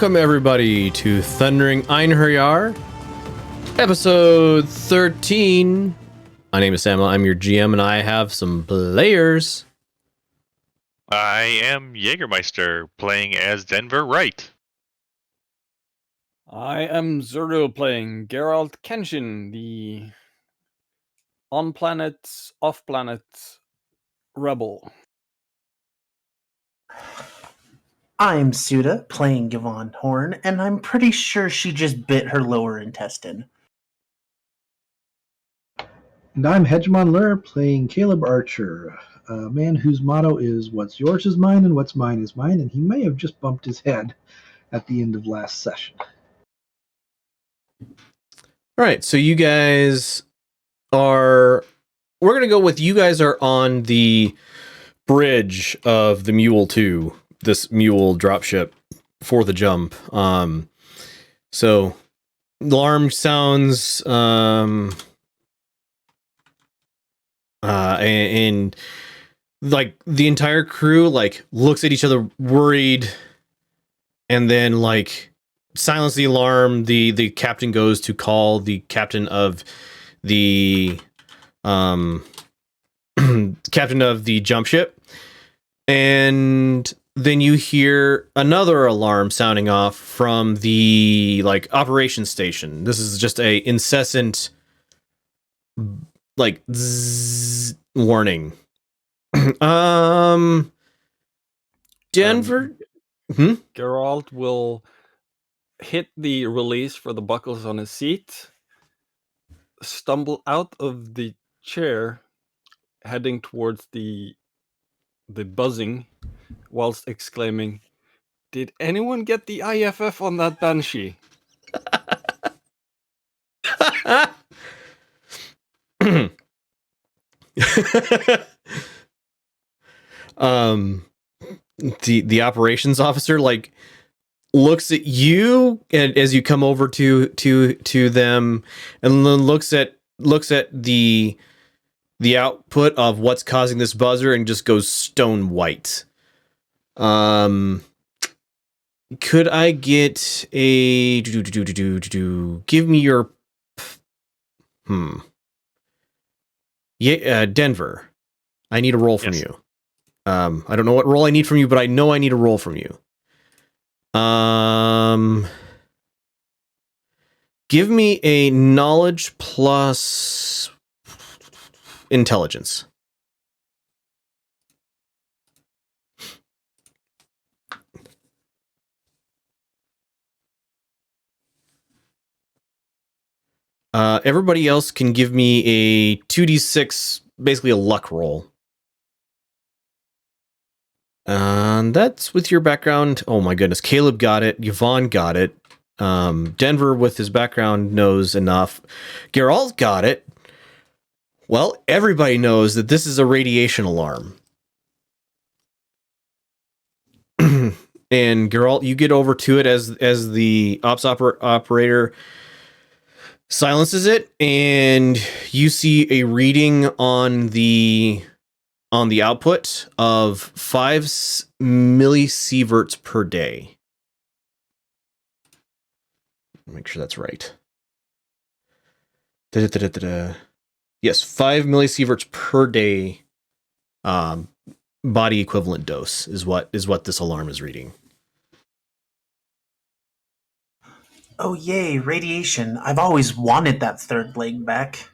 Welcome everybody to Thundering Einherjar, episode 13. My name is Sam, I'm your GM, and I have some players. I am Jägermeister, playing as Denver Wright. I am Zerdo, playing Geralt Kenshin, the on-planet, off-planet rebel. I'm Suda, playing Yvonne Horn, and I'm pretty sure she just bit her lower intestine. And I'm Hegemon Lur, playing Caleb Archer, a man whose motto is what's yours is mine and what's mine is mine, and he may have just bumped his head at the end of last session. All right, so you guys are... We're going to go with you guys are on the bridge of the Mule 2, this Mule dropship for the jump. So alarm sounds... and like the entire crew like looks at each other worried, and then like silence the alarm. The captain goes to call the captain of the captain of the jump ship, and then you hear another alarm sounding off from the like operations station. This is just a incessant like zzz warning. Denver. Geralt will hit the release for the buckles on his seat, stumble out of the chair, heading towards the buzzing, whilst exclaiming, "Did anyone get the IFF on that Banshee?" The operations officer like looks at you, and as you come over to them, and then looks at the output of what's causing this buzzer, and just goes stone white. Could I get a give me your Denver, I need a roll from you. I don't know what roll I need from you, but I know I need a roll from you. Give me a knowledge plus intelligence. Everybody else can give me a 2d6, basically a luck roll. That's with your background. Oh my goodness. Caleb got it. Yvonne got it. Denver with his background knows enough. Geralt got it. Well, everybody knows that this is a radiation alarm. And Geralt, you get over to it as the ops operator silences it, and you see a reading on the output of 5 millisieverts per day. Make sure that's right. Yes, 5 millisieverts per day. Body equivalent dose is what this alarm is reading. Oh yay, radiation. I've always wanted that third leg back.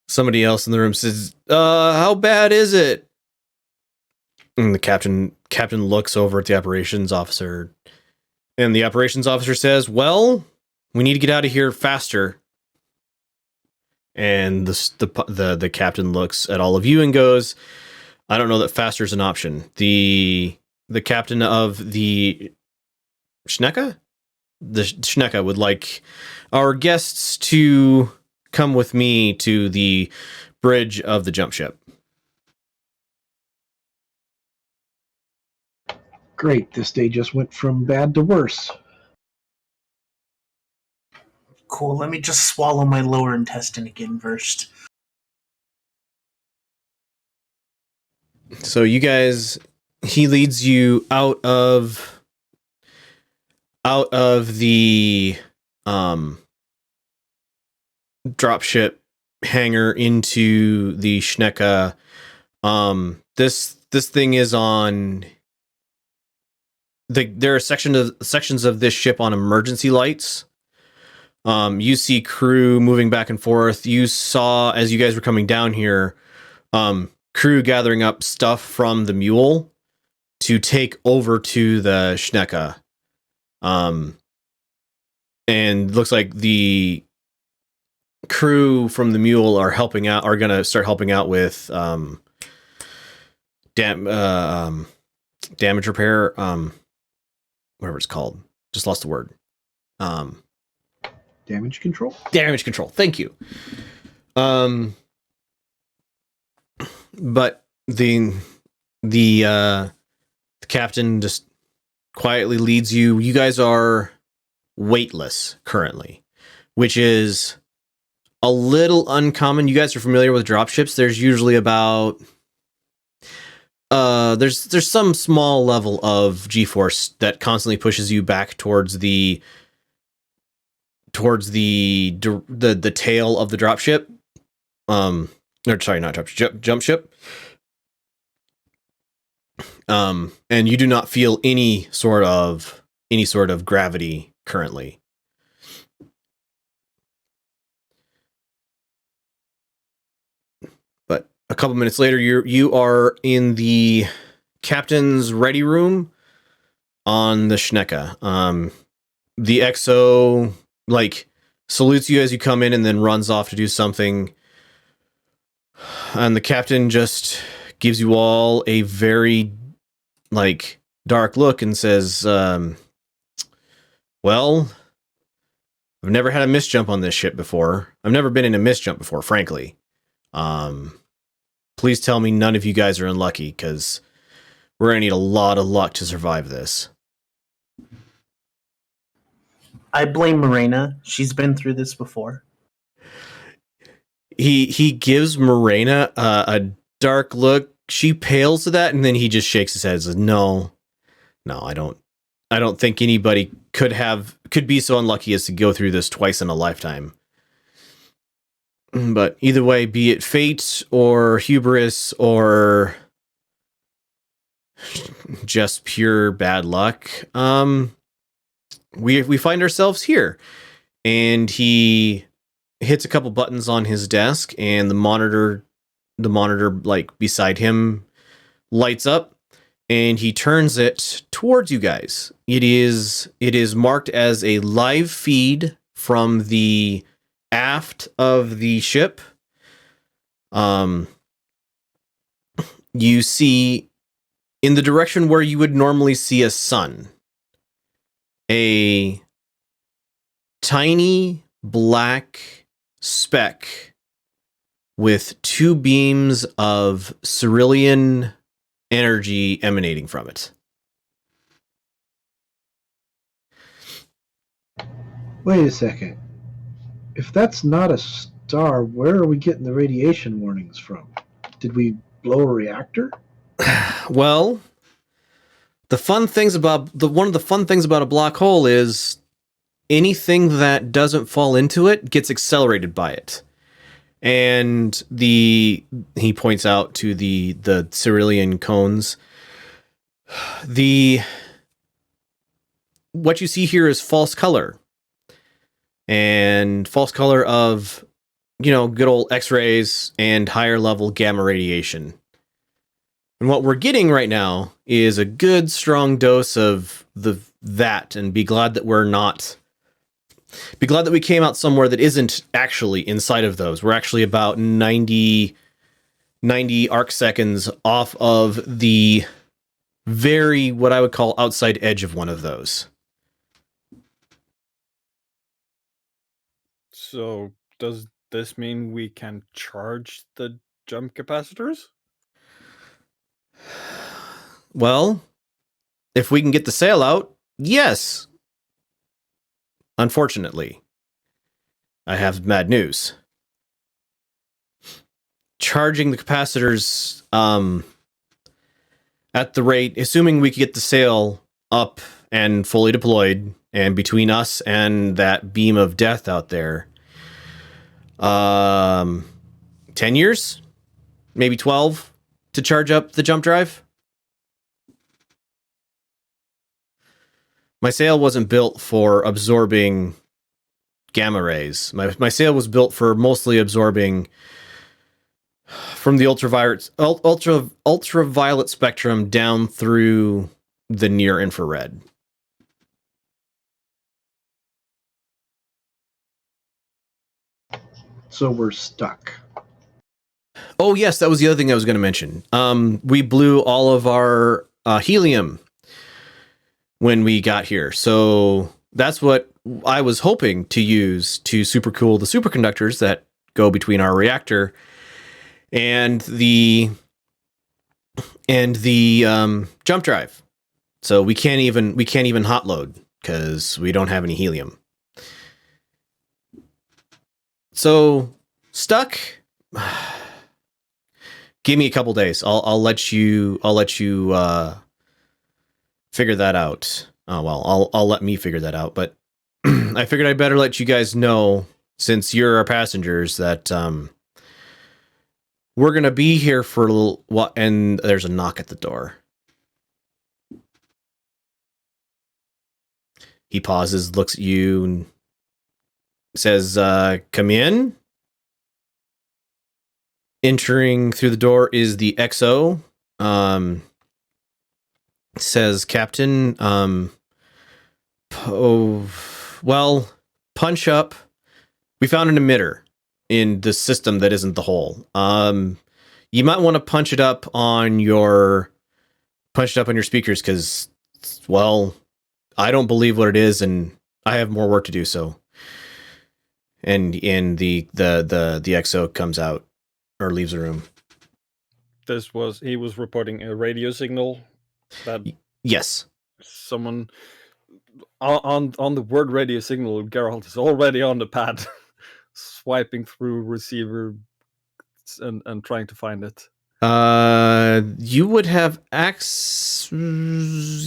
Somebody else in the room says, how bad is it? And the captain looks over at the operations officer, and the operations officer says, well, we need to get out of here faster. And the captain looks at all of you and goes, I don't know that faster is an option. The captain of the Schnecka would like our guests to come with me to the bridge of the jump ship. Great, this day just went from bad to worse. Cool, let me just swallow my lower intestine again first. So you guys, he leads you out of out of the dropship hangar into the Schnecka. This thing is on. There are sections of this ship on emergency lights. You see crew moving back and forth. You saw, as you guys were coming down here, crew gathering up stuff from the mule to take over to the Schnecka. And looks like the crew from the mule are going to start helping out with damage repair, whatever it's called. Just lost the word. Damage control? Damage control. Thank you. But the captain just quietly leads you. You guys are weightless currently, which is a little uncommon. You guys are familiar with dropships. There's usually about there's some small level of G-force that constantly pushes you back towards the tail of the dropship. Or sorry, not dropship, jump ship. And you do not feel any sort of gravity currently. But a couple minutes later, you are in the captain's ready room on the Schnecka. The XO salutes you as you come in and then runs off to do something. And the captain just gives you all a very dark look and says, well, I've never had a misjump on this ship before. I've never been in a misjump before, frankly. Please tell me none of you guys are unlucky, because we're going to need a lot of luck to survive this. I blame Morena. She's been through this before. He gives Morena a dark look. She pales to that, and then he just shakes his head and says, No, I don't think anybody could be so unlucky as to go through this twice in a lifetime. But either way, be it fate or hubris or just pure bad luck, we find ourselves here. And he hits a couple buttons on his desk, and the monitor beside him lights up, and he turns it towards you guys. It is marked as a live feed from the aft of the ship. You see, in the direction where you would normally see a sun, a tiny black speck with two beams of cerulean energy emanating from it. Wait a second. If that's not a star, where are we getting the radiation warnings from? Did we blow a reactor? Well, one of the fun things about a black hole is anything that doesn't fall into it gets accelerated by it. And he points out to the cerulean cones. What you see here is false color. And false color of, good old X-rays and higher level gamma radiation. And what we're getting right now is a good strong dose of that, and be glad that we came out somewhere that isn't actually inside of those. We're actually about 90 arc seconds off of the very, what I would call, outside edge of one of those. So does this mean we can charge the jump capacitors? Well, if we can get the sail out, yes. Unfortunately, I have bad news. Charging the capacitors at the rate, assuming we could get the sail up and fully deployed And between us and that beam of death out there, 10 years, maybe 12 to charge up the jump drive. My sail wasn't built for absorbing gamma rays. My sail was built for mostly absorbing from the ultraviolet spectrum down through the near infrared. So we're stuck. Oh yes, that was the other thing I was going to mention. We blew all of our helium when we got here, so that's what I was hoping to use to supercool the superconductors that go between our reactor and the jump drive. So we can't even hot load because we don't have any helium. So stuck. Give me a couple days. I'll let you figure that out. Oh well, I'll let me figure that out. But I figured I'd better let you guys know, since you're our passengers, that we're gonna be here for a little while. And there's a knock at the door. He pauses, looks at you, and says, "Come in." Entering through the door is the XO. Says, "Captain, punch up. We found an emitter in the system that isn't the hole. You might want to punch it up on your speakers, because, well, I don't believe what it is, and I have more work to do. So." And the XO comes out, or leaves the room. He was reporting a radio signal that Yes. someone on the word radio signal. Geralt is already on the pad, swiping through receiver and trying to find it. You would have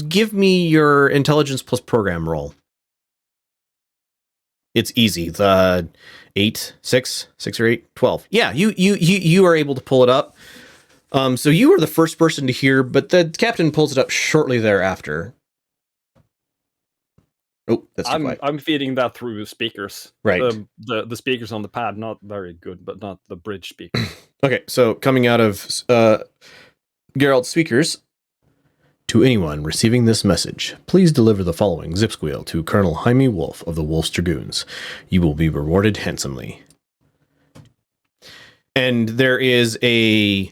give me your intelligence plus program roll. It's easy. The 6 or 8, 12. Yeah, you are able to pull it up. So you were the first person to hear, but the captain pulls it up shortly thereafter. Oh, that's too quiet. I'm feeding that through speakers. Right. The speakers on the pad, not very good, but not the bridge speakers. Okay, so coming out of Geralt's speakers, to anyone receiving this message, please deliver the following zip squeal to Colonel Jaime Wolf of the Wolfstragoons. You will be rewarded handsomely. And there is you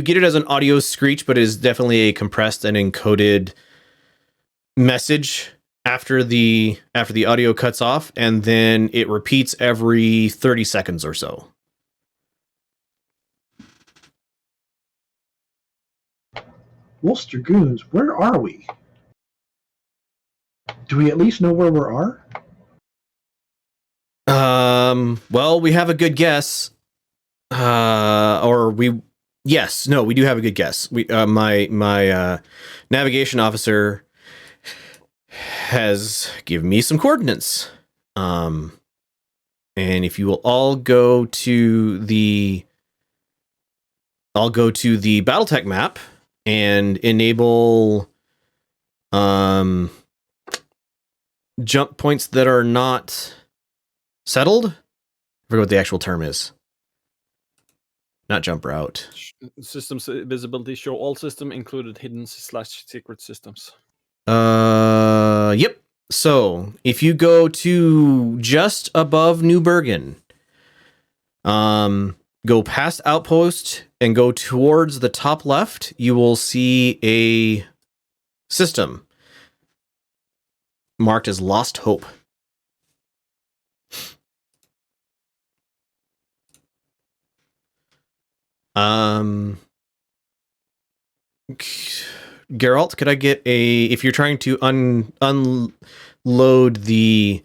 get it as an audio screech, but it is definitely a compressed and encoded message after the audio cuts off, and then it repeats every 30 seconds or so. Wolfstragoons, where are we? Do we at least know where we are? Well, we have a good guess. We do have a good guess. My navigation officer has given me some coordinates. And if you will all go to the BattleTech map and enable jump points that are not settled. I forget what the actual term is. Not jump route. Systems visibility, show all system included hidden/secret systems. Yep. So if you go to just above New Bergen, go past Outpost and go towards the top left, you will see a system marked as Lost Hope. Geralt, could I get if you're trying to unload the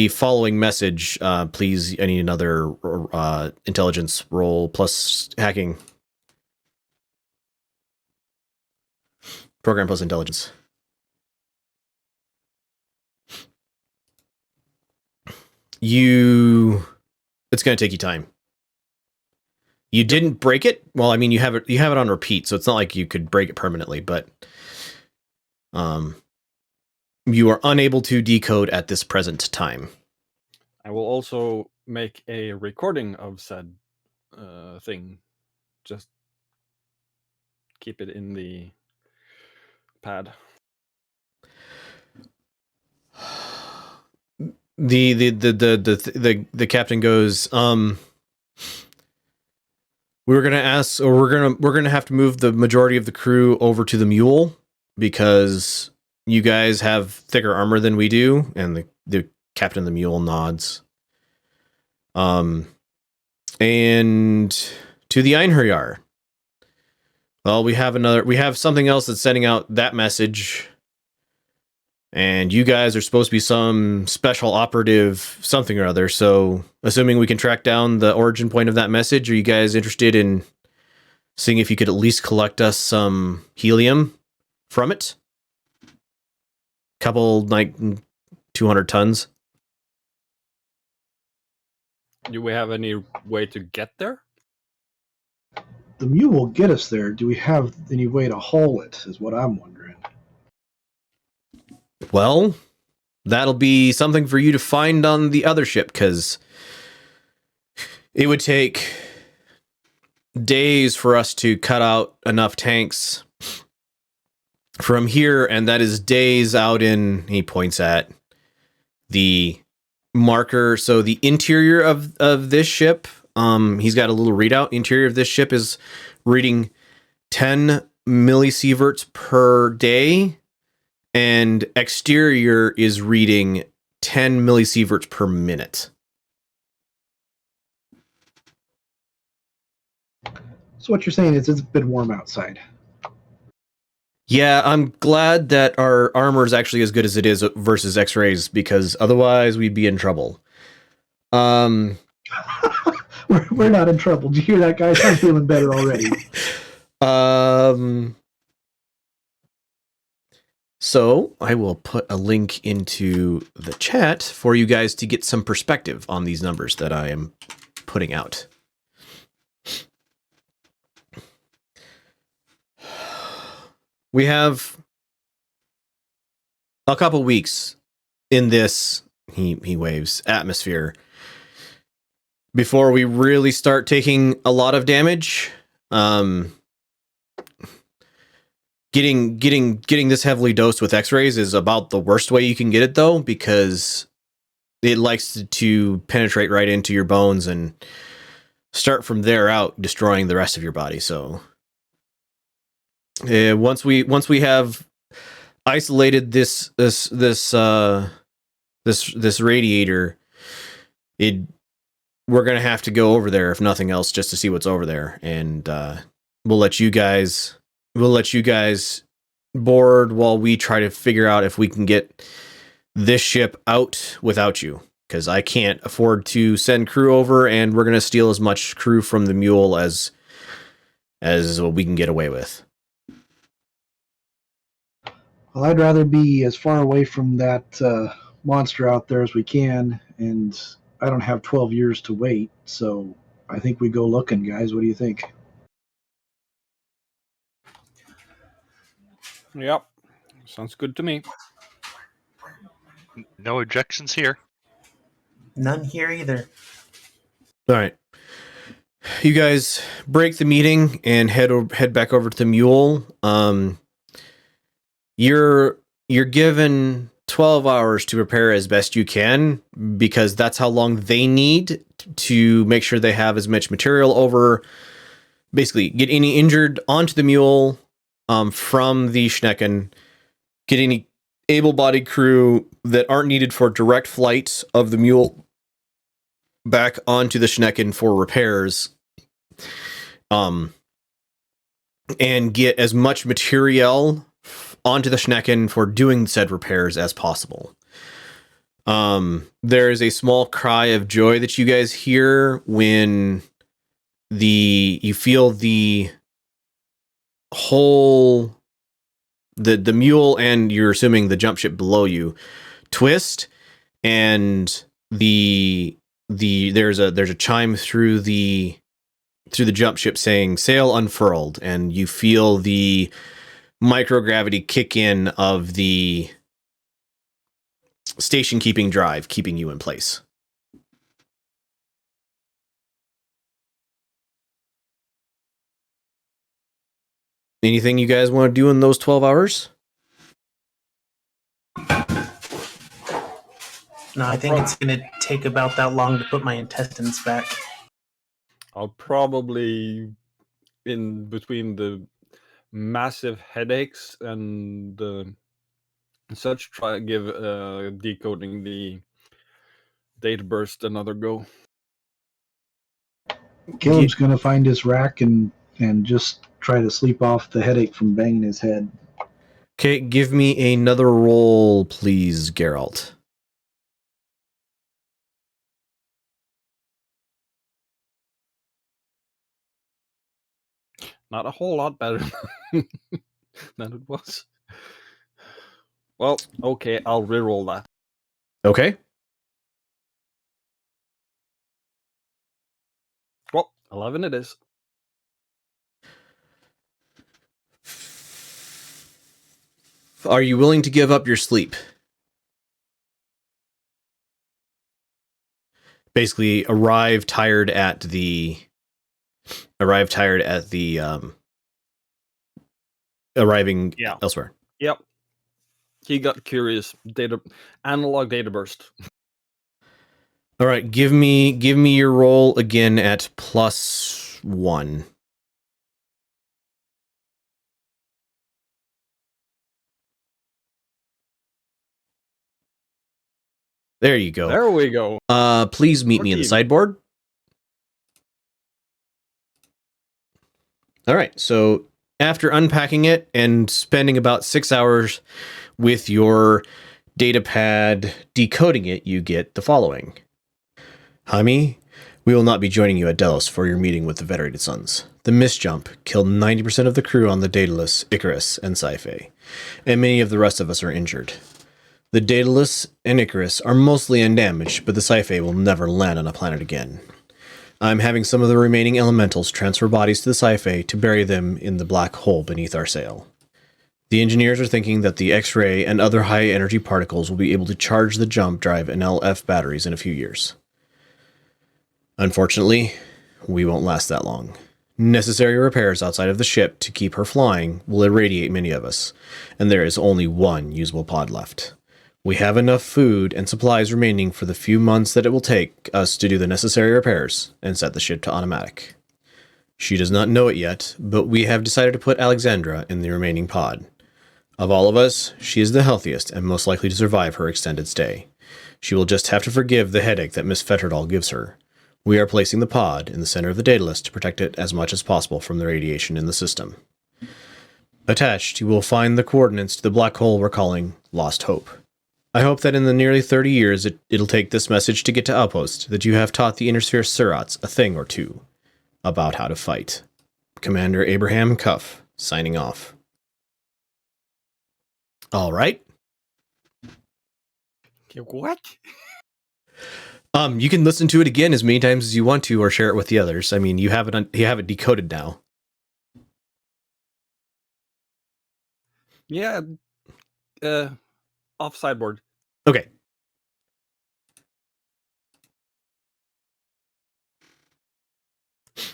following message, please, I need another intelligence roll plus hacking. Program plus intelligence. it's going to take you time. You didn't break it. Well, I mean, you have it on repeat, so it's not like you could break it permanently, but you are unable to decode at this present time. I will also make a recording of said thing. Just keep it in the pad. The captain goes, we're gonna have to move the majority of the crew over to the mule because you guys have thicker armor than we do. And the captain of the mule nods. And to the Einherjar. Well, we have something else that's sending out that message. And you guys are supposed to be some special operative something or other. So, assuming we can track down the origin point of that message, are you guys interested in seeing if you could at least collect us some helium from it? Couple, 200 tons. Do we have any way to get there? The mule will get us there. Do we have any way to haul it, is what I'm wondering. Well, that'll be something for you to find on the other ship, because it would take days for us to cut out enough tanks from here, and that is days out in, he points at the marker. So the interior of this ship, he's got a little readout. Interior of this ship is reading 10 millisieverts per day, and exterior is reading 10 millisieverts per minute. So what you're saying is it's been warm outside. Yeah, I'm glad that our armor is actually as good as it is versus X-rays, because otherwise we'd be in trouble. We're not in trouble. Did you hear that, guys? I'm feeling better already. So I will put a link into the chat for you guys to get some perspective on these numbers that I am putting out. We have a couple weeks in this, he waves, atmosphere before we really start taking a lot of damage. Getting this heavily dosed with X-rays is about the worst way you can get it, though, because it likes to penetrate right into your bones and start from there out, destroying the rest of your body. So once we have isolated this radiator, we're gonna have to go over there, if nothing else, just to see what's over there, and we'll let you guys board while we try to figure out if we can get this ship out without you, because I can't afford to send crew over, and we're gonna steal as much crew from the mule as we can get away with. Well, I'd rather be as far away from that monster out there as we can, and I don't have 12 years to wait, so I think we go looking, guys. What do you think? Yep. Sounds good to me. No objections here. None here either. All right, you guys break the meeting and head back over to the mule. You're given 12 hours to prepare as best you can, because that's how long they need to make sure they have as much material over. Basically, get any injured onto the mule from the Schnecken, get any able-bodied crew that aren't needed for direct flight of the mule back onto the Schnecken for repairs, and get as much material onto the Schnecken for doing said repairs as possible. There is a small cry of joy that you guys hear when you feel the whole the mule, and you're assuming the jump ship below you, twist, and there's a chime through the jump ship saying sail unfurled, and you feel the microgravity kick in of the station keeping drive, keeping you in place. Anything you guys want to do in those 12 hours? No, I think it's going to take about that long to put my intestines back. I'll probably, in between the massive headaches and such, try to give decoding the data burst another go. Caleb's going to find his rack and just try to sleep off the headache from banging his head. Okay, give me another roll, please, Geralt. Not a whole lot better than it was. Well, okay, I'll reroll that. Okay. Well, 11 it is. Are you willing to give up your sleep? Basically, arrive tired at the arriving elsewhere. Yep. He got curious. Analog data burst. All right, give me your roll again at +1. There you go. There we go. Please meet me in the sideboard. All right, so after unpacking it and spending about 6 hours with your data pad decoding it, you get the following. Jaime, we will not be joining you at Delos for your meeting with the Federated Sons. The Misjump killed 90% of the crew on the Daedalus, Icarus, and Sci-Fi, and many of the rest of us are injured. The Daedalus and Icarus are mostly undamaged, but the Sci-Fi will never land on a planet again. I'm having some of the remaining elementals transfer bodies to the Sci-Fi to bury them in the black hole beneath our sail. The engineers are thinking that the X-ray and other high-energy particles will be able to charge the jump drive and LF batteries in a few years. Unfortunately, we won't last that long. Necessary repairs outside of the ship to keep her flying will irradiate many of us, and there is only one usable pod left. We have enough food and supplies remaining for the few months that it will take us to do the necessary repairs and set the ship to automatic. She does not know it yet, but we have decided to put Alexandra in the remaining pod. Of all of us, she is the healthiest and most likely to survive her extended stay. She will just have to forgive the headache that Miss Fetterdahl gives her. We are placing the pod in the center of the Daedalus to protect it as much as possible from the radiation in the system. Attached, you will find the coordinates to the black hole we're calling Lost Hope. I hope that in the nearly 30 years it'll take this message to get to Outpost that you have taught the Intersphere Surats a thing or two about how to fight. Commander Abraham Cuff, signing off. All right. What? You can listen to it again as many times as you want to, or share it with the others. I mean, you have it decoded now. Yeah. Off sideboard. Okay.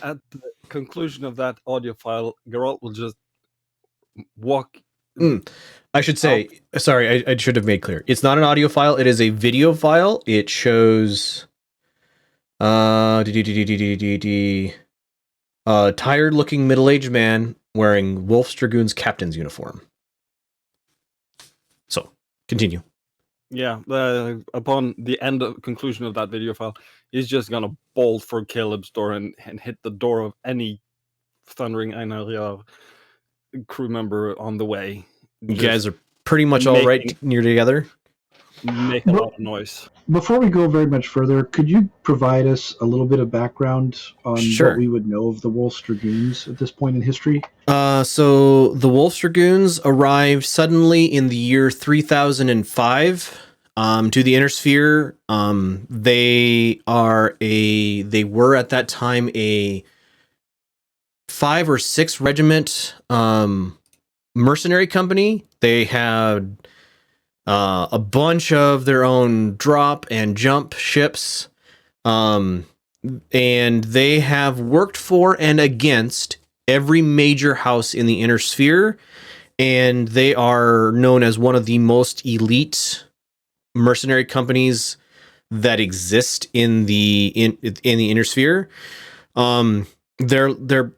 At the conclusion of that audio file, Geralt will just walk. I should say, sorry, I should have made clear. It's not an audio file. It is a video file. It shows tired looking middle-aged man wearing Wolfstragoons captain's uniform. So, continue. Yeah, upon the conclusion of that video file, he's just gonna bolt for Caleb's door and hit the door of any thundering Einherjar crew member on the way. You guys are pretty much all right near together. Make a lot of noise. Before we go very much further, could you provide us a little bit of background on what we would know of the Wolfstragoons at this point in history? So the Wolfstragoons arrived suddenly in the year 3005 to the Inner Sphere. They were at that time a 5 or 6 regiment mercenary company. They had a bunch of their own drop and jump ships, and they have worked for and against every major house in the Inner Sphere, and they are known as one of the most elite mercenary companies that exist in the Inner Sphere. Their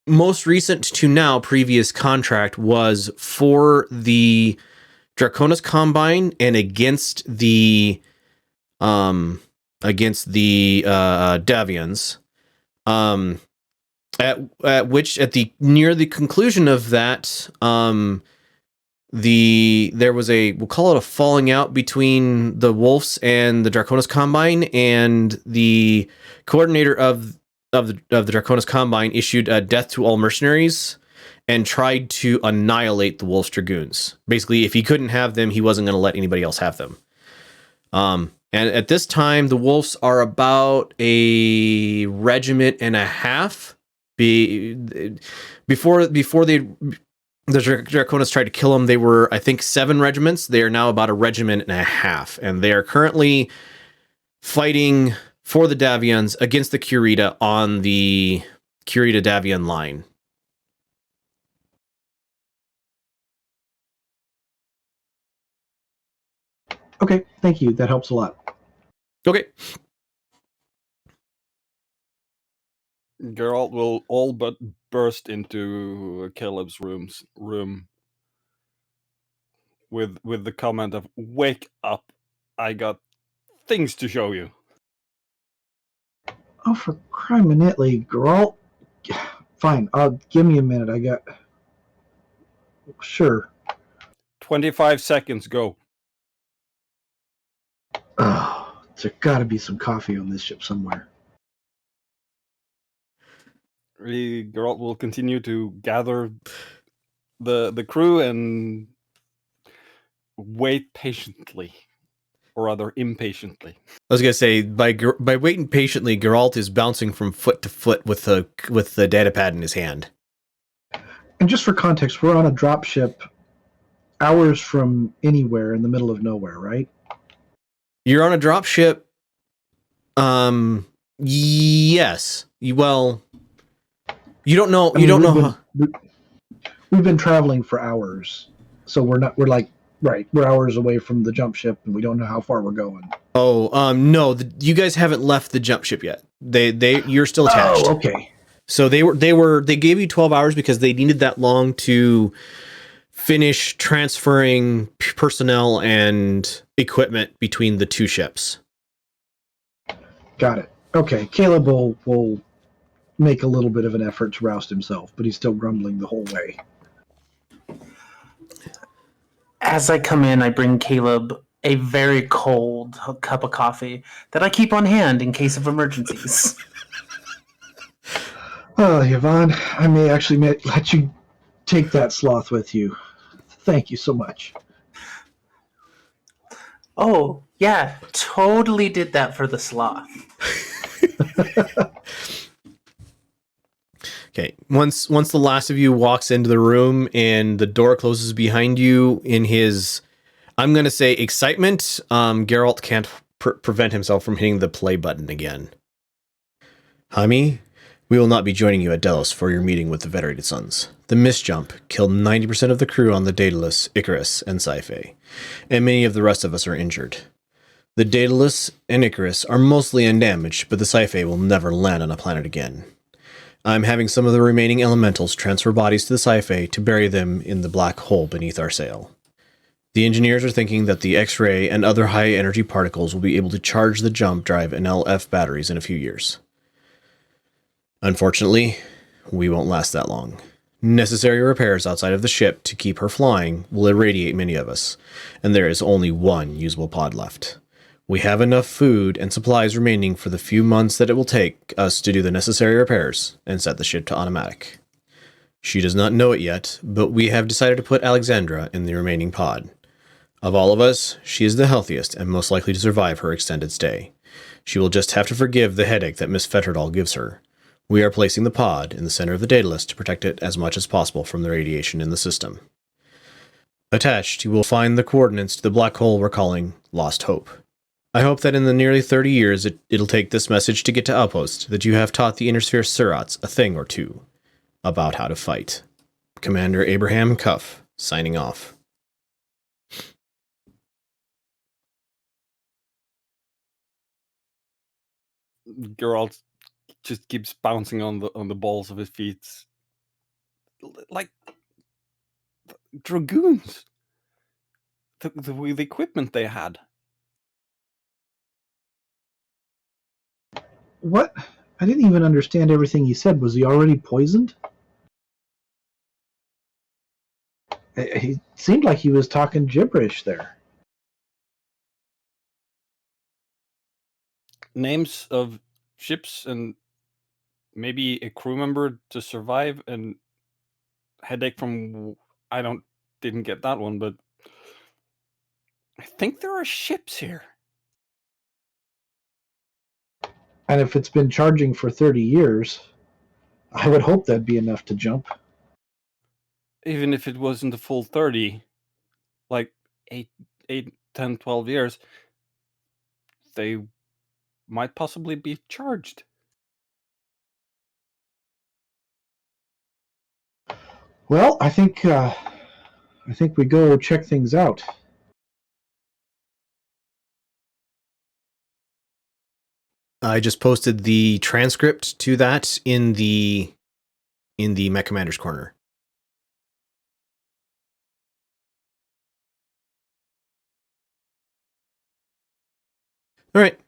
most recent to now previous contract was for the Draconis Combine and against the Davians. At which near the conclusion of that, there was we'll call it a falling out between the Wolves and the Draconis Combine, and the coordinator of the Draconis Combine issued a death to all mercenaries and tried to annihilate the Wolfstragoons. Basically, if he couldn't have them, he wasn't going to let anybody else have them. And at this time, the Wolves are about a regiment and a half. Before the Draconis tried to kill them, they were, I think, 7 regiments. They are now about a regiment and a half, and they are currently fighting for the Davians against the Curita on the Curita-Davian line. Okay, thank you. That helps a lot. Okay. Geralt will all but burst into Caleb's room with the comment of, "Wake up! I got things to show you." Oh, for criminally, Geralt. Fine, give me a minute. I got... Sure. 25 seconds, go. Oh, there gotta be some coffee on this ship somewhere. Geralt will continue to gather the crew and wait patiently, or rather impatiently. I was gonna say, by waiting patiently, Geralt is bouncing from foot to foot with the data pad in his hand. And just for context, we're on a drop ship hours from anywhere in the middle of nowhere, right? You're on a drop ship. Yes. Well, you don't know. I mean, You don't know. We've been traveling for hours, so we're hours away from the jump ship, and we don't know how far we're going. Oh, no. You guys haven't left the jump ship yet. You're still attached. Oh, okay. So they gave you 12 hours because they needed that long to finish transferring personnel and equipment between the two ships. Got it. Okay, Caleb will make a little bit of an effort to roust himself, but he's still grumbling the whole way. As I come in, I bring Caleb a very cold cup of coffee that I keep on hand in case of emergencies. Oh, Yvonne, I may actually let you take that sloth with you. Thank you so much. Oh, yeah, totally did that for the sloth. Okay. Once the last of you walks into the room and the door closes behind you, in his, I'm going to say, excitement, Geralt can't prevent himself from hitting the play button again. Hami, we will not be joining you at Delos for your meeting with the Venerated Sons. The Misjump killed 90% of the crew on the Daedalus, Icarus, and Sci-Fe, and many of the rest of us are injured. The Daedalus and Icarus are mostly undamaged, but the Sci-Fe will never land on a planet again. I'm having some of the remaining elementals transfer bodies to the Sci-Fe to bury them in the black hole beneath our sail. The engineers are thinking that the X-ray and other high-energy particles will be able to charge the jump drive and LF batteries in a few years. Unfortunately, we won't last that long. Necessary repairs outside of the ship to keep her flying will irradiate many of us, and there is only one usable pod left. We have enough food and supplies remaining for the few months that it will take us to do the necessary repairs and set the ship to automatic. She does not know it yet, but we have decided to put Alexandra in the remaining pod. Of all of us, she is the healthiest and most likely to survive her extended stay. She will just have to forgive the headache that Miss Fetterdall gives her. We are placing the pod in the center of the data list to protect it as much as possible from the radiation in the system. Attached, you will find the coordinates to the black hole we're calling Lost Hope. I hope that in the nearly 30 years it'll take this message to get to Outpost that you have taught the Intersphere Surats a thing or two about how to fight. Commander Abraham Cuff, signing off. Geralt just keeps bouncing on the balls of his feet, like dragoons. The equipment they had. What? I didn't even understand everything he said. Was he already poisoned? He seemed like he was talking gibberish there. Names of ships and maybe a crew member to survive, and headache from didn't get that one, but I think there are ships here. And if it's been charging for 30 years, I would hope that'd be enough to jump. Even if it wasn't a full 30, like 8, 10, 12 years, they might possibly be charged. Well, I think we go check things out. I just posted the transcript to that in the Mech Commander's Corner. All right.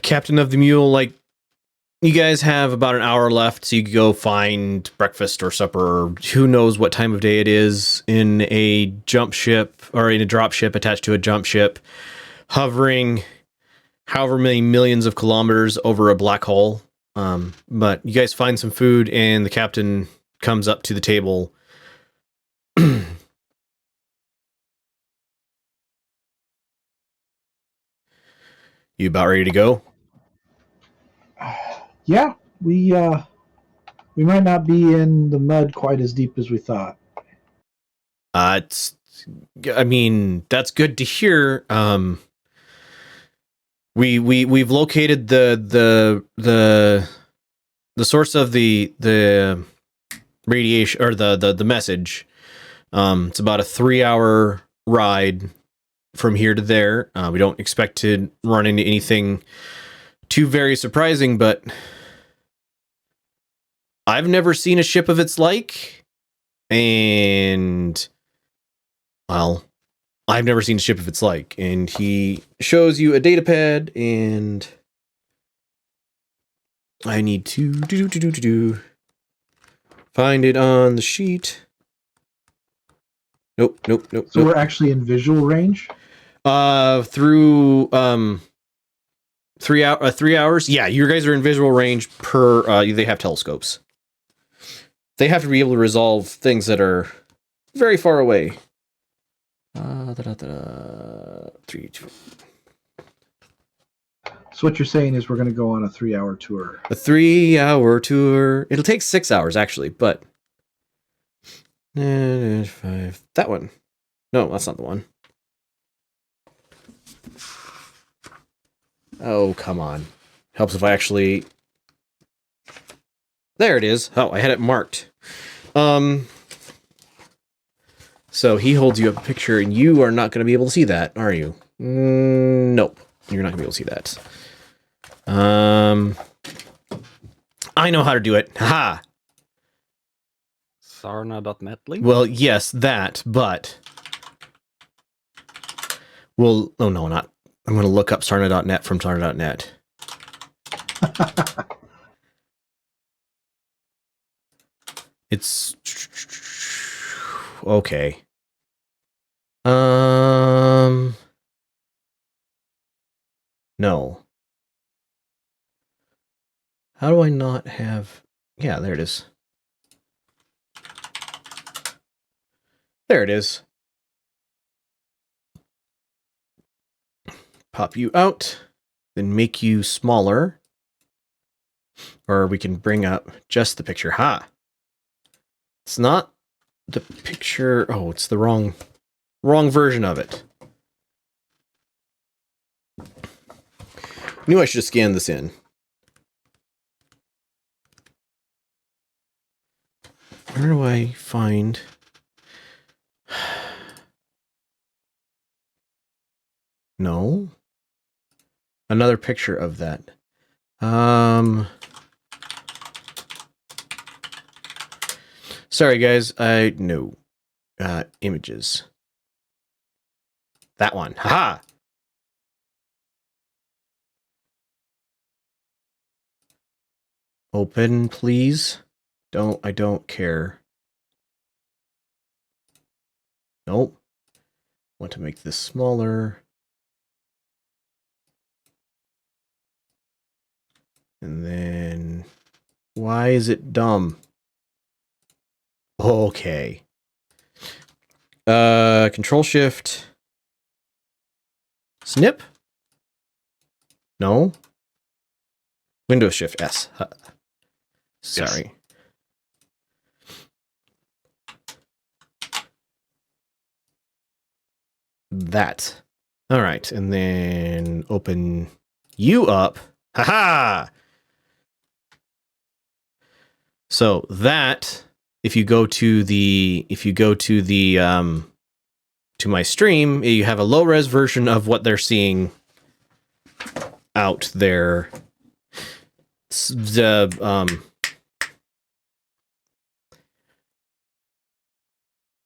Captain of the Mule, like, you guys have about an hour left, so you can go find breakfast or supper, or who knows what time of day it is, in a jump ship, or in a drop ship attached to a jump ship, hovering however many millions of kilometers over a black hole. But you guys find some food, and the captain comes up to the table. You about ready to go? Yeah, we might not be in the mud quite as deep as we thought. That's good to hear. We've located the source of the radiation, or the message. It's about a 3-hour ride from here to there. We don't expect to run into anything too very surprising, but I've never seen a ship of its like, and well, I've never seen a ship of its like. And he shows you a data pad, and I need to find it on the sheet. Nope. So we're actually in visual range? Through 3 hours. Yeah, you guys are in visual range per they have telescopes. They have to be able to resolve things that are very far away. 3, 2. So what you're saying is we're going to go on a 3-hour tour. A 3-hour tour. It'll take 6 hours actually, but 5. That one. No, that's not the one. Oh, come on. Helps if I actually... There it is. Oh, I had it marked. So he holds you up a picture, and you are not going to be able to see that, are you? Nope. You're not going to be able to see that. I know how to do it. Haha. Sarna.net link? Well, yes, that, but... Well, oh no, not... I'm going to look up Sarna.net from Sarna.net. It's... Okay. No. How do I not have... Yeah, there it is. There it is. pop you out, then make you smaller. Or we can bring up just the picture. Ha! It's not the picture. Oh, it's the wrong version of it. Knew I should have scanned this in. Where do I find... No. Another picture of that. Sorry guys, no. Images. That one. Haha. Open, please. I don't care. Nope. Want to make this smaller. And then, why is it dumb? Okay. Control Shift. Snip? No. Windows Shift S. Sorry. Yes. That. All right, and then open you up. Haha. So that, if you go to to my stream, you have a low res version of what they're seeing out there. The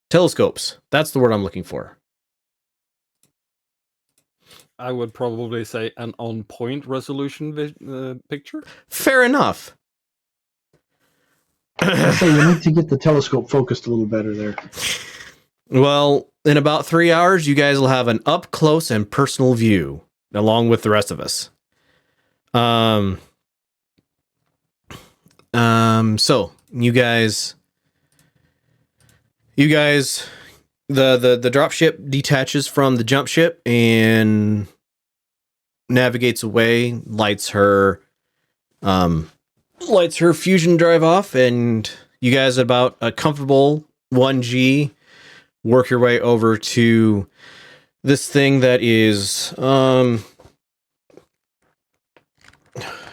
telescopes. That's the word I'm looking for. I would probably say an on-point resolution picture. Fair enough. So you need to get the telescope focused a little better there. Well, in about 3 hours, you guys will have an up-close and personal view, along with the rest of us. So you guys, the drop ship detaches from the jump ship and navigates away, lights her fusion drive off, and you guys at about a comfortable 1G work your way over to this thing that is I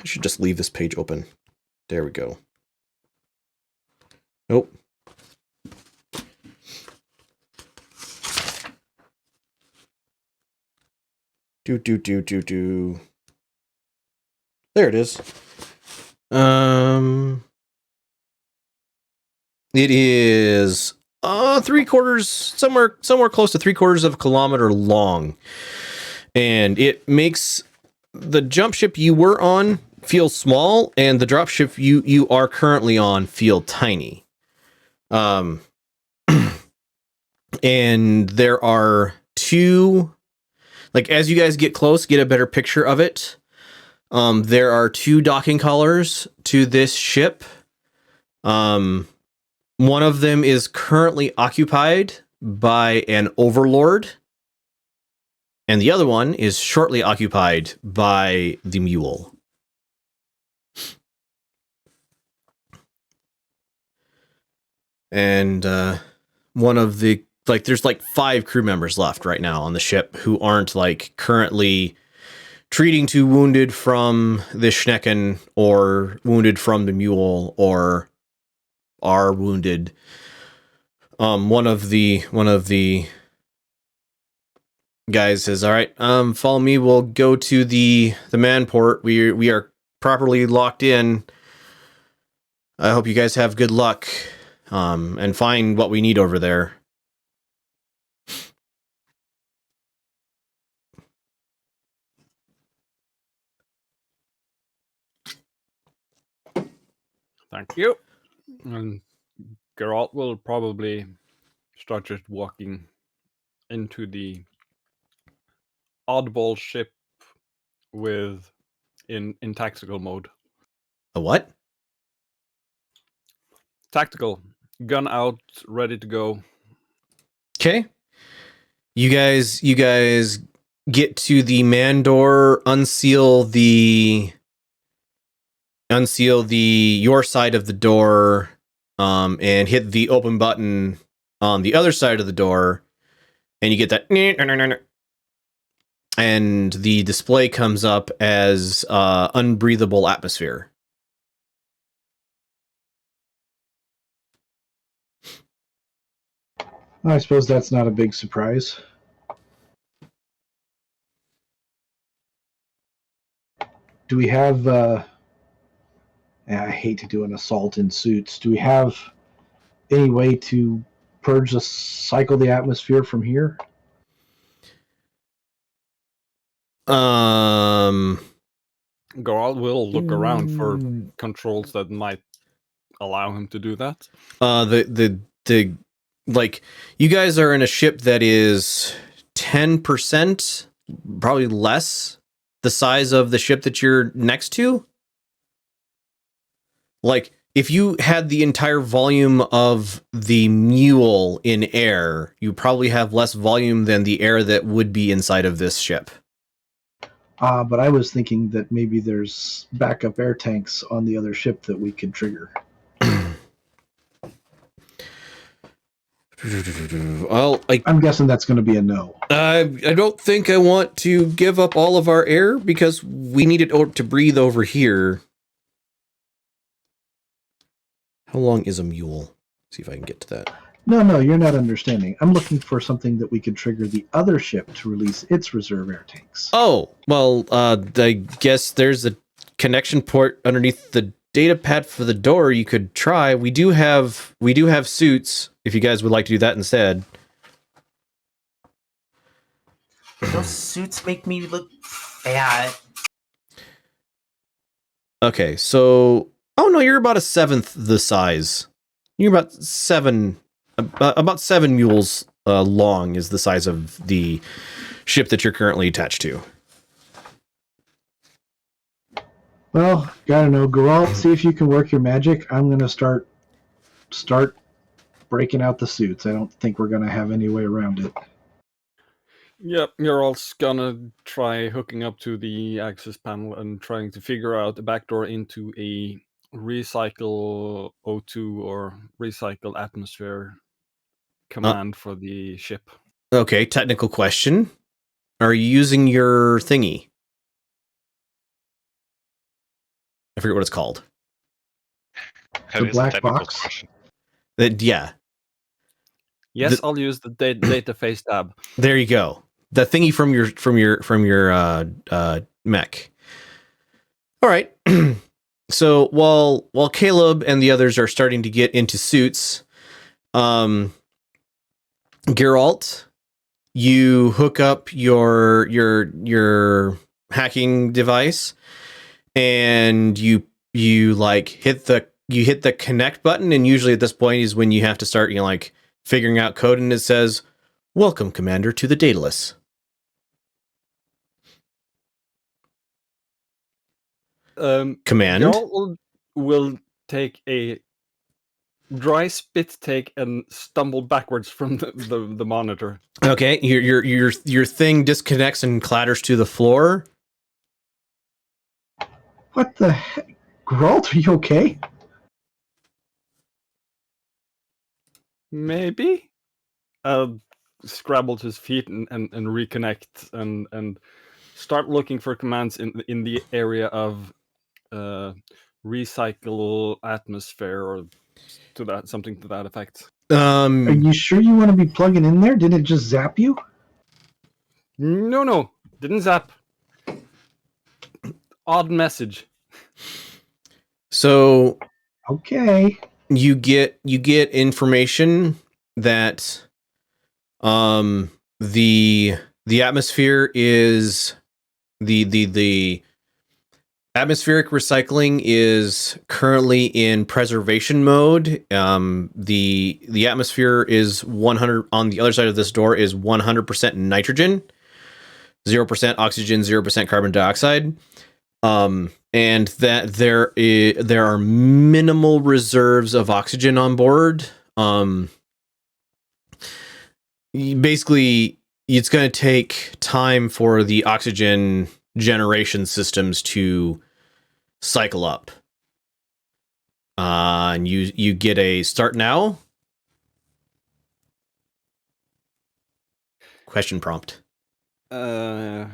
should just leave this page open. There we go. Nope. Do. There it is. It is 3/4, somewhere close to 3/4 of a kilometer long, and it makes the jump ship you were on feel small, and the drop ship you are currently on feel tiny. And there are two, like, as you guys get close, get a better picture of it. There are two docking collars to this ship. One of them is currently occupied by an overlord, and the other one is shortly occupied by the mule. And one of the, like, there's like 5 crew members left right now on the ship who aren't like currently treating to wounded from the Schnecken or wounded from the mule or are wounded. One of the guys says, "All right, follow me. We'll go to the man port. We are properly locked in. I hope you guys have good luck, and find what we need over there." Thank you. And Geralt will probably start just walking into the oddball ship in tactical mode. A what? Tactical. Gun out, ready to go. Okay. You guys get to the man door, unseal the your side of the door, and hit the open button on the other side of the door, and you get that, and the display comes up as unbreathable atmosphere. I suppose that's not a big surprise. Do we have... I hate to do an assault in suits. Do we have any way to cycle the atmosphere from here? Um, Geralt will look around for controls that might allow him to do that. the like, you guys are in a ship that is 10%, probably less, the size of the ship that you're next to. Like, if you had the entire volume of the mule in air, you probably have less volume than the air that would be inside of this ship. But I was thinking that maybe there's backup air tanks on the other ship that we could trigger. Well, I'm guessing that's going to be a no. I don't think I want to give up all of our air because we need it to breathe over here. How long is a mule? See if I can get to that. No, you're not understanding. I'm looking for something that we could trigger the other ship to release its reserve air tanks. Oh, well, I guess there's a connection port underneath the data pad for the door you could try. We do have suits if you guys would like to do that instead. Those suits make me look fat. Okay, so no, you're about a seventh the size. You're about seven mules long is the size of the ship that you're currently attached to. Well, gotta know, Geralt, see if you can work your magic. I'm gonna start breaking out the suits. I don't think we're gonna have any way around it. Yep, Geralt's gonna try hooking up to the access panel and trying to figure out a backdoor into a recycle O2 or recycle atmosphere command for the ship. Okay, technical question. Are you using your thingy? I forget what it's called. That The is a black technical box? question. Yeah, Yes, I'll use the data face tab. there you go. The thingy from your mech. All right. So while Caleb and the others are starting to get into suits, Geralt, you hook up your hacking device, and you hit the connect button, and usually at this point is when you have to start figuring out code, and it says, "Welcome, Commander, to the Daedalus." Command. Geralt will take a dry spit take and stumble backwards from the monitor. Okay, your thing disconnects and clatters to the floor. What the heck? Geralt, are you okay? Maybe? Scrabble to his feet and reconnect and start looking for commands in the area of recycle atmosphere or something to that effect. Are you sure you want to be plugging in there? Didn't it just zap you? No, didn't zap. Odd message. So Okay. you get information that the atmosphere is the atmospheric recycling is currently in preservation mode. The atmosphere is 100 on the other side of this door is 100% nitrogen, 0% oxygen, 0% carbon dioxide. And that there are minimal reserves of oxygen on board. Basically, it's going to take time for the oxygen generation systems to cycle up. And you get a start now. Question prompt. Why?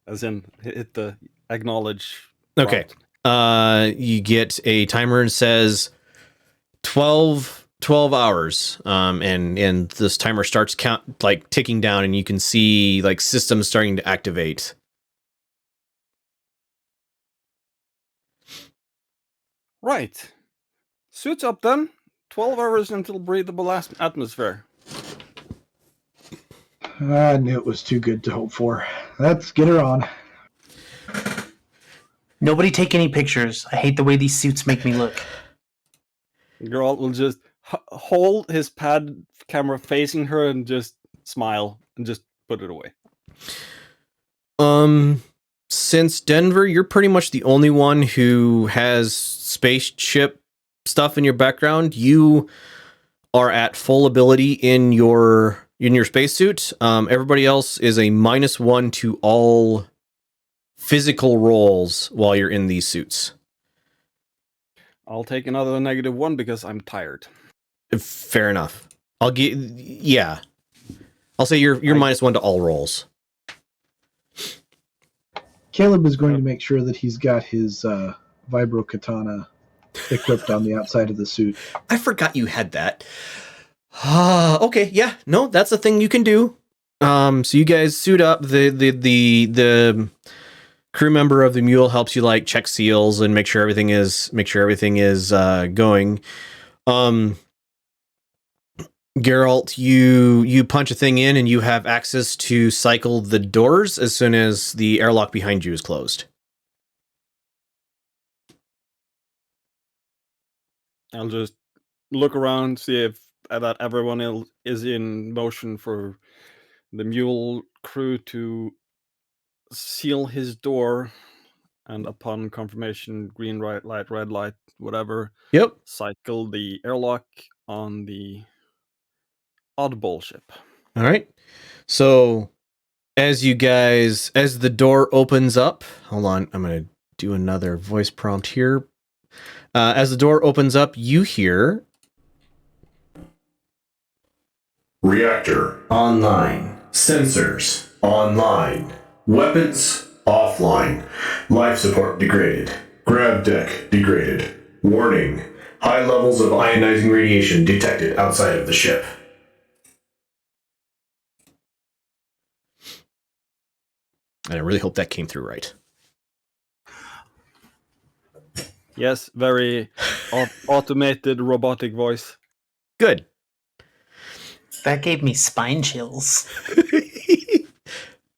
As in, hit the acknowledge. Okay. prompt. You get a timer and says 12 hours. And this timer starts ticking down, and you can see like systems starting to activate. Right. Suits up then. 12 hours until breathable atmosphere. I knew it was too good to hope for. Let's get her on. Nobody take any pictures. I hate the way these suits make me look. Geralt will just hold his pad camera facing her and just smile and just put it away. Since Denver, you're pretty much the only one who has spaceship stuff in your background. You are at full ability in your spacesuit. Everybody else is a -1 to all physical rolls while you're in these suits. I'll take another -1 because I'm tired. Fair enough. I'll say you're -1 to all rolls. Caleb is going to make sure that he's got his vibro katana equipped on the outside of the suit. I forgot you had that. Okay, yeah, no, that's a thing you can do. So you guys suit up. The crew member of the mule helps you like check seals and make sure everything is going. Geralt, you punch a thing in and you have access to cycle the doors as soon as the airlock behind you is closed. I'll just look around, see if that everyone else is in motion for the mule crew to seal his door, and upon confirmation, green light, red light, whatever, Yep. cycle the airlock on the oddball ship. All right. So as the door opens up, hold on, I'm going to do another voice prompt here. As the door opens up, you hear reactor online, sensors online, weapons offline, life support degraded, grav deck degraded. Warning, high levels of ionizing radiation detected outside of the ship. and I really hope that came through right. Yes, very automated robotic voice. Good. That gave me spine chills.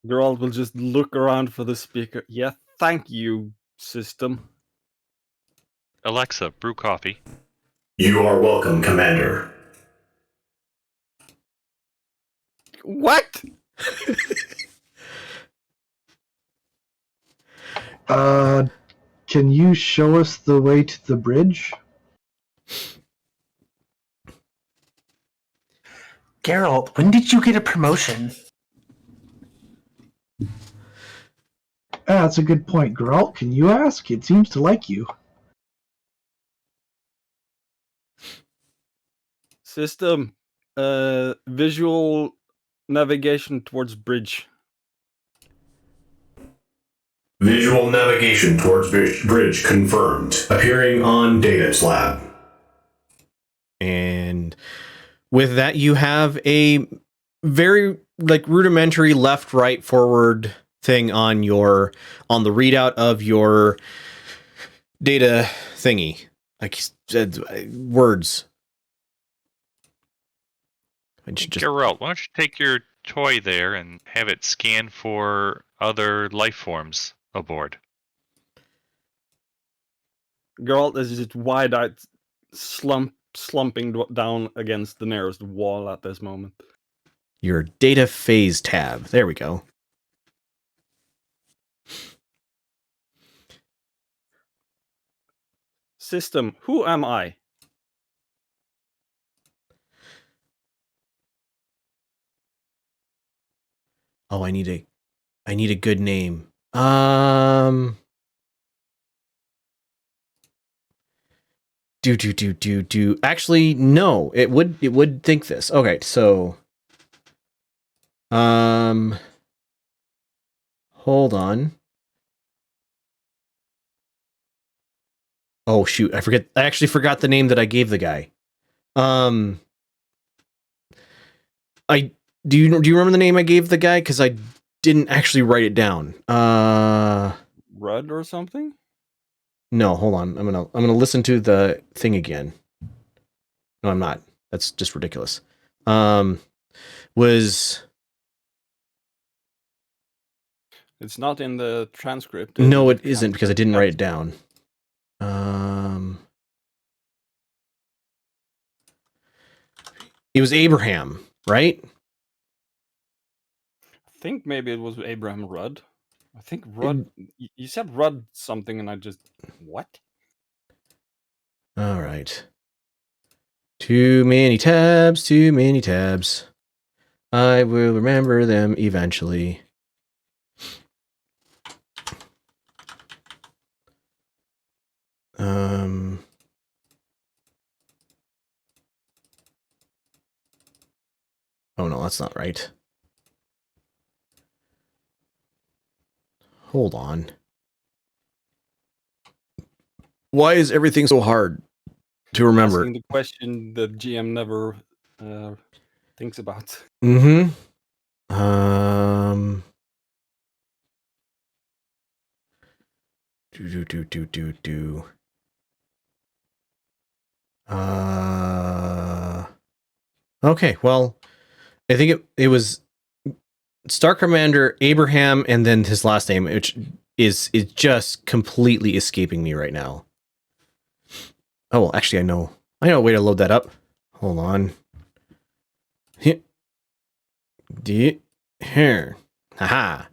Geralt will just look around for the speaker. Yeah, thank you, system. Alexa, brew coffee. You are welcome, Commander. What? Can you show us the way to the bridge? Geralt, when did you get a promotion? That's a good point, Geralt. Can you ask? It seems to like you. System. Visual navigation towards bridge. Visual navigation towards bridge confirmed. Appearing on Data's lab. And with that, you have a very rudimentary left, right, forward thing on the readout of your data thingy. Like words. Geralt, why don't you take your toy there and have it scan for other life forms aboard? Geralt is just wide-eyed, slumping down against the nearest wall at this moment. Your data phase tab. There we go. System, who am I? Oh, I need a good name. Do. Actually, no. It would think this. Okay, so hold on. Oh shoot, I actually forgot the name that I gave the guy. Do you remember the name I gave the guy? Because I didn't actually write it down. Rudd or something? No, hold on. I'm gonna listen to the thing again. No, I'm not. That's just ridiculous. Was It's not in the transcript. no, it isn't because I didn't write it down. It was Abraham, right? I think maybe it was Abraham Rudd. I think Rudd. You said Rudd something, and I just what? All right. Too many tabs. Too many tabs. I will remember them eventually. Oh no, that's not right. Hold on. Why is everything so hard to remember? Asking the question the GM never thinks about. Mm-hmm. Do. Okay, well, I think it was Star Commander Abraham and then his last name, which is just completely escaping me right now. Oh, well, actually, I know a way to load that up. Hold on. Here. Haha.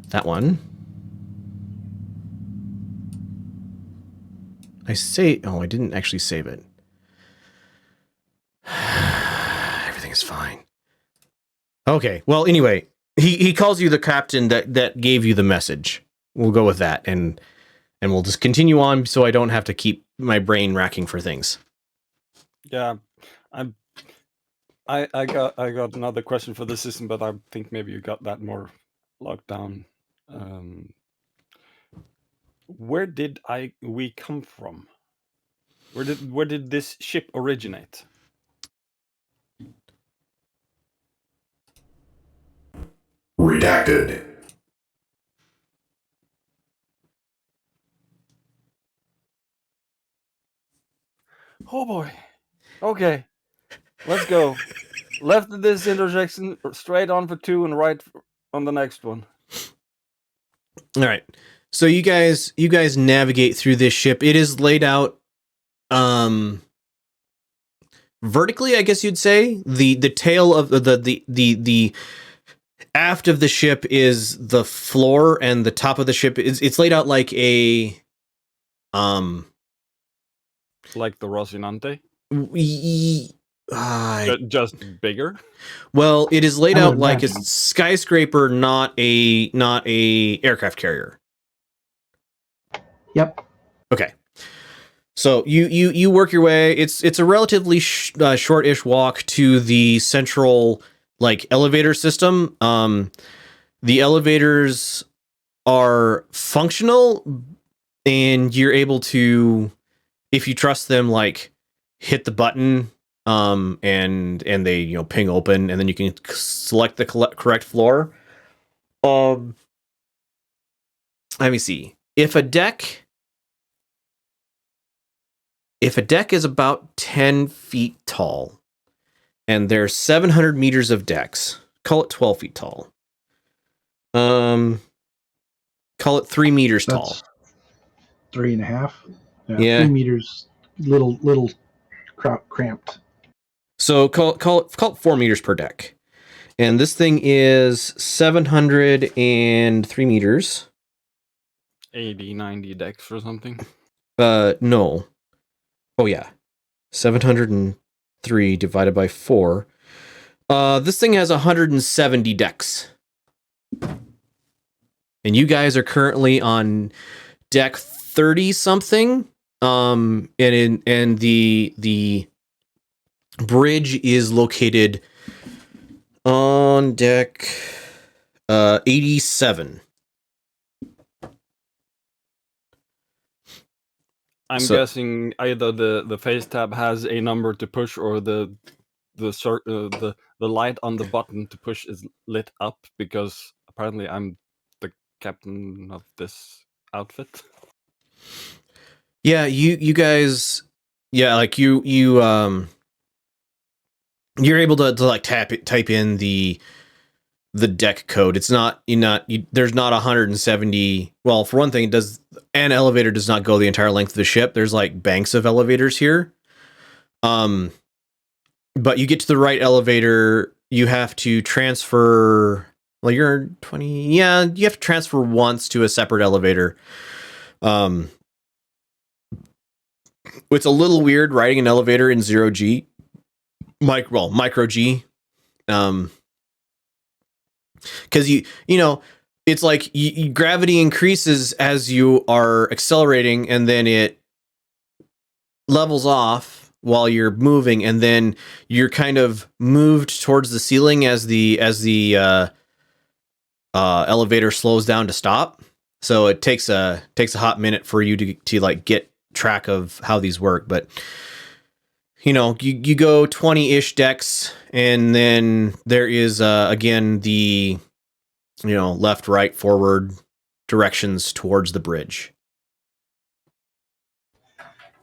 That one. I didn't actually save it. Everything is fine. Okay. Well, anyway, he calls you the captain that gave you the message. We'll go with that, and we'll just continue on so I don't have to keep my brain racking for things. Yeah, I got another question for the system, but I think maybe you got that more locked down. Where did we come from? Where did this ship originate? Redacted. Oh boy. Okay, let's go. Left of this intersection, straight on for 2, and right on the next one. All right. So you guys navigate through this ship. It is laid out vertically, I guess you'd say. The tail of the aft of the ship is the floor, and the top of the ship it's laid out like a like the Rocinante. Just bigger. Well, it is laid out like a skyscraper, not a aircraft carrier. Yep. Okay. So you work your way. It's a relatively short-ish walk to the central like elevator system. The elevators are functional, and you're able to, if you trust them, like hit the button, and they ping open, and then you can select the correct floor. Let me see. If a deck is about 10 feet tall, and there's 700 meters of decks, call it 12 feet tall. Call it 3 meters tall. 3.5. Yeah. 3 meters. Little cramped. So call it 4 meters per deck. And this thing is 703 meters. 80, 90 decks or something. No. Oh yeah. 703 divided by 4. This thing has 170 decks. And you guys are currently on deck 30 something. And the bridge is located on deck 87. I'm guessing either the face tab has a number to push, or the light on the button to push is lit up, because apparently I'm the captain of this outfit. Yeah, you guys, yeah, like you're able to like type in the deck code. It's not there's not 170. Well, for one thing, an elevator does not go the entire length of the ship. There's like banks of elevators here. But you get to the right elevator, you have to transfer. Well, you're 20. Yeah, you have to transfer once to a separate elevator. It's a little weird riding an elevator in 0G. Micro G. Because you know, it's like gravity increases as you are accelerating, and then it levels off while you're moving, and then you're kind of moved towards the ceiling as the elevator slows down to stop. So it takes a hot minute for you to like get track of how these work. But you know, you go 20-ish decks, and then there is again the left, right, forward directions towards the bridge.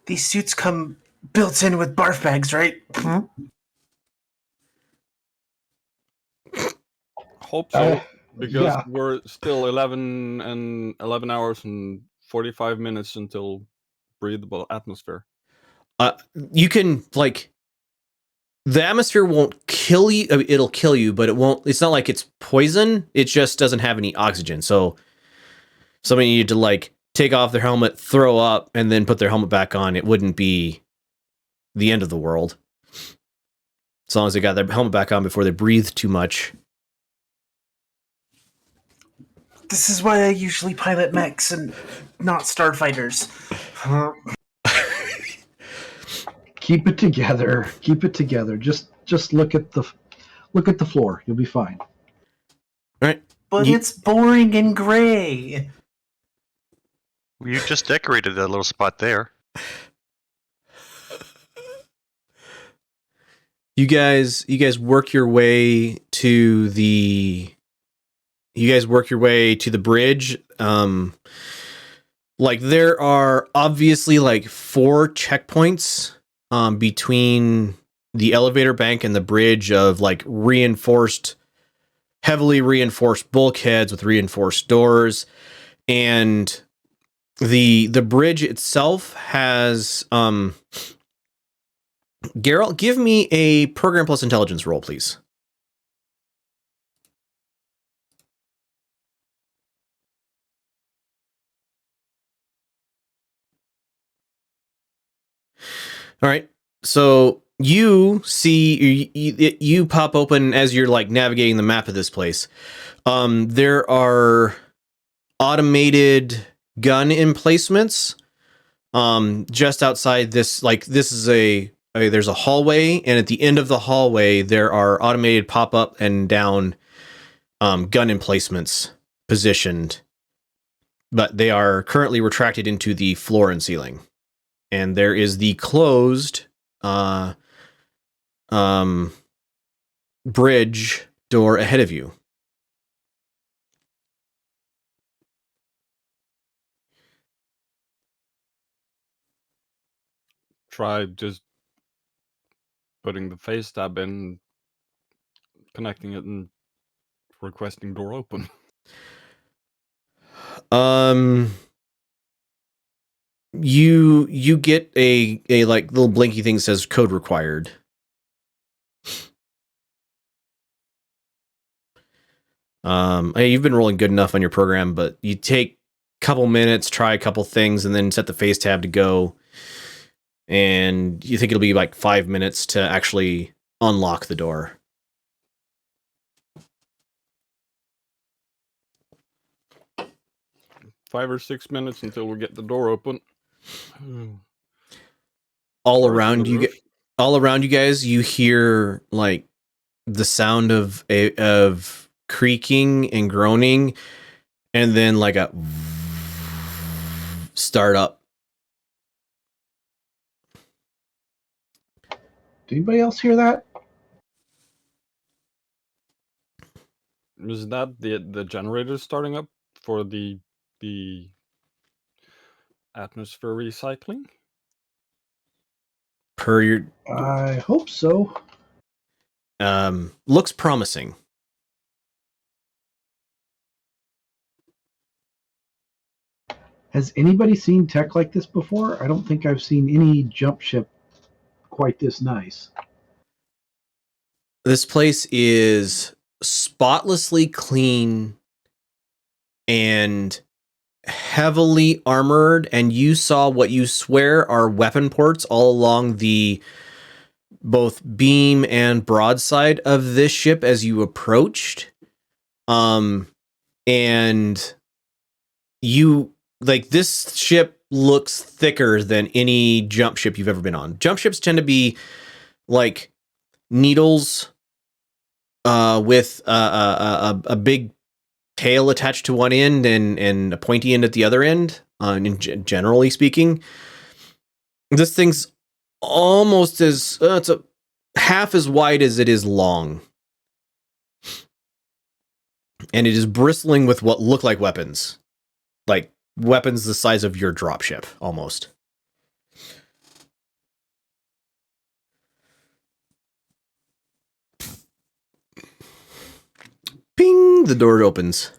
These suits come built in with barf bags, right? Hope so, because yeah. we're still 11 hours and 45 minutes until breathable atmosphere. You can like, the atmosphere won't kill you. It'll kill you, but it won't. It's not like it's poison. It just doesn't have any oxygen. So somebody needed to like take off their helmet, throw up, and then put their helmet back on. It wouldn't be the end of the world, as long as they got their helmet back on before they breathed too much. This is why I usually pilot mechs and not starfighters. Keep it together. Keep it together. Just look at the floor. You'll be fine. All right. But it's boring and gray. You just decorated that little spot there. You guys work your way to the bridge. Like there are obviously like 4 checkpoints between the elevator bank and the bridge, of like heavily reinforced bulkheads with reinforced doors, and the bridge itself has Geralt, give me a program plus intelligence roll, please. All right. So you see, you pop open as you're like navigating the map of this place. There are automated gun emplacements just outside this. Like this is there's a hallway, and at the end of the hallway there are automated pop up and down gun emplacements positioned, but they are currently retracted into the floor and ceiling. And there is the closed bridge door ahead of you. Try just putting the face tab in, connecting it, and requesting door open. You get a like little blinky thing that says code required. Hey, you've been rolling good enough on your program, but you take a couple minutes, try a couple things, and then set the face tab to go. and you think it'll be like 5 minutes to actually unlock the door. 5 or 6 minutes until we get the door open. All Sorry for around the you, roof. all around you guys, you hear like the sound of creaking and groaning, and then like a start up. Did anybody else hear that? Is that the generator starting up for the atmosphere recycling? Per your I hope so. looks promising. Has anybody seen tech like this before? I don't think I've seen any jump ship quite this nice. This place is spotlessly clean and heavily armored, and you saw what you swear are weapon ports all along the both beam and broadside of this ship as you approached. And you like this ship looks thicker than any jump ship you've ever been on. Jump ships tend to be like needles with a big tail attached to one end and a pointy end at the other end, generally speaking. This thing's almost as it's a half as wide as it is long, and it is bristling with what look like weapons the size of your dropship almost. Ping! The door opens.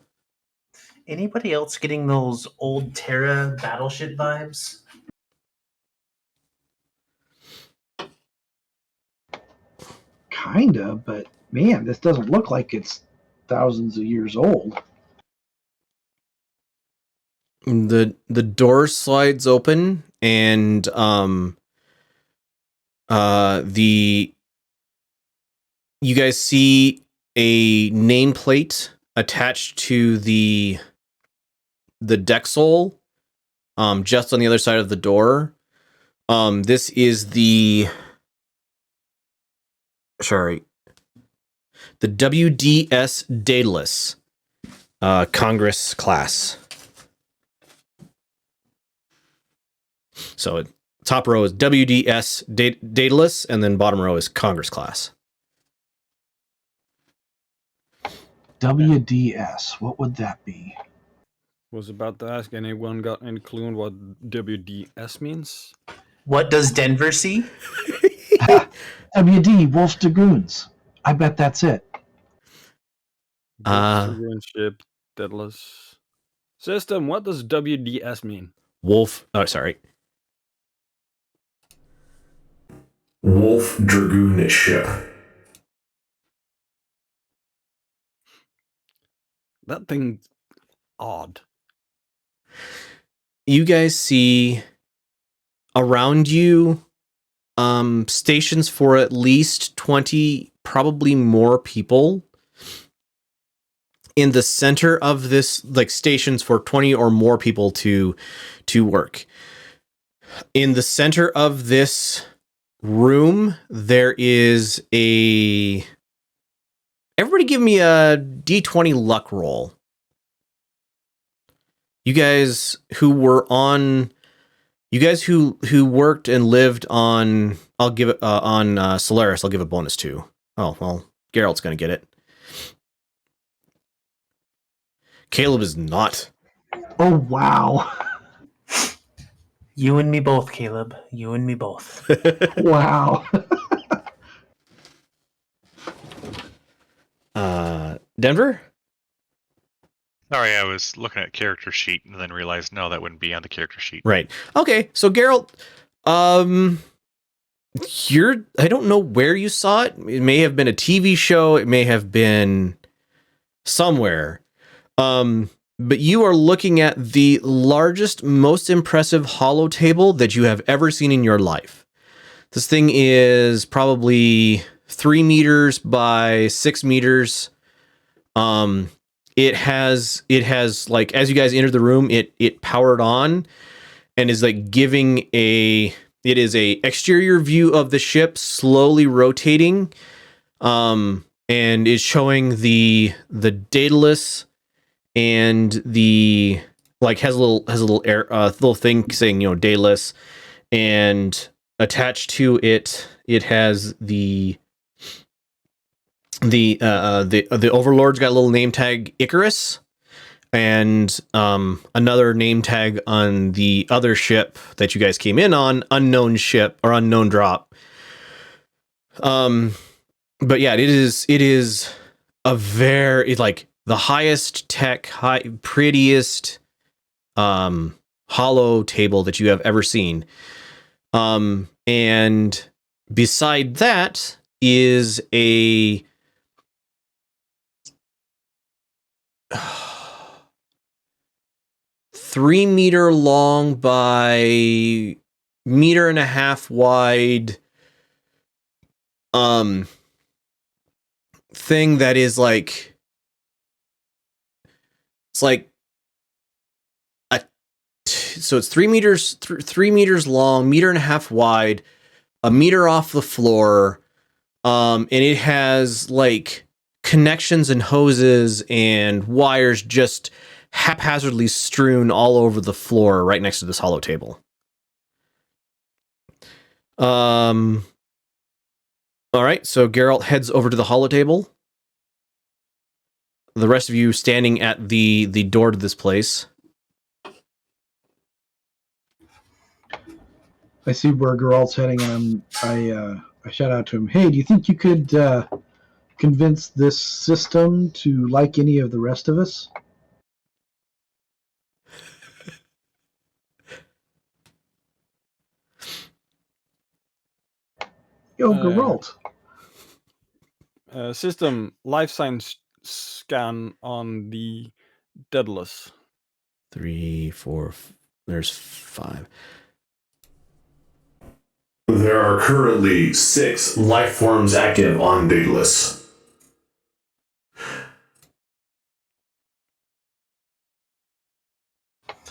Anybody else getting those old Terra battleship vibes? Kinda, but man, this doesn't look like it's thousands of years old. The door slides open, and you guys see a nameplate attached to the deck sole, just on the other side of the door. This is the WDS Daedalus Congress class. So top row is WDS Daedalus, and then bottom row is Congress class. WDS, what would that be? Was about to ask, anyone got any clue on what WDS means? What does Denver see? WD, Wolfstragoons. I bet that's it. Wolfstragoon ship, Daedalus. System, what does WDS mean? Wolf Dragoon ship. That thing's odd. You guys see around you stations for at least 20, probably more people. In the center of this, like stations for 20 or more people to work. In the center of this room, there is a... Everybody give me a D20 luck roll. You guys who worked and lived on, I'll give it on Solaris, I'll give a bonus to. Oh, well, Geralt's going to get it. Caleb is not. Oh, wow. You and me both, Caleb. You and me both. Wow. Denver? Sorry, I was looking at character sheet and then realized no, that wouldn't be on the character sheet. Right. Okay, so Geralt, I don't know where you saw it. It may have been a TV show, it may have been somewhere. but you are looking at the largest, most impressive hollow table that you have ever seen in your life. This thing is probably 3 meters by 6 meters. It has like, as you guys enter the room, it powered on and is like giving it is a exterior view of the ship slowly rotating, and is showing the Daedalus, and the like has a little air little thing saying, Daedalus, and attached to it has the Overlord's got a little name tag Icarus, and another name tag on the other ship that you guys came in on, unknown ship or unknown drop. But yeah, it is a very, like, the highest tech, prettiest hollow table that you have ever seen. And beside that is a 3 meter long by 1.5 meter wide thing that is like, it's like so it's 3 meters 3 meters long, 1.5 meters wide, 1 meter off the floor, and it has like connections and hoses and wires just haphazardly strewn all over the floor right next to this hollow table. All right, so Geralt heads over to the hollow table. The rest of you standing at the door to this place. I see where Geralt's heading, and I shout out to him, "Hey, do you think you could convince this system to like any of the rest of us?" Yo, Geralt. System life signs scan on the Daedalus. 3, 4, there's 5. There are currently 6 life forms active on Daedalus.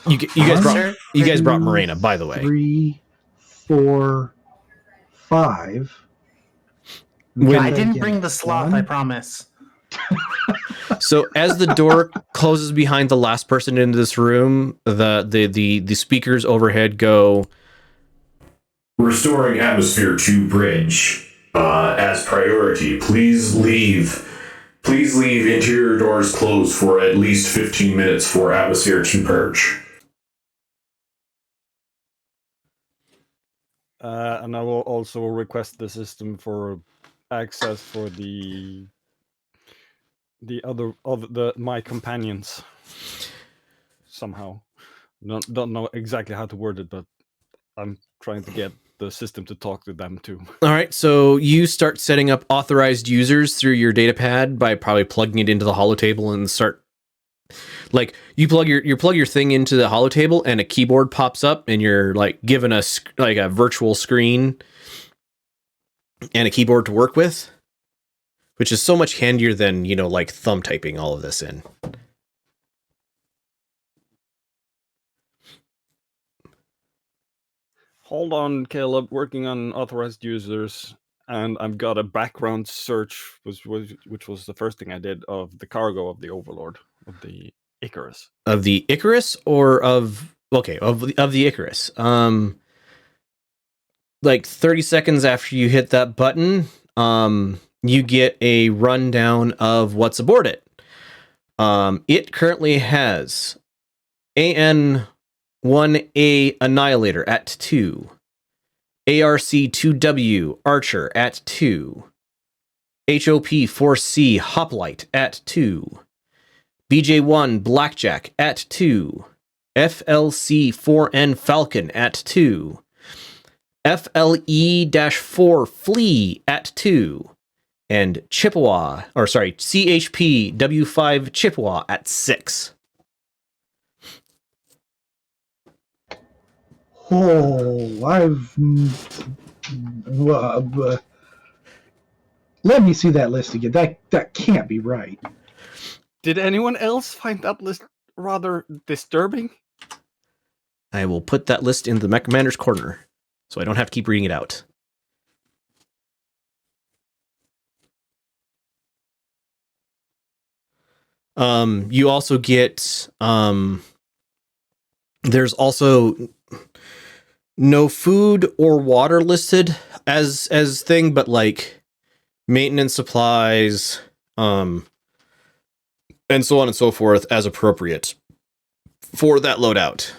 You guys brought Morena, by the way. 3, 4, 5. I didn't bring the sloth, I promise. So as the door closes behind the last person into this room, the speakers overhead go, Restoring atmosphere to bridge. As priority, please leave interior doors closed for at least 15 minutes for atmosphere to purge. And I will also request the system for access for my companions somehow. Don't know exactly how to word it, but I'm trying to get the system to talk to them too. all right, so you start setting up authorized users through your data pad by probably plugging it into the holotable and start, like, you plug your thing into the holotable and a keyboard pops up and you're like given a virtual screen and a keyboard to work with, which is so much handier than, like thumb typing all of this in. Hold on, Caleb. Working on authorized users, and I've got a background search, which was the first thing I did, of the cargo of the Overlord, of the Icarus. Of the Icarus or of the Icarus. Like 30 seconds after you hit that button, you get a rundown of what's aboard it. It currently has AN-1A Annihilator at 2, ARC-2W Archer at 2, HOP-4C Hoplite at 2, BJ-1 Blackjack at 2, FLC-4N Falcon at 2, FLE-4 Flea at 2, and CHP-W5 Chippewa at 6. Oh, let me see that list again. That can't be right. Did anyone else find that list rather disturbing? I will put that list in the Mech Commander's corner, so I don't have to keep reading it out. You also get there's also no food or water listed as thing, but like maintenance supplies, and so on and so forth as appropriate for that loadout.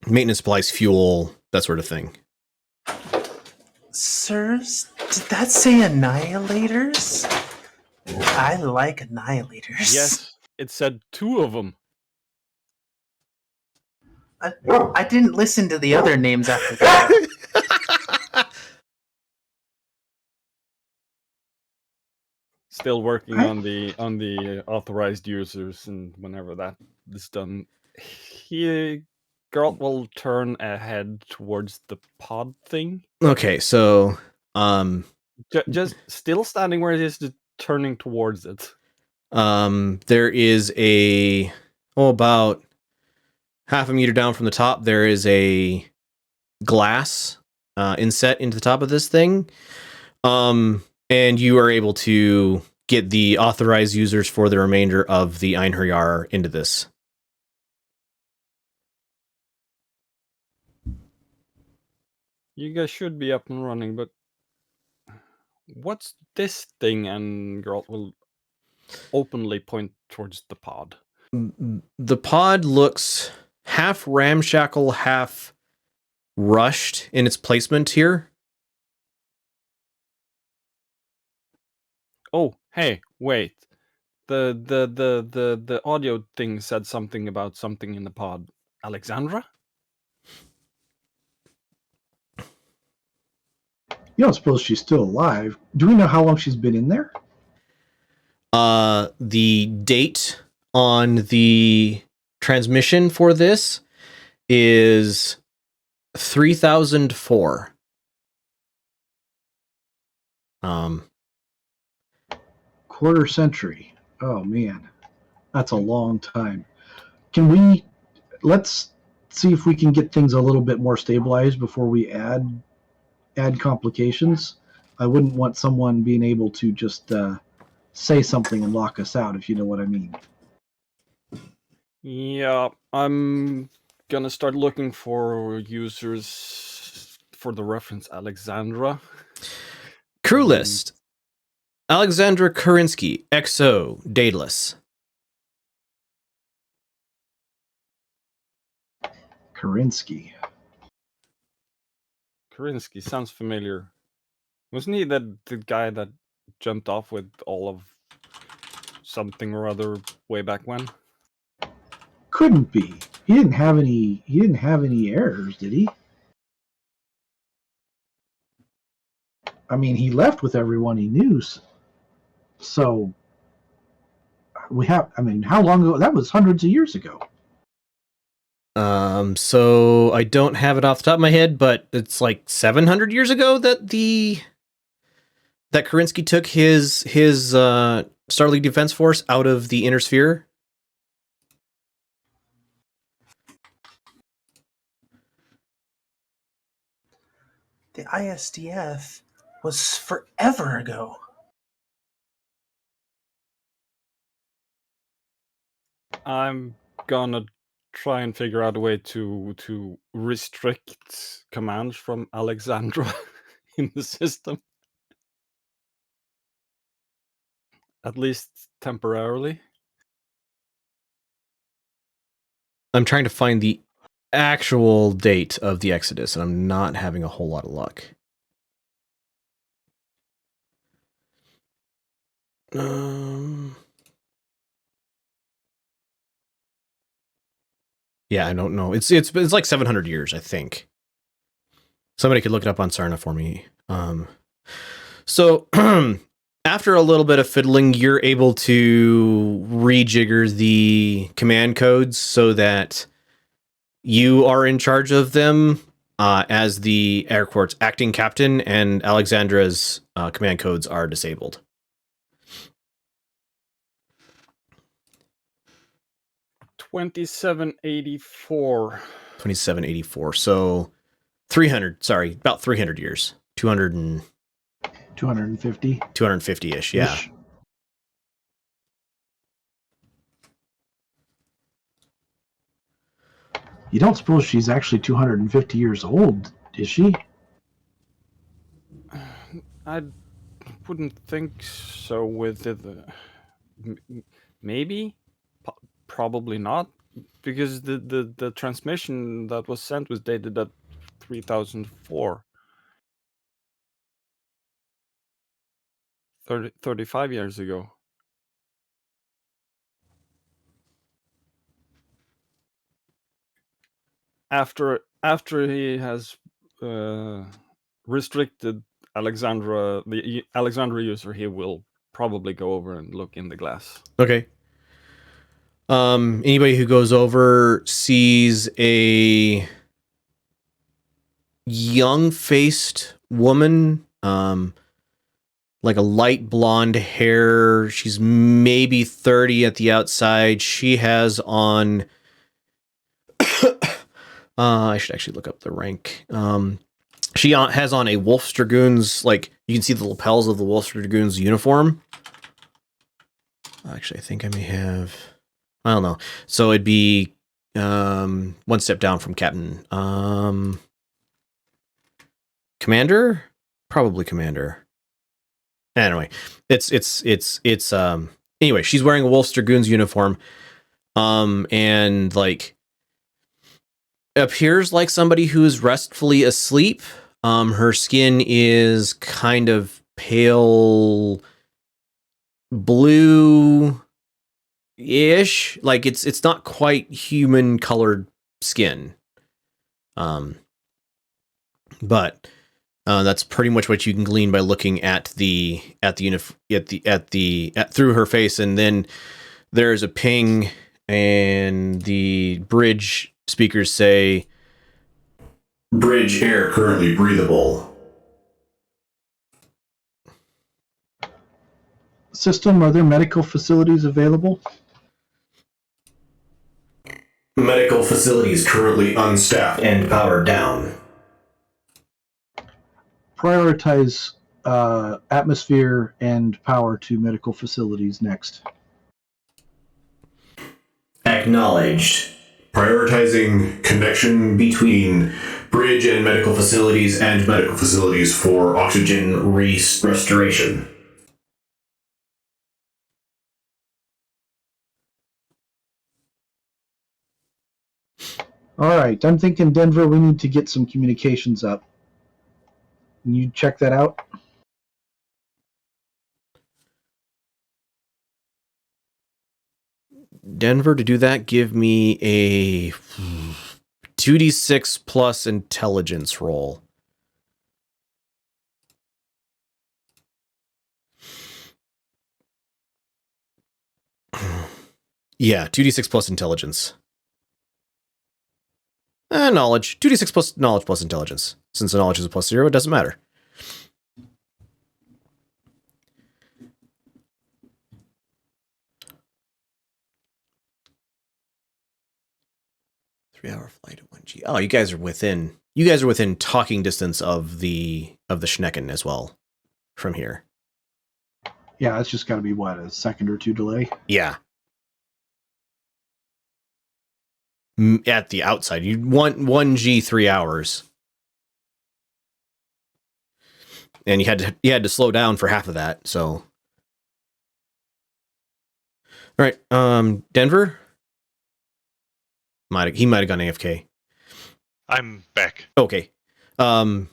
Maintenance supplies, fuel, that sort of thing. Sirs, did that say annihilators? I like annihilators. Yes, it said 2 of them. I didn't listen to the other names after that. Still working on the authorized users, and whenever that is done, Geralt will turn ahead towards the pod thing. Okay, so Just still standing where it is, just turning towards it. there is about half a meter down from the top, there is a glass inset into the top of this thing. And you are able to get the authorized users for the remainder of the Einherjar into this. You guys should be up and running, but what's this thing? And Geralt will openly point towards the pod. The pod looks half ramshackle, half rushed in its placement here. Oh, hey, wait. The audio thing said something about something in the pod. Alexandra? You don't suppose she's still alive? Do we know how long she's been in there? The date on the transmission for this is 3004. Quarter century. Oh man, that's a long time. Let's see if we can get things a little bit more stabilized before we add complications. I wouldn't want someone being able to just say something and lock us out, if you know what I mean. Yeah, I'm gonna start looking for users for the reference Alexandra. Crew list. Alexandra Kurinsky, XO, dateless. Kurinsky. Kurinsky sounds familiar. Wasn't he the guy that jumped off with all of something or other way back when? Couldn't be. He didn't have any errors, did he? I mean, he left with everyone he knew. So how long ago? That was hundreds of years ago. So I don't have it off the top of my head, but it's like 700 years ago that Kurinsky took his Starleague Defense Force out of the Inner Sphere. The ISDF was forever ago. I'm gonna try and figure out a way to restrict commands from Alexandra in the system. At least temporarily. I'm trying to find the actual date of the Exodus, and I'm not having a whole lot of luck. Yeah, I don't know. It's like 700 years, I think. Somebody could look it up on Sarna for me. So after a little bit of fiddling, you're able to rejigger the command codes so that You are in charge of them as the Air Corps acting captain, and Alexandra's command codes are disabled. 2784. 2784. So 300. Sorry, about 300 years. 250. 250-ish. Yeah. Ish. You don't suppose she's actually 250 years old, is she? I wouldn't think so with it. Maybe? Probably not. Because the transmission that was sent was dated at 3004. 35 years ago. After he has restricted Alexandra, the Alexandra user, he will probably go over and look in the glass. Okay. Anybody who goes over sees a young-faced woman, like a light blonde hair. She's maybe 30 at the outside. She has on I should actually look up the rank. She has on a Wolfstragoons, like you can see the lapels of the Wolfstragoons uniform. Actually, I think I may have, I don't know. So it'd be one step down from captain. Commander? Probably commander. Anyway, it's anyway, she's wearing a Wolfstragoons uniform. And like appears like somebody who's restfully asleep. Her skin is kind of pale blue-ish. Like it's not quite human colored skin. But that's pretty much what you can glean by looking at through her face, and then there's a ping, and the bridge speakers say, "Bridge air currently breathable." System, are there medical facilities available? Medical facilities currently unstaffed and powered down. Prioritize atmosphere and power to medical facilities next. Acknowledged. Prioritizing connection between bridge and medical facilities for oxygen restoration. All right, I'm thinking Denver, we need to get some communications up. Can you check that out? Denver, to do that, give me a 2d6 plus intelligence roll. Yeah, 2d6 plus intelligence. Knowledge. 2d6 plus knowledge plus intelligence. Since the knowledge is a plus 0, it doesn't matter. Hour flight at 1G. Oh, you guys are within talking distance of the Schnecken as well from here. Yeah, it's just got to be what, a second or two delay? Yeah. At the outside, you want 1G 3 hours. And you had to slow down for half of that, so. All right, Denver? He might have gone AFK. I'm back. Okay. Hedge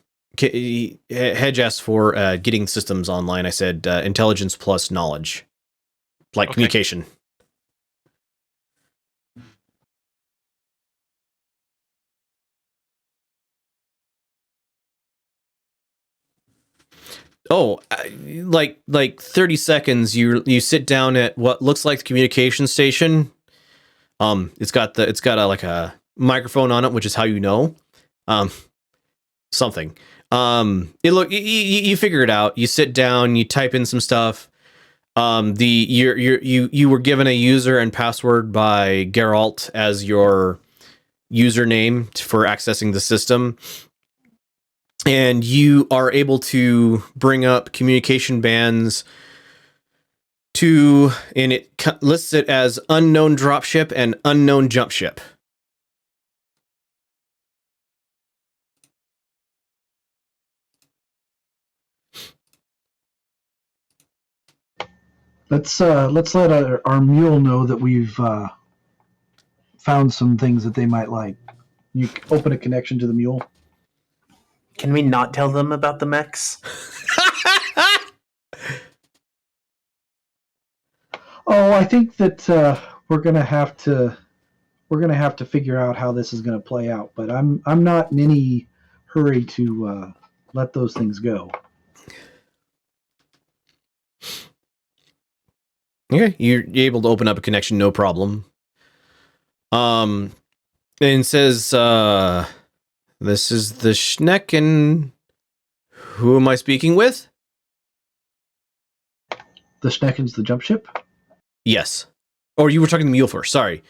asked for getting systems online. I said intelligence plus knowledge, like Okay. communication. Oh, like 30 seconds. You sit down at what looks like the communication station. It's got a microphone on it, which is how you know. Something. You figure it out. You sit down, you type in some stuff. You were given a user and password by Geralt as your username for accessing the system, and you are able to bring up communication bands and it lists it as unknown dropship and unknown jump ship. Let's let our mule know that we've found some things that they might like. You open a connection to the mule. Can we not tell them about the mechs? Oh, I think that we're gonna have to figure out how this is gonna play out. But I'm not in any hurry to let those things go. Okay, you're able to open up a connection, no problem. And it says, this is the Schnecken. Who am I speaking with? The Schnecken's the jump ship? Yes. Or you were talking to the mule first, sorry.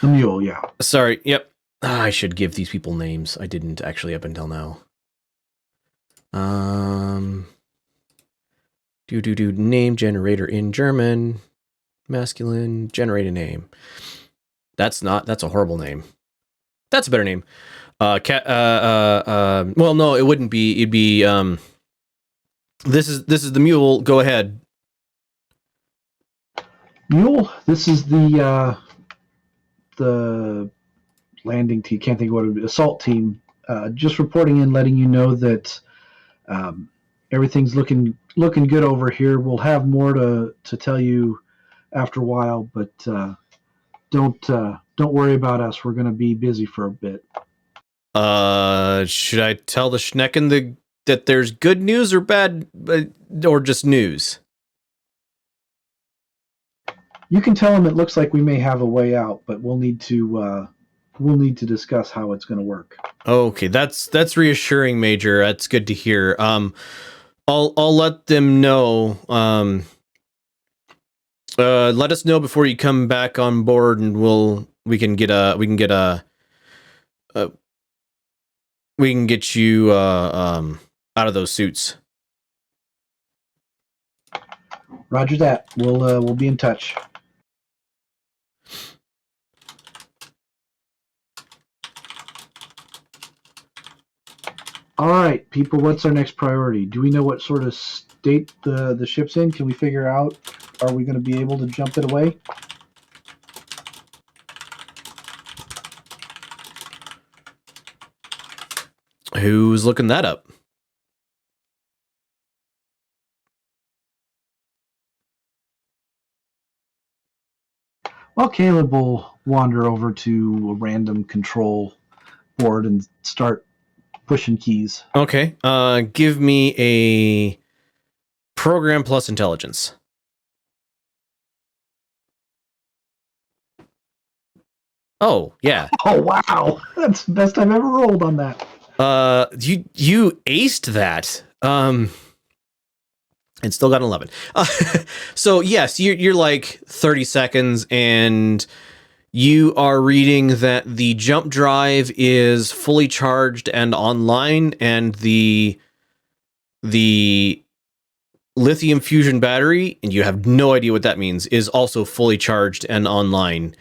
The mule, yeah. Sorry, yep. I should give these people names. I didn't actually up until now. Name generator in German. Masculine, generate a name. That's a horrible name. That's a better name. Well, no, it wouldn't be. It'd be, this is the mule. Go ahead. Mule, this is the landing team. Can't think of what it would be. Assault team. Just reporting in, letting you know that everything's looking good over here. We'll have more to tell you after a while, but don't worry about us. We're going to be busy for a bit. Should I tell the Schnecken that there's good news or bad, or just news? You can tell them it looks like we may have a way out, but we'll need to discuss how it's going to work. Okay, that's reassuring, Major. That's good to hear. I'll let them know. Let us know before you come back on board, and we can get you out of those suits. Roger that. We'll be in touch. All right, people, what's our next priority? Do we know what sort of state the ship's in? Can we figure out, are we going to be able to jump it away? Who's looking that up? Well, Caleb will wander over to a random control board and start pushing keys. Okay. Give me a program plus intelligence. Oh, yeah. Oh, wow. That's the best I've ever rolled on that. You aced that. And still got an 11. So yes, you're like 30 seconds, and you are reading that the jump drive is fully charged and online, and the lithium fusion battery, and you have no idea what that means, is also fully charged and online.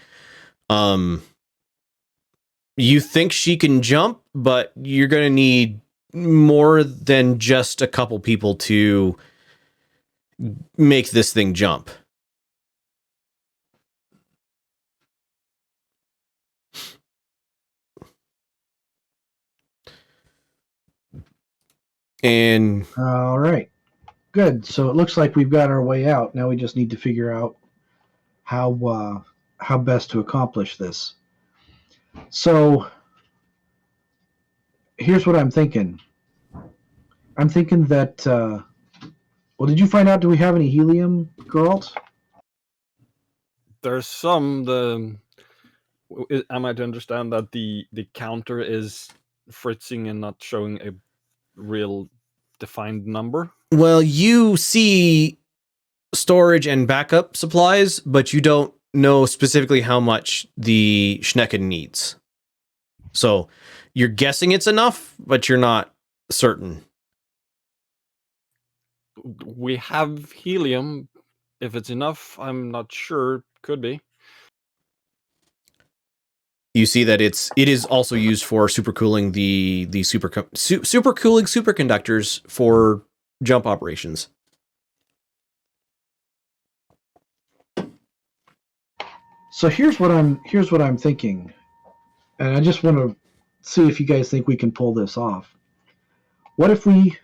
You think she can jump, but you're going to need more than just a couple people to make this thing jump. And all right, good. So it looks like we've got our way out. Now we just need to figure out how best to accomplish this. So here's what I'm thinking. I'm thinking that. Well, did you find out? Do we have any helium, Geralt? There's some. Am I to understand that the counter is fritzing and not showing a real defined number? Well, you see storage and backup supplies, but you don't know specifically how much the Schnecken needs. So you're guessing it's enough, but you're not certain. We have helium. If it's enough, I'm not sure. Could be. You see that it is also used for supercooling the supercooling superconductors for jump operations. So here's what I'm thinking, and I just want to see if you guys think we can pull this off. What if we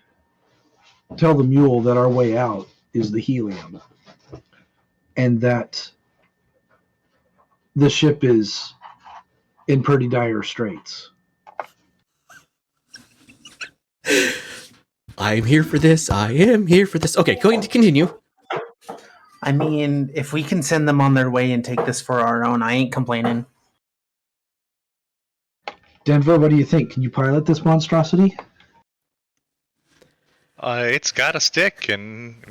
tell the mule that our way out is the helium, and that the ship is in pretty dire straits? I'm here for this. I am here for this. Okay, going to continue. I mean, if we can send them on their way and take this for our own, I ain't complaining. Denver, what do you think? Can you pilot this monstrosity? It's got a stick and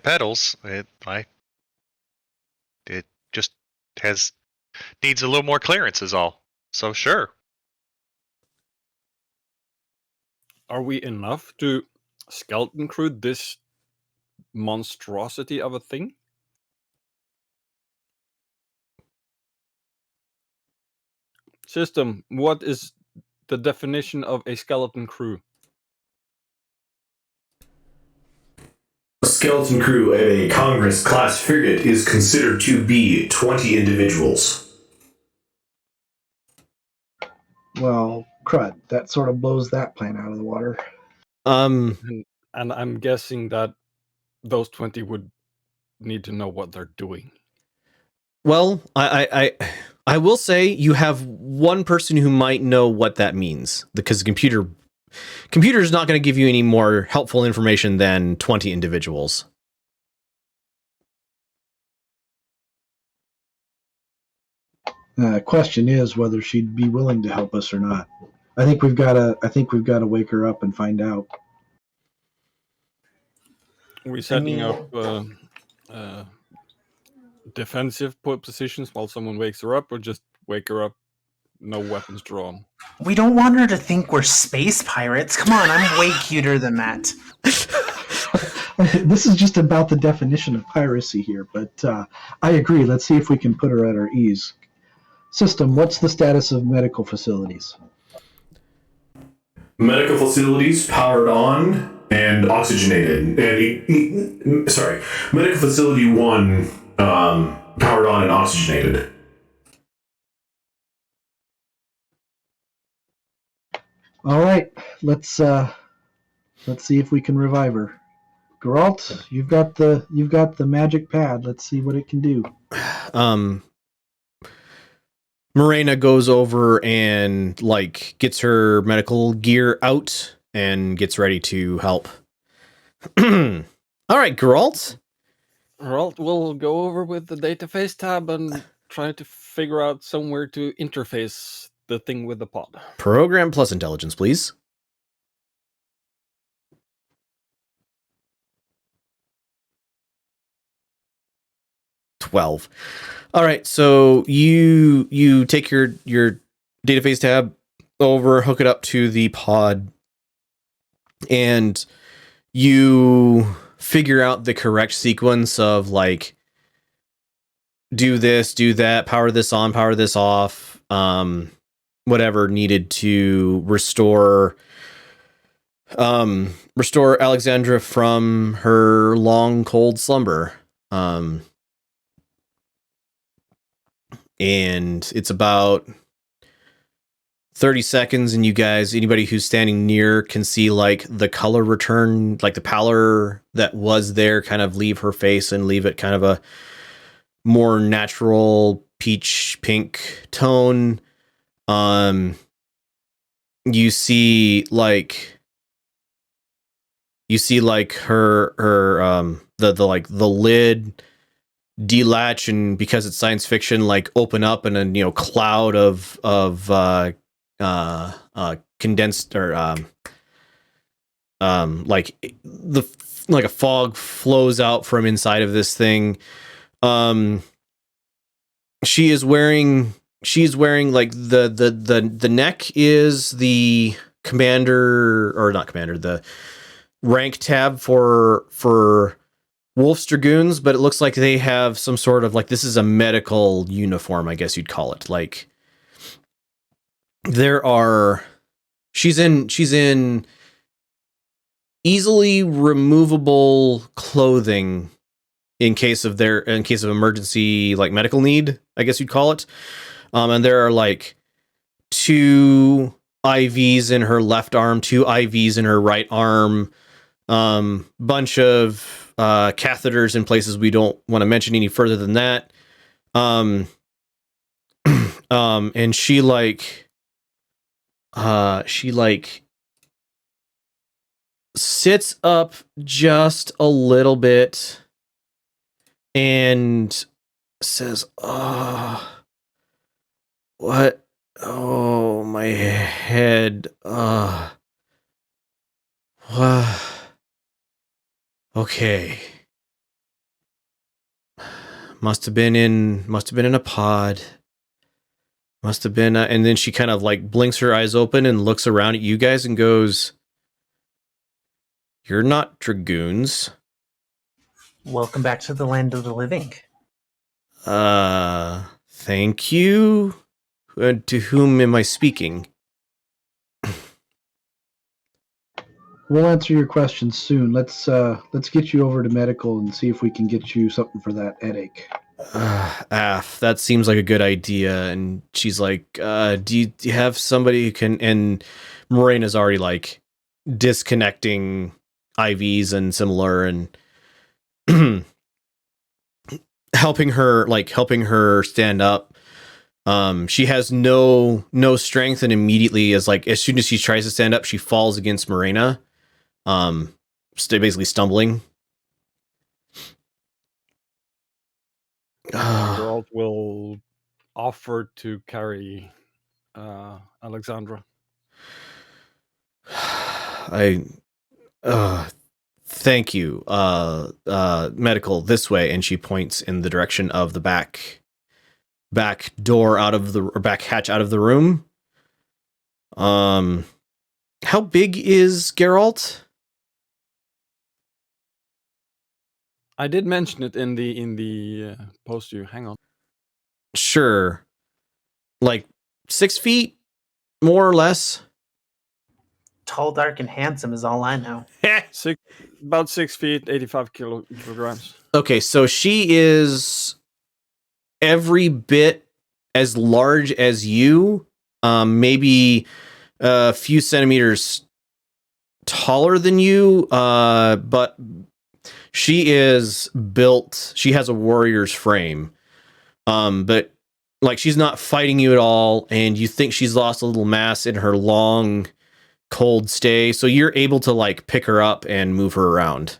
pedals. It just needs a little more clearance is all. So sure. Are we enough to skeleton crew this monstrosity of a thing? System, what is the definition of a skeleton crew? A skeleton crew at a Congress-class frigate is considered to be 20 individuals. Well, crud, that sort of blows that plan out of the water. And I'm guessing that those 20 would need to know what they're doing. Well, I will say you have one person who might know what that means, because the computer is not going to give you any more helpful information than 20 individuals. Question is whether she'd be willing to help us or not. I think we've got to wake her up and find out. Are we setting up defensive positions while someone wakes her up, or just wake her up, no weapons drawn? We don't want her to think we're space pirates. Come on, I'm way cuter than that. This is just about the definition of piracy here, but I agree. Let's see if we can put her at her ease. System, what's the status of medical facilities? Medical facilities powered on and oxygenated. Medical facility 1 powered on and oxygenated. All right, let's see if we can revive her. Geralt, you've got the magic pad. Let's see what it can do. Morena goes over and gets her medical gear out and gets ready to help. All right, Geralt. Geralt will go over with the database tab and try to figure out somewhere to interface the thing with the pod. Program plus intelligence, please. $12. All right, so you take your database tab over, hook it up to the pod, and you figure out the correct sequence of do this, do that, power this on, power this off, whatever needed to restore Alexandra from her long cold slumber. And it's about 30 seconds, and you guys, anybody who's standing near can see the color return, the pallor that was there kind of leave her face and leave it kind of a more natural peach pink tone. You see her the lid delatch, and because it's science fiction, like open up, and a cloud of condensed or like a fog flows out from inside of this thing. She's wearing like the neck is the commander, or not commander, the rank tab for Wolfstragoons, but it looks like they have some sort of, like, this is a medical uniform, I guess you'd call it. Like, she's in easily removable clothing in case of emergency, like, medical need, I guess you'd call it. And there are like 2 IVs in her left arm, 2 IVs in her right arm, bunch of catheters in places we don't want to mention any further than that. And she sits up just a little bit and says, what? Oh, my head. Okay. Must have been in a pod. Must have been, and then she kind of like blinks her eyes open and looks around at you guys and goes, "You're not dragoons." Welcome back to the land of the living. Thank you. To whom am I speaking? We'll answer your questions soon. Let's get you over to medical and see if we can get you something for that headache. That seems like a good idea. And she's like, do you have somebody who can? And Moraina's already like disconnecting IVs and similar, and helping her stand up. She has no strength, and immediately as soon as she tries to stand up, she falls against Moraina, basically stumbling. Geralt will offer to carry Alexandra. Thank you. Medical, this way, and she points in the direction of the back door back hatch out of the room. How big is Geralt? I did mention it in the post. You hang on. Sure, like 6 feet, more or less. Tall, dark, and handsome is all I know. About 6 feet, 85 kilograms. Okay, so she is every bit as large as you, maybe a few centimeters taller than you, but she is built. She has a warrior's frame, but like she's not fighting you at all, and you think she's lost a little mass in her long, cold stay. So you're able to like pick her up and move her around.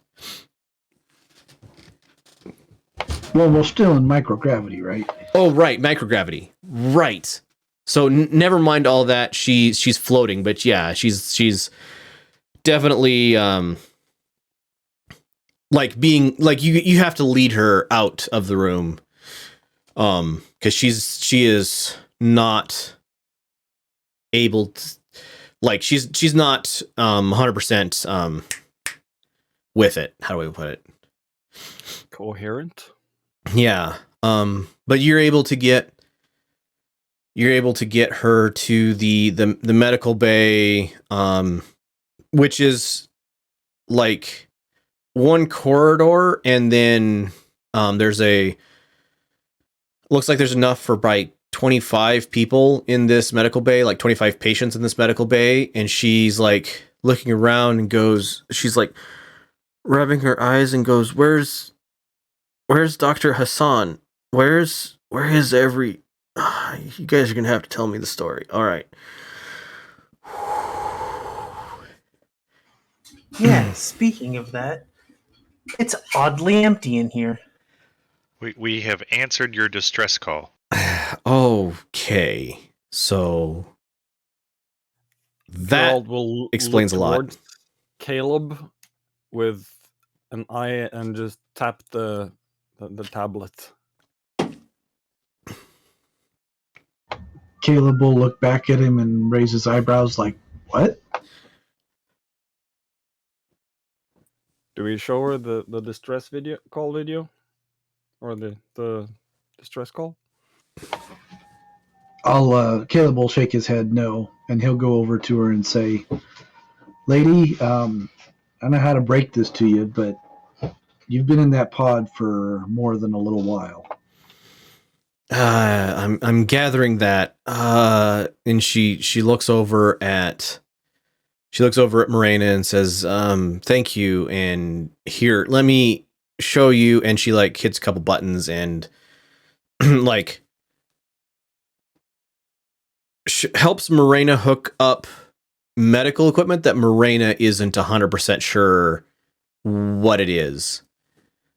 Well, we're still in microgravity, right? Oh, right, microgravity. Right. So never mind all that. She's floating, but yeah, she's definitely like being like you have to lead her out of the room, because she is not able to, like she's not 100% with it. How do we put it? Coherent. Yeah. But you're able to get her to the medical bay, which is like one corridor, and then looks like there's enough for about 25 people in this medical bay, like 25 patients in this medical bay. And she's like looking around and she's like rubbing her eyes and goes, where's Dr. Hassan? Where is every... you guys are going to have to tell me the story. All right. Yeah, speaking of that, it's oddly empty in here. We have answered your distress call. Okay, so that Gerald will explains a look lot. towards Caleb with an eye and just tap the tablet. Caleb will look back at him and raise his eyebrows like, what? Do we show her the distress call video? Or the distress call? Caleb will shake his head no, and he'll go over to her and say, lady, I don't know how to break this to you, but you've been in that pod for more than a little while. I'm gathering that. And she looks over at Morena and says, thank you, and here, let me show you, and she like hits a couple buttons and like helps Morena hook up medical equipment that Morena isn't 100% sure what it is.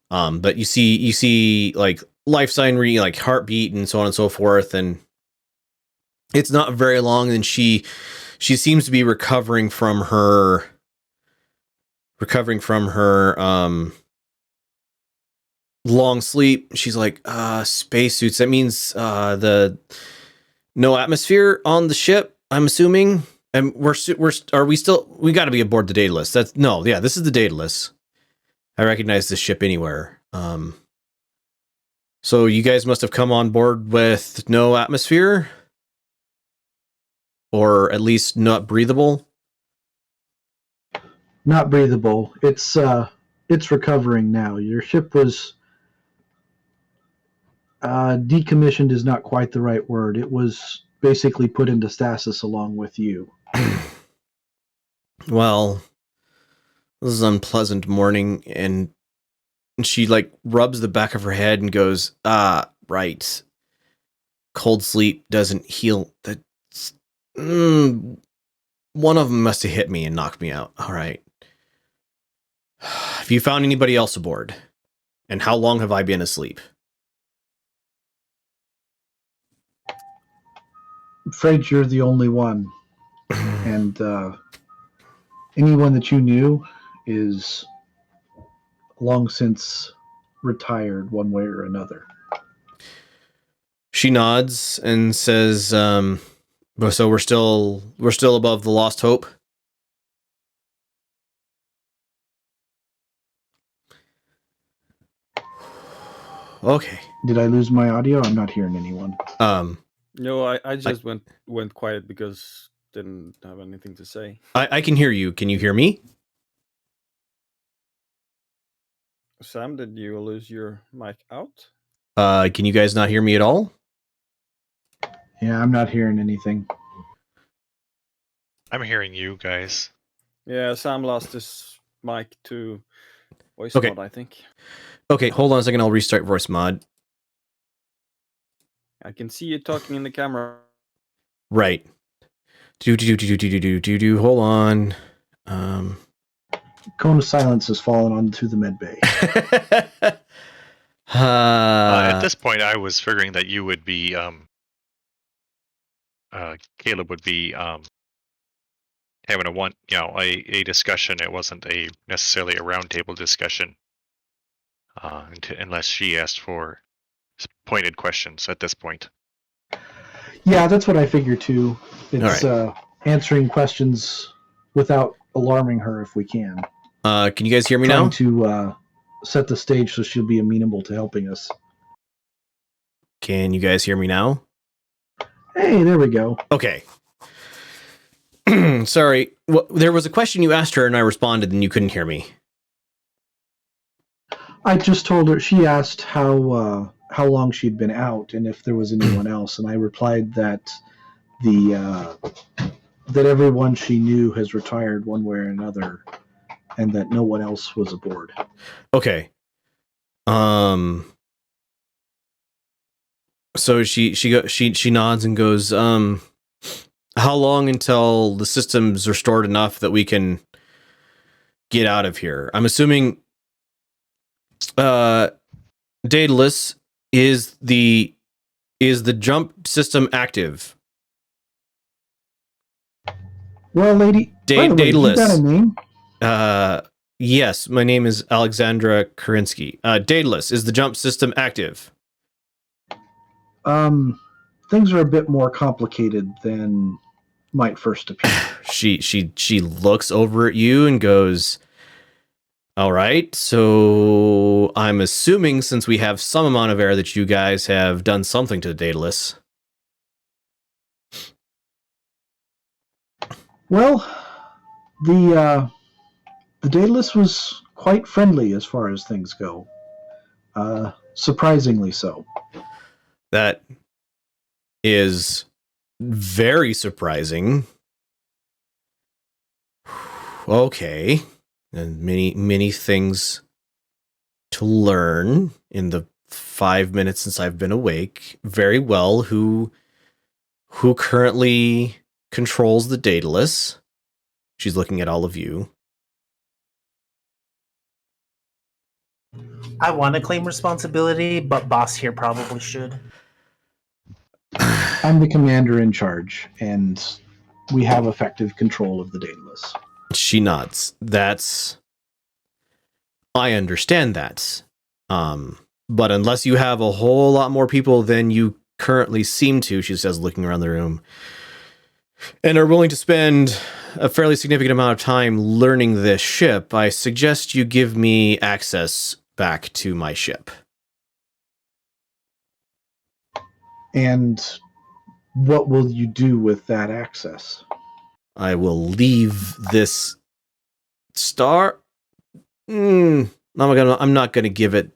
But you see like life sign reading, like heartbeat and so on and so forth, and it's not very long, and she seems to be recovering from her long sleep. She's like, spacesuits, that means the no atmosphere on the ship, I'm assuming. And we got to be aboard the data list. This is the data list. I recognize this ship anywhere. So you guys must have come on board with no atmosphere, or at least not breathable. Not breathable. It's recovering now. Your ship was decommissioned is not quite the right word. It was basically put into stasis along with you. Well, this is an unpleasant morning, and she like rubs the back of her head and goes, right. Cold sleep doesn't heal. One of them must have hit me and knocked me out. All right. Have you found anybody else aboard? And how long have I been asleep? I'm afraid you're the only one. And anyone that you knew is long since retired one way or another. She nods and says, so we're still above the Lost Hope? Okay. Did I lose my audio? I'm not hearing anyone. No, I just went quiet because didn't have anything to say. I can hear you. Can you hear me? Sam, did you lose your mic out? Can you guys not hear me at all? Yeah, I'm not hearing anything. I'm hearing you guys. Yeah, Sam lost his mic to voice Okay. mod, I think. Okay, hold on a second. I'll restart voice mod. I can see you talking in the camera. Right. Hold on. Cone of silence has fallen onto the med bay. At this point, I was figuring that you would be, Caleb would be having a discussion. It wasn't necessarily a roundtable discussion, unless she asked for pointed questions at this point. Yeah, that's what I figured too. It's All answering questions without alarming her if we can. Can you guys hear me Trying now? to set the stage so she'll be amenable to helping us. Can you guys hear me now? Hey, there we go. Okay. Sorry. Well, there was a question you asked her and I responded and you couldn't hear me. I just told her, she asked how long she'd been out and if there was anyone else, and I replied that that everyone she knew has retired one way or another, and that no one else was aboard. Okay. So she nods and goes, how long until the systems are stored enough that we can get out of here? I'm assuming Daedalus, is the jump system active? Well, lady, by the way, you got a Daedalus. name? Yes, my name is Alexandra Karinsky. Daedalus, is the jump system active? Things are a bit more complicated than might first appear. She looks over at you and goes, all right, so I'm assuming since we have some amount of air that you guys have done something to the Daedalus. Well, the Daedalus was quite friendly as far as things go. Surprisingly so. That is very surprising. Okay. And many things to learn in the 5 minutes since I've been awake. Very well. Who currently controls the Daedalus? She's looking at all of you. I want to claim responsibility, but boss here probably should. I'm the commander in charge, and we have effective control of the Daedalus. She nods. I understand that. But unless you have a whole lot more people than you currently seem to, she says, looking around the room, and are willing to spend a fairly significant amount of time learning this ship, I suggest you give me access back to my ship. And what will you do with that access? I will leave this star. I'm not gonna give it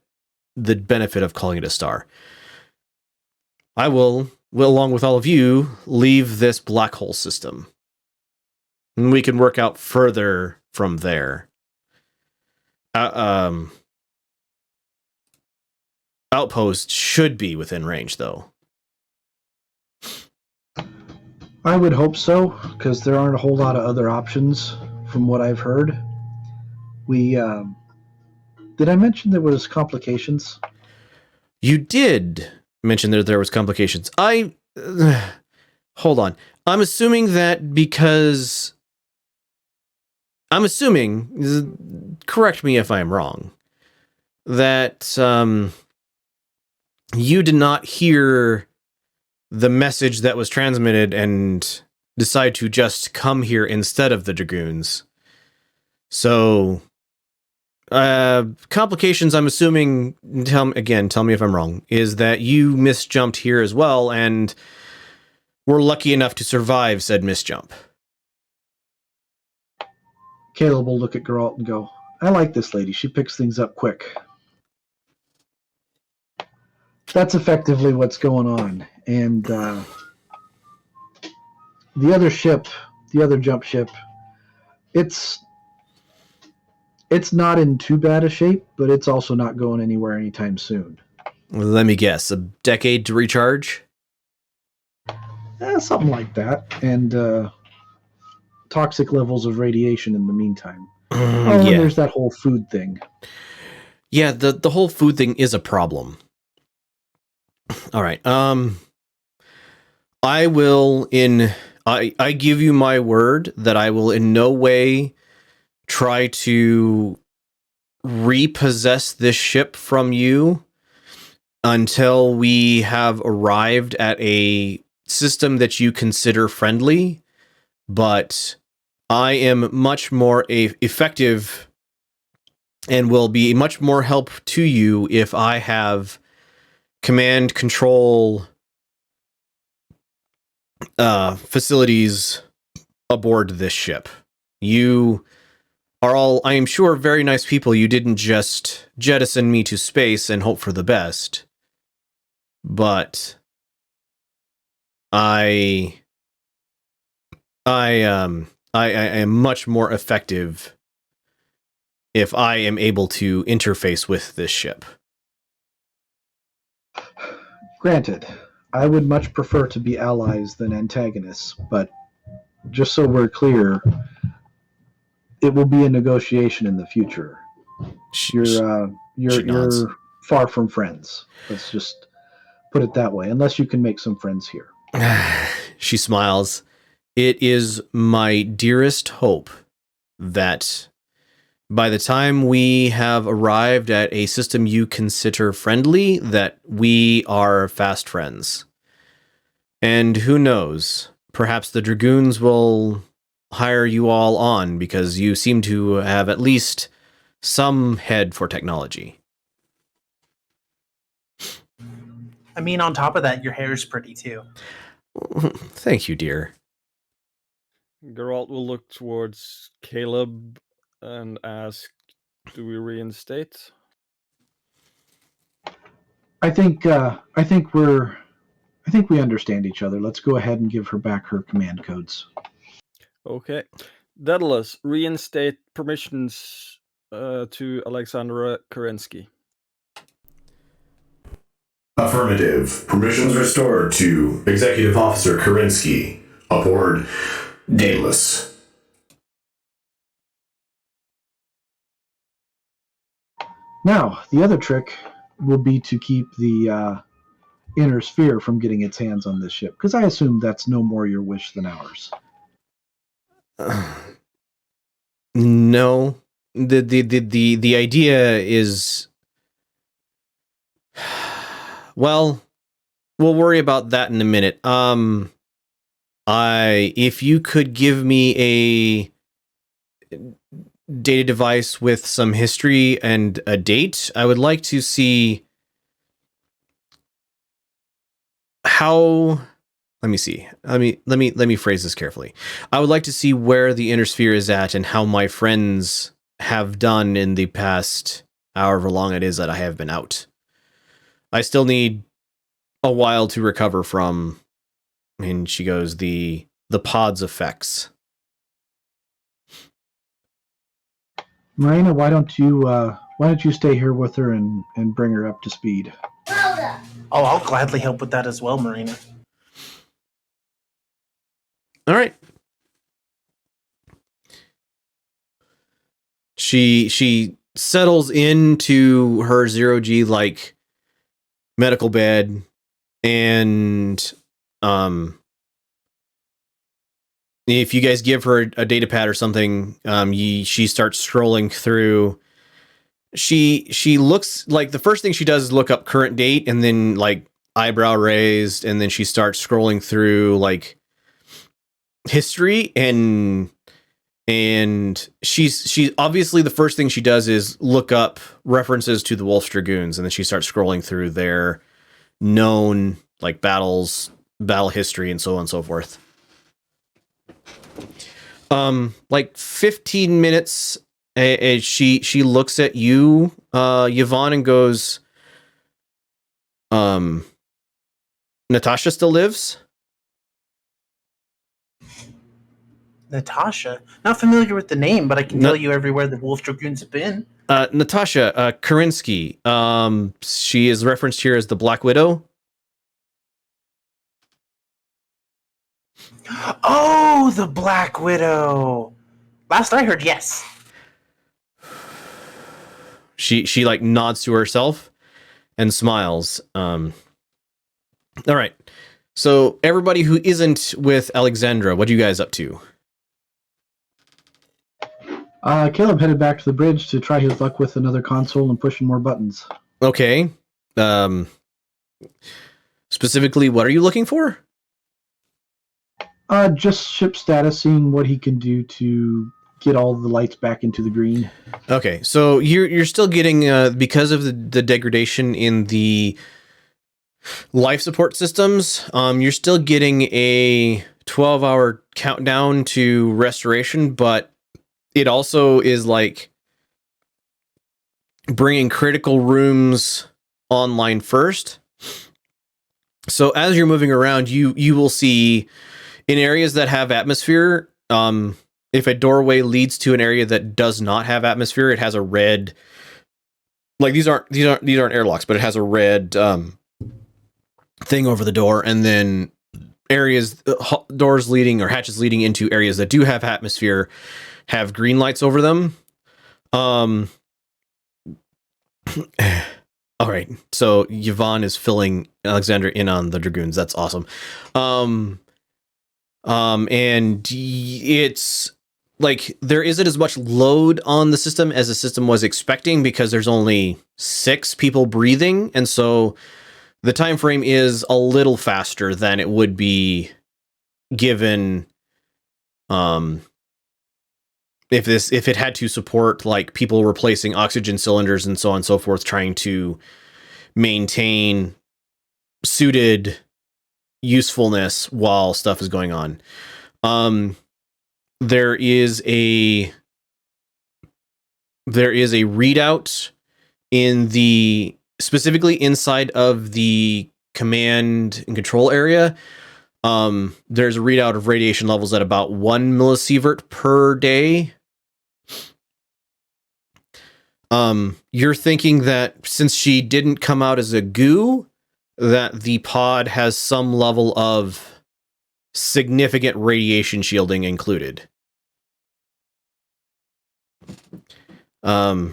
the benefit of calling it a star. I will, along with all of you, leave this black hole system. And we can work out further from there. Outpost should be within range, though. I would hope so, because there aren't a whole lot of other options from what I've heard. Did I mention there was complications? You did mention that there was complications. Hold on. I'm assuming that because... correct me if I'm wrong, that you did not hear the message that was transmitted and decide to just come here instead of the Dragoons. So, complications, I'm assuming, tell me if I'm wrong, is that you misjumped here as well and were lucky enough to survive said misjump. Caleb will look at Geralt and go, I like this lady. She picks things up quick. That's effectively what's going on. And the other ship, the other jump ship, it's not in too bad a shape, but it's also not going anywhere anytime soon. Let me guess, a decade to recharge? Something like that. And toxic levels of radiation in the meantime. And there's that whole food thing. Yeah, the whole food thing is a problem. All right. I give you my word that I will in no way try to repossess this ship from you until we have arrived at a system that you consider friendly, but I am much more effective and will be much more help to you if I have command control facilities aboard this ship. You are all, I am sure, very nice people. You didn't just jettison me to space and hope for the best. But I am much more effective if I am able to interface with this ship. Granted, I would much prefer to be allies than antagonists, but just so we're clear, it will be a negotiation in the future. Your far from friends. Let's just put it that way, unless you can make some friends here. She smiles. It is my dearest hope that by the time we have arrived at a system you consider friendly, that we are fast friends. And who knows, perhaps the Dragoons will hire you all on because you seem to have at least some head for technology. I mean, on top of that, your hair is pretty too. Thank you, dear. Geralt will look towards Caleb and ask, "Do we reinstate?" I think we understand each other. Let's go ahead and give her back her command codes. Okay. Daedalus, reinstate permissions to Alexandra Kerensky. Affirmative. Permissions restored to Executive Officer Kerensky. Aboard Daedalus. Now, the other trick will be to keep the inner sphere from getting its hands on this ship, because I assume that's no more your wish than ours. No. The idea is, well, we'll worry about that in a minute. If you could give me a data device with some history and a date, I would like to see how. Let me see. Let me phrase this carefully. I would like to see where the inner sphere is at and how my friends have done in the past however long it is that I have been out. I still need a while to recover from, and she goes, the pod's effects. Marina, why don't you stay here with her and bring her up to speed? Oh, I'll gladly help with that as well, Marina. All right. She settles into her 0G like medical bed, and if you guys give her a data pad or something, she starts scrolling through. She looks like the first thing she does is look up current date, and then like eyebrow raised, and then she starts scrolling through like history, and she's obviously the first thing she does is look up references to the Wolfstragoons, and then she starts scrolling through their known like battle history and so on and so forth. Like 15 minutes, and she looks at you, Yvonne, and goes, Natasha still lives? Natasha? Not familiar with the name, but I can tell you everywhere the Wolfstragoons have been. Natasha Kerensky. She is referenced here as the Black Widow. Oh, the Black Widow. Last I heard, yes. She like nods to herself and smiles. All right. So everybody who isn't with Alexandra, what are you guys up to? Caleb headed back to the bridge to try his luck with another console and pushing more buttons. Okay. Specifically, what are you looking for? Just ship status, seeing what he can do to get all the lights back into the green. Okay, so you're still getting because of the degradation in the life support systems. You're still getting a 12-hour countdown to restoration, but it also is like bringing critical rooms online first. So as you're moving around, you will see in areas that have atmosphere, if a doorway leads to an area that does not have atmosphere, it has a red, like these aren't airlocks, but it has a red thing over the door, and then areas, doors leading or hatches leading into areas that do have atmosphere have green lights over them. All right. So Yvonne is filling Alexander in on the Dragoons. That's awesome. And it's like there isn't as much load on the system as the system was expecting because there's only 6 people breathing, and so the time frame is a little faster than it would be given if it had to support like people replacing oxygen cylinders and so on and so forth, trying to maintain suited usefulness while stuff is going on. There is a readout in the specifically inside of the command and control area. There's a readout of radiation levels at about 1 millisievert per day. You're thinking that since she didn't come out as a goo, that the pod has some level of significant radiation shielding included. The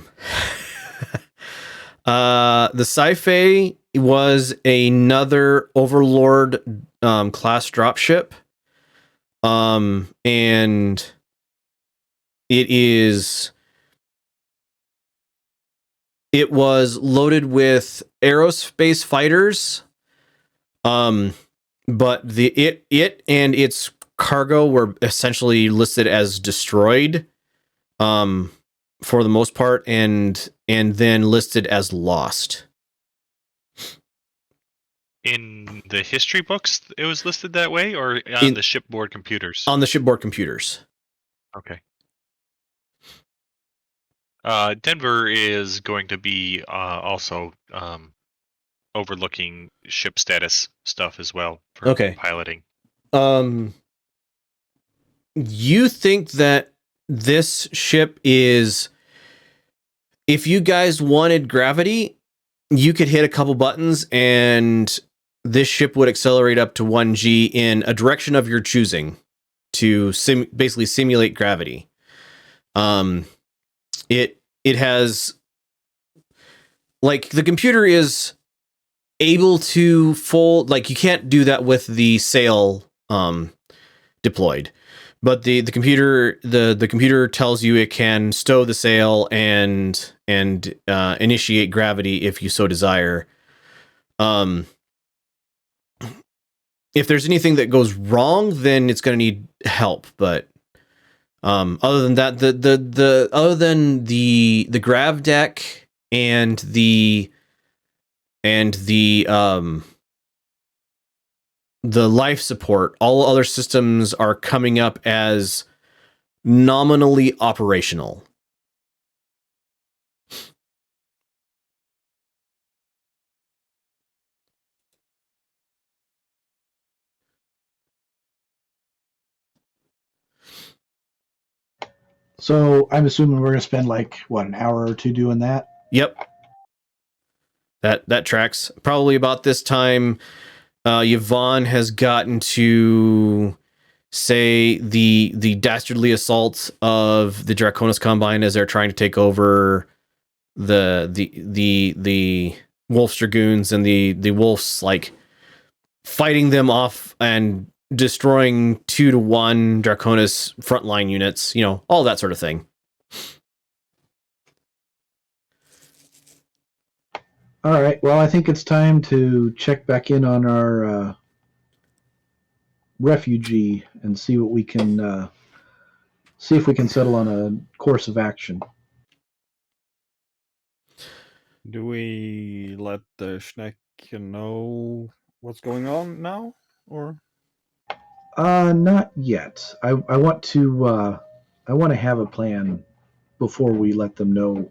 Sci-Fi was another Overlord class dropship. And it was loaded with aerospace fighters. But it and its cargo were essentially listed as destroyed. For the most part, and then listed as lost. In the history books, it was listed that way, or on the shipboard computers? On the shipboard computers. Okay. Denver is going to be also overlooking ship status stuff as well for piloting. You think that this ship is, if you guys wanted gravity, you could hit a couple buttons and this ship would accelerate up to 1G in a direction of your choosing to basically simulate gravity. It has, like, the computer is able to fold, like, you can't do that with the sail deployed. But the computer tells you it can stow the sail and initiate gravity if you so desire. If there's anything that goes wrong, then it's going to need help. But other than that, other than the grav deck and the life support, all other systems are coming up as nominally operational. So I'm assuming we're going to spend like an hour or two doing that. Yep. That tracks. Probably about this time, Yvonne has gotten to say the dastardly assault of the Draconis Combine as they're trying to take over the Wolfstragoons, and the wolves, like, fighting them off and destroying 2-1 Draconis frontline units, all that sort of thing. All right. Well, I think it's time to check back in on our refugee and see what we can see if we can settle on a course of action. Do we let the Schneck know what's going on now, or? Not yet. I want to have a plan before we let them know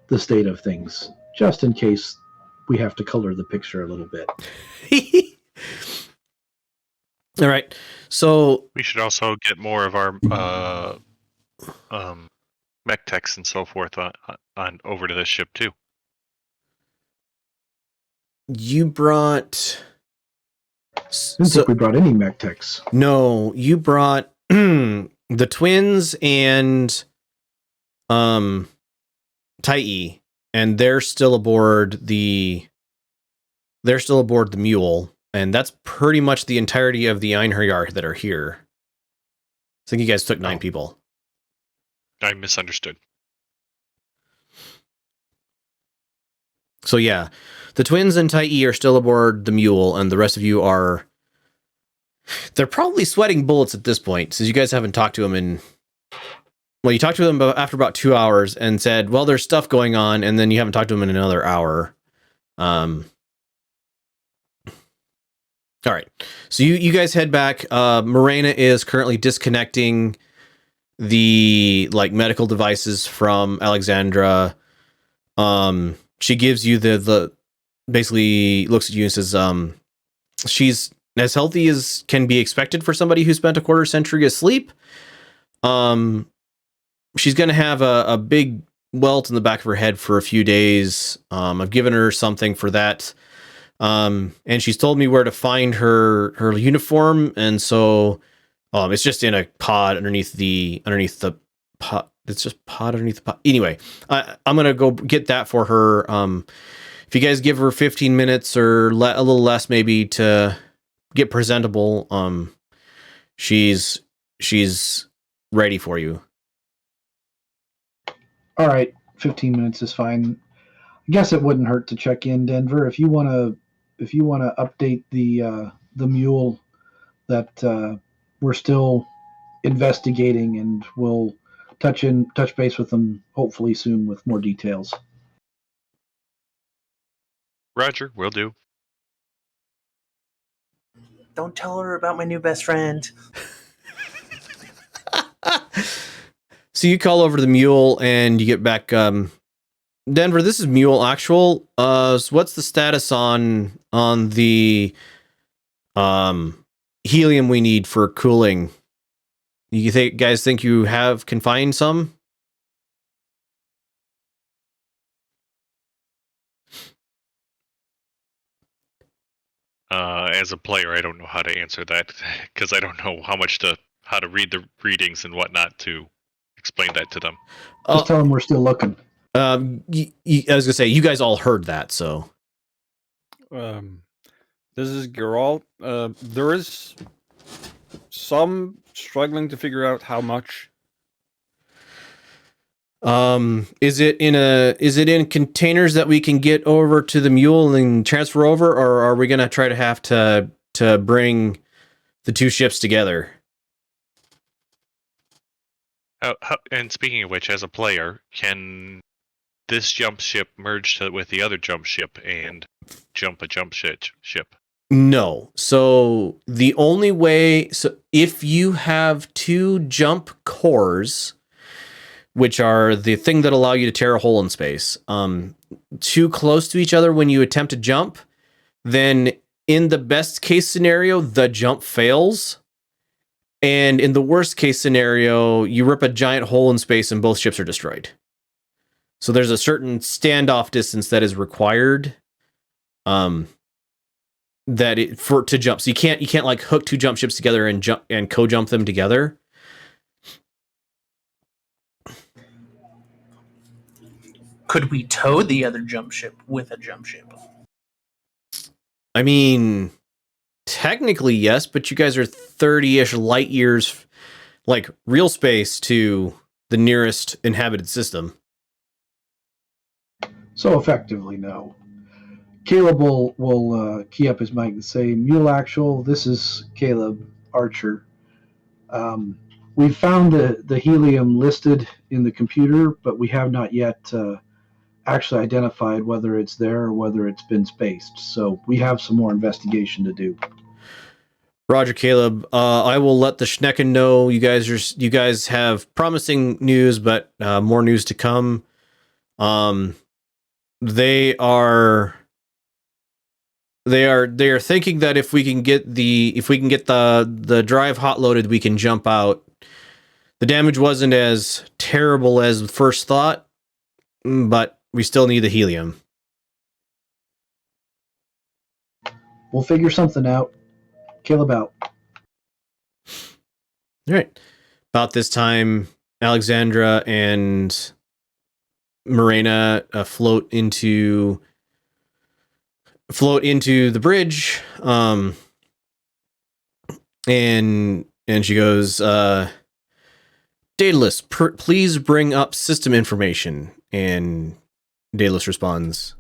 the state of things, just in case we have to color the picture a little bit. All right. So we should also get more of our mech techs and so forth on over to this ship too. You brought. I didn't think we brought any mech techs. No, you brought the twins and Tai, and they're still aboard the mule, and that's pretty much the entirety of the Einherjar that are here. I think you guys took 9 people. I misunderstood. So yeah, the twins and Tai are still aboard the mule, and the rest of you are... They're probably sweating bullets at this point, since you guys haven't talked to them in... Well, you talked to them after about 2 hours and said, well, there's stuff going on, and then you haven't talked to them in another hour. All right. So you guys head back. Morena is currently disconnecting the medical devices from Alexandra. She gives you the basically looks at you and says, she's as healthy as can be expected for somebody who spent a quarter century asleep. She's going to have a big welt in the back of her head for a few days. I've given her something for that. And she's told me where to find her uniform. And so, it's just in a pod underneath the pot. It's just pod underneath the pot. Anyway, I'm going to go get that for her. If you guys give her 15 minutes or a little less, maybe, to get presentable, she's ready for you. All right, 15 minutes is fine. I guess it wouldn't hurt to check in, Denver, if you want to update the mule that we're still investigating, and we'll touch base with them hopefully soon with more details. Roger, will do. Don't tell her about my new best friend. So you call over to the mule and you get back. Denver, this is Mule Actual. So what's the status on the helium we need for cooling? You guys think you can find some? As a player, I don't know how to answer that because I don't know how to read the readings and whatnot to explain that to them. Just tell them we're still looking. I was gonna say, you guys all heard that, so. This is Geralt. There is some struggling to figure out how much. Is it in containers that we can get over to the mule and transfer over, or are we gonna try to have to bring the 2 ships together? And speaking of which, as a player, can this jump ship merge with the other jump ship and jump a jump ship? No. So the only way, if you have 2 jump cores, which are the thing that allow you to tear a hole in space, too close to each other when you attempt to jump, then in the best case scenario, the jump fails. And in the worst case scenario, you rip a giant hole in space and both ships are destroyed. So there's a certain standoff distance that is required to jump. So you can't hook 2 jump ships together and jump and co-jump them together. Could we tow the other jump ship with a jump ship? I mean, technically yes, but you guys are 30-ish light years, real space, to the nearest inhabited system. So effectively, no. Caleb will key up his mic and say, Mule Actual, this is Caleb Archer. We found the helium listed in the computer, but we have not yet actually identified whether it's there or whether it's been spaced. So we have some more investigation to do. Roger, Caleb. I will let the Schnecken know you guys have promising news, but more news to come. They are thinking that if we can get the drive hot loaded, we can jump out. The damage wasn't as terrible as first thought, but we still need the helium. We'll figure something out. Caleb out. All right. About this time, Alexandra and Morena float into the bridge. And she goes, Daedalus, please bring up system information. And Daedalus responds,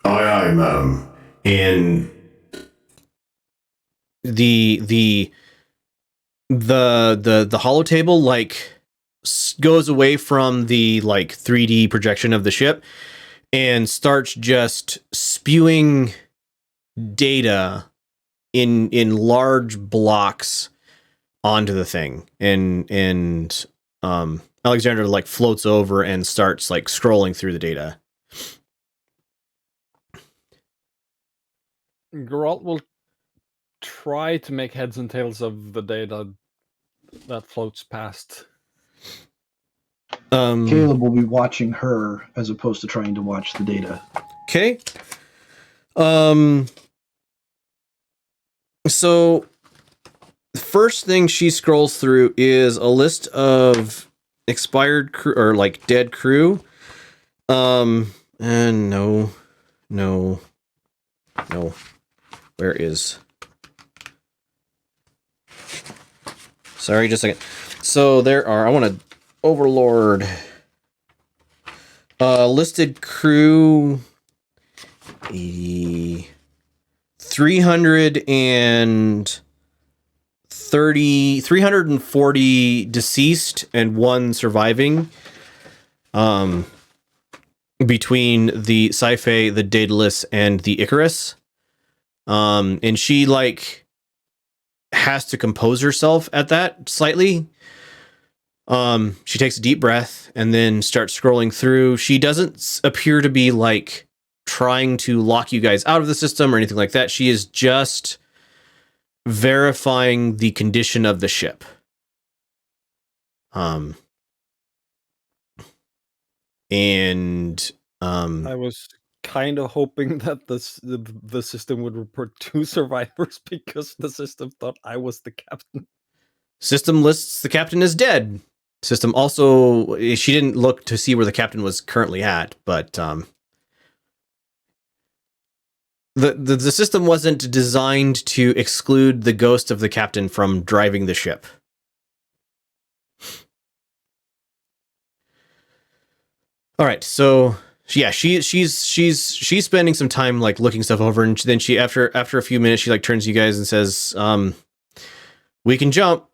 Aye, madam. And the holotable like goes away from the like 3D projection of the ship and starts just spewing data in large blocks onto the thing, and Alexander like floats over and starts like scrolling through the data. Geralt will try to make heads and tails of the data that floats past. Caleb will be watching her as opposed to trying to watch the data. Okay. So the first thing she scrolls through is a list of expired crew or like dead crew. And no. Where is? Sorry, just a second. So there are, I want to overlord listed crew 80 340 deceased and 1 surviving. Between the Sci-Fi, the Daedalus, and the Icarus. And she like has to compose herself at that slightly. She takes a deep breath and then starts scrolling through. She doesn't appear to be like trying to lock you guys out of the system or anything like that. She is just verifying the condition of the ship. I was kind of hoping that the system would report 2 survivors because the system thought I was the captain. System lists the captain as dead. System also, she didn't look to see where the captain was currently at, but the system wasn't designed to exclude the ghost of the captain from driving the ship. All right, so yeah, she's spending some time like looking stuff over, and then she after a few minutes she like turns to you guys and says, "We can jump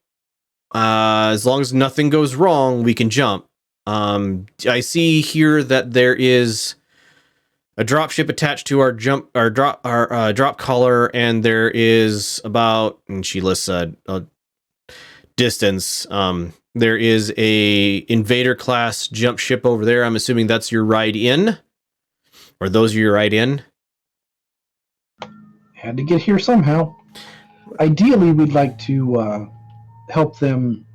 as long as nothing goes wrong. We can jump. I see here that there is a drop ship attached to our drop collar, and there is about," and she lists a distance. There is a invader class jump ship over there. I'm assuming that's your ride in, or those are your ride in. Had to get here somehow. Ideally, we'd like to help them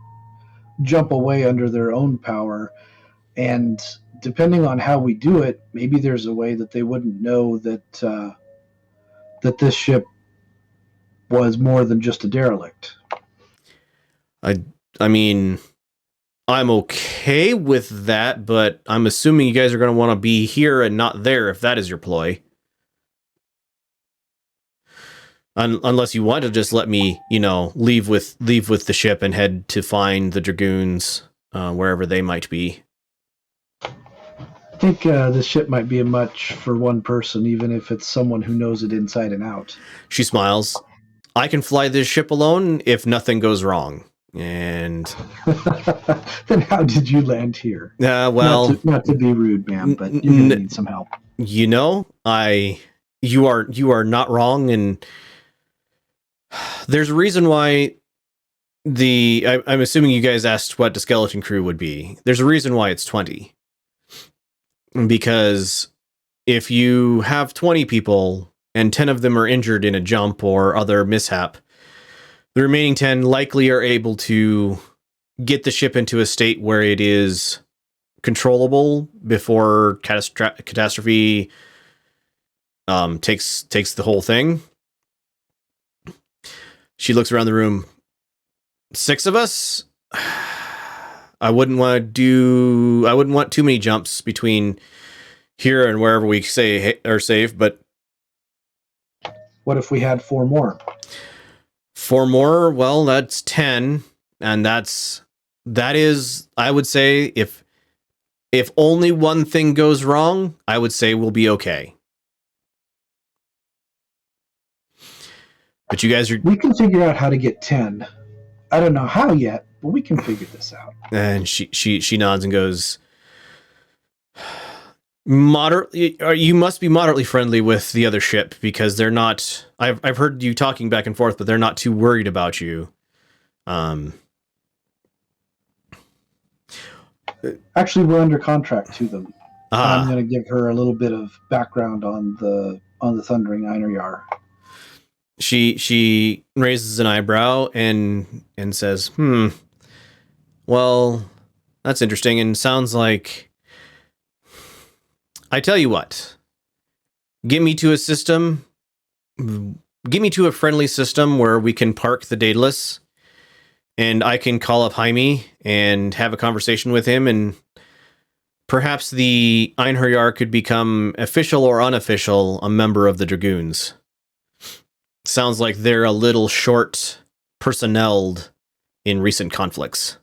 jump away under their own power, and depending on how we do it, maybe there's a way that they wouldn't know that that this ship was more than just a derelict. I mean, I'm okay with that, but I'm assuming you guys are going to want to be here and not there if that is your ploy. Unless you want to just let me, leave with the ship and head to find the Dragoons wherever they might be. I think this ship might be a much for one person, even if it's someone who knows it inside and out. She smiles. I can fly this ship alone if nothing goes wrong. And then how did you land here? Well, not to be rude, ma'am, but you're gonna need some help. You are not wrong, and there's a reason why I'm assuming you guys asked what the skeleton crew would be. There's a reason why it's 20. Because if you have 20 people and 10 of them are injured in a jump or other mishap, the remaining 10 likely are able to get the ship into a state where it is controllable before catastrophe takes the whole thing. She looks around the room. 6 of us? I wouldn't want too many jumps between here and wherever we say are safe, but What if we had 4 more? 4 more, well, that's 10, and that is, I would say, if only one thing goes wrong, I would say we'll be okay. But you guys are... We can figure out how to get 10. I don't know how yet, but we can figure this out. And she nods and goes, moderately, you must be moderately friendly with the other ship, because they're not... I've heard you talking back and forth, but they're not too worried about you. Actually, we're under contract to them. Ah. I'm going to give her a little bit of background on the Thundering Einherjar. She raises an eyebrow and says, well, that's interesting, and sounds like... I tell you what, get me to a friendly system where we can park the Daedalus, and I can call up Jaime and have a conversation with him, and perhaps the Einherjar could become, official or unofficial, a member of the Dragoons. Sounds like they're a little short personneled in recent conflicts.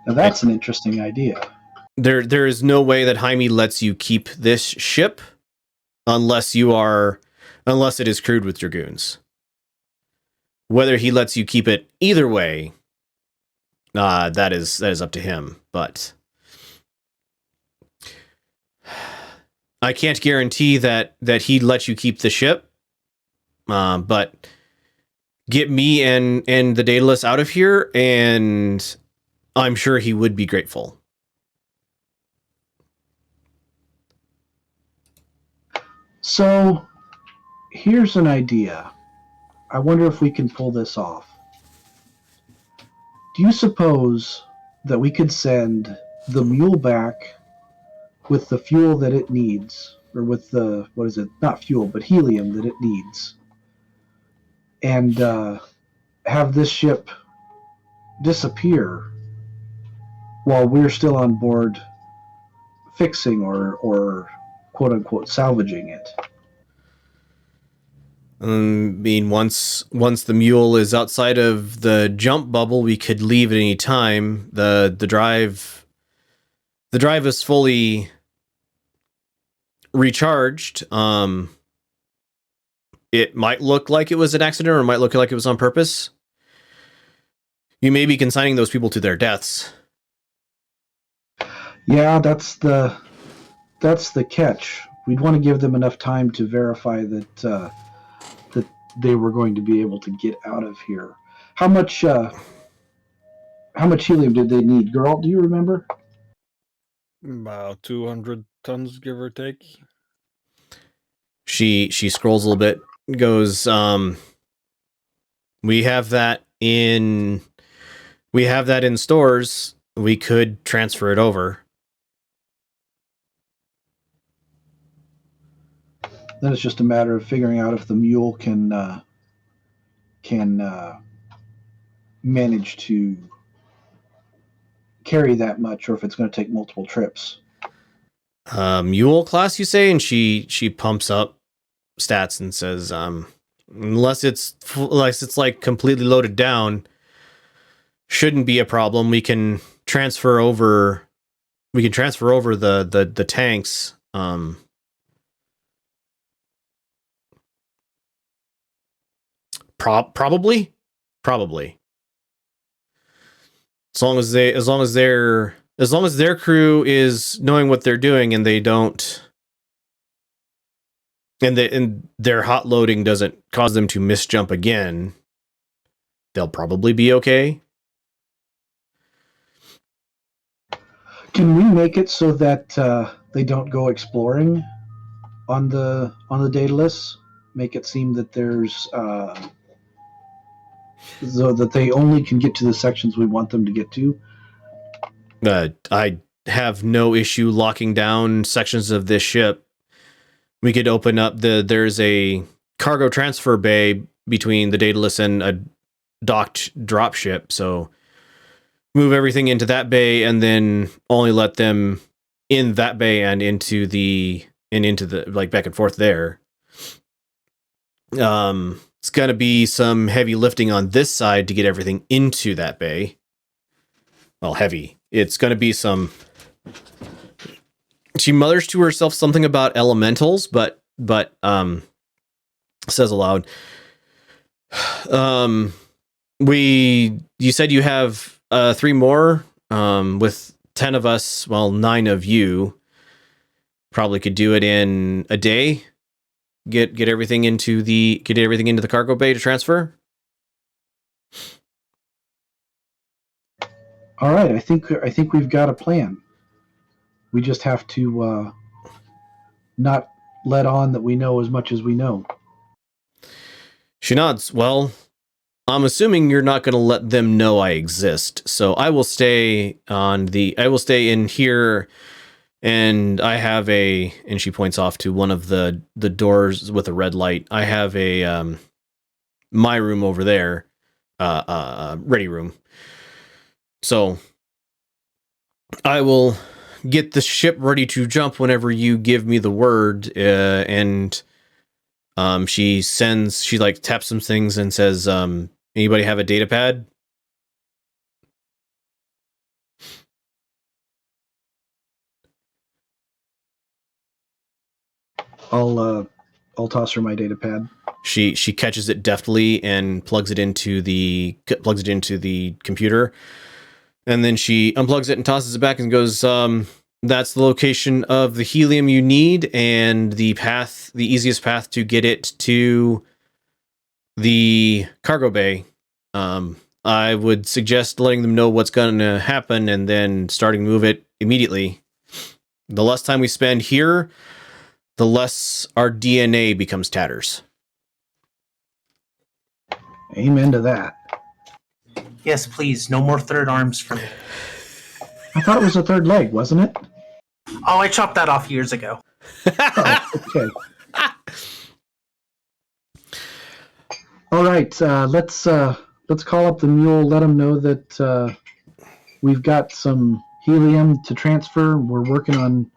Now that's an interesting idea. There is no way that Jaime lets you keep this ship unless it is crewed with Dragoons. Whether he lets you keep it either way, that is up to him. But I can't guarantee that he'd let you keep the ship. But get me and the Daedalus out of here, and I'm sure he would be grateful. So, here's an idea. I wonder if we can pull this off. Do you suppose that we could send the mule back with the fuel that it needs, or with the, not fuel, but helium that it needs, and have this ship disappear while we're still on board fixing or quote-unquote salvaging it? I mean, once the mule is outside of the jump bubble, we could leave at any time. The drive is fully recharged. It might look like it was an accident, or it might look like it was on purpose. You may be consigning those people to their deaths. Yeah, that's the catch. We'd want to give them enough time to verify that they were going to be able to get out of here. How much helium did they need? Girl, do you remember? About 200 tons, give or take. She scrolls a little bit, goes, we have that in stores. We could transfer it over. Then it's just a matter of figuring out if the mule can manage to carry that much, or if it's going to take multiple trips. Mule class, you say? And she pumps up stats and says, unless it's like completely loaded down, shouldn't be a problem. We can transfer over the tanks. Probably. As long as their crew is knowing what they're doing, and they don't, and their hot loading doesn't cause them to misjump again, they'll probably be okay. Can we make it so that they don't go exploring on the Daedalus? Make it seem that there's so that they only can get to the sections we want them to get to. I have no issue locking down sections of this ship. We could open up there's a cargo transfer bay between the Daedalus and docked dropship. So move everything into that bay, and then only let them in that bay and into the like back and forth there. It's gonna be some heavy lifting on this side to get everything into that bay. Well, heavy. It's gonna be some. She mutters to herself something about elementals, but says aloud. You said you have 3 more, with 10 of us, well, 9 of you. Probably could do it in a day. Get everything into the cargo bay to transfer. All right, I think we've got a plan. We just have to not let on that we know as much as we know. She nods. Well, I'm assuming you're not going to let them know I exist, so I will stay in here, and I have and she points off to one of the doors with a red light. I have my room over there, ready room. So I will get the ship ready to jump whenever you give me the word, and she taps some things and says, anybody have a data pad? I'll toss her my data pad. She catches it deftly and plugs it into the computer, and then she unplugs it and tosses it back and goes, that's the location of the helium you need, and the easiest path to get it to the cargo bay. I would suggest letting them know what's going to happen and then starting to move it immediately. The less time we spend here, the less our DNA becomes tatters. Amen to that. Yes, please. No more third arms for me. I thought it was a third leg, wasn't it? Oh, I chopped that off years ago. Oh, okay. All right, let's call up the mule. Let them know that we've got some helium to transfer. We're working on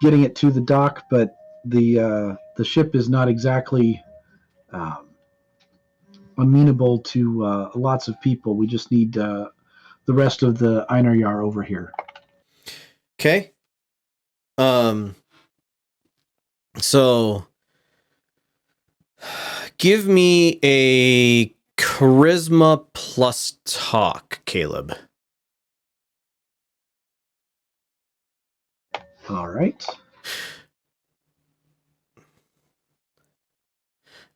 getting it to the dock, but the ship is not exactly amenable to lots of people. We just need the rest of the Einherjar over here. Okay. So give me a charisma plus talk, Caleb. All right.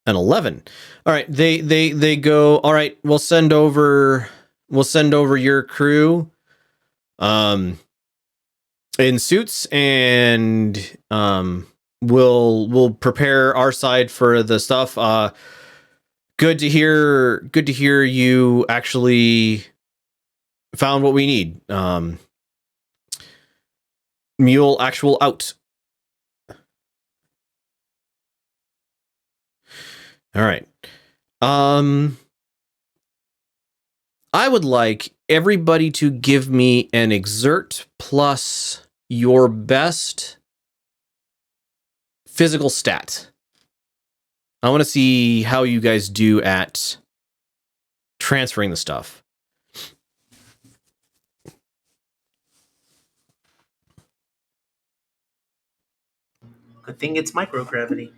An 11. All right, they go, all right, we'll send over your crew in suits, and we'll prepare our side for the stuff. Good to hear you actually found what we need. Mule actual out. All right. I would like everybody to give me an exert plus your best physical stat. I want to see how you guys do at transferring the stuff. Good thing it's microgravity.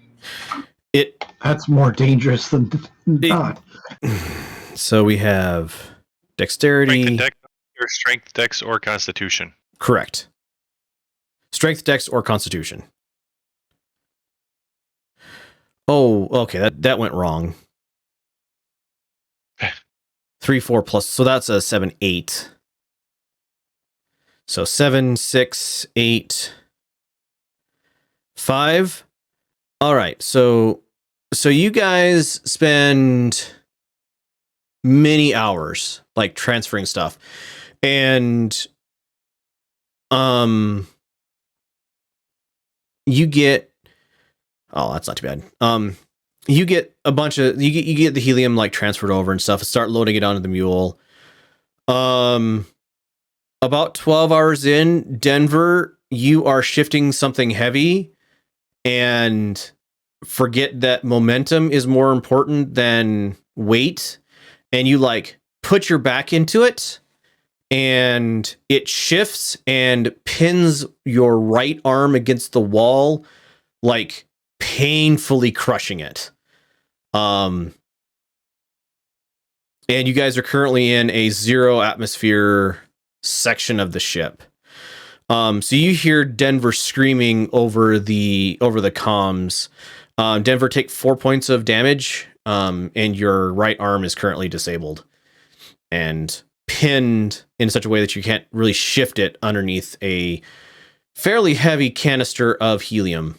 That's more dangerous than not. So we have dexterity. Strength, dex, or constitution. Correct. Strength, dex, or constitution. Oh, okay. That went wrong. 3, 4 plus. So that's a 7, 8. So 7, 6, 8, 5. All right. So you guys spend many hours like transferring stuff, and you get, oh, that's not too bad. you get a bunch of you get the helium like transferred over and stuff and start loading it onto the mule. About 12 hours in, Denver, you are shifting something heavy and forget that momentum is more important than weight, and you like put your back into it and it shifts and pins your right arm against the wall, like painfully crushing it. And you guys are currently in a 0 atmosphere section of the ship. So you hear Denver screaming over the comms. Denver, take 4 points of damage, and your right arm is currently disabled and pinned in such a way that you can't really shift it underneath a fairly heavy canister of helium.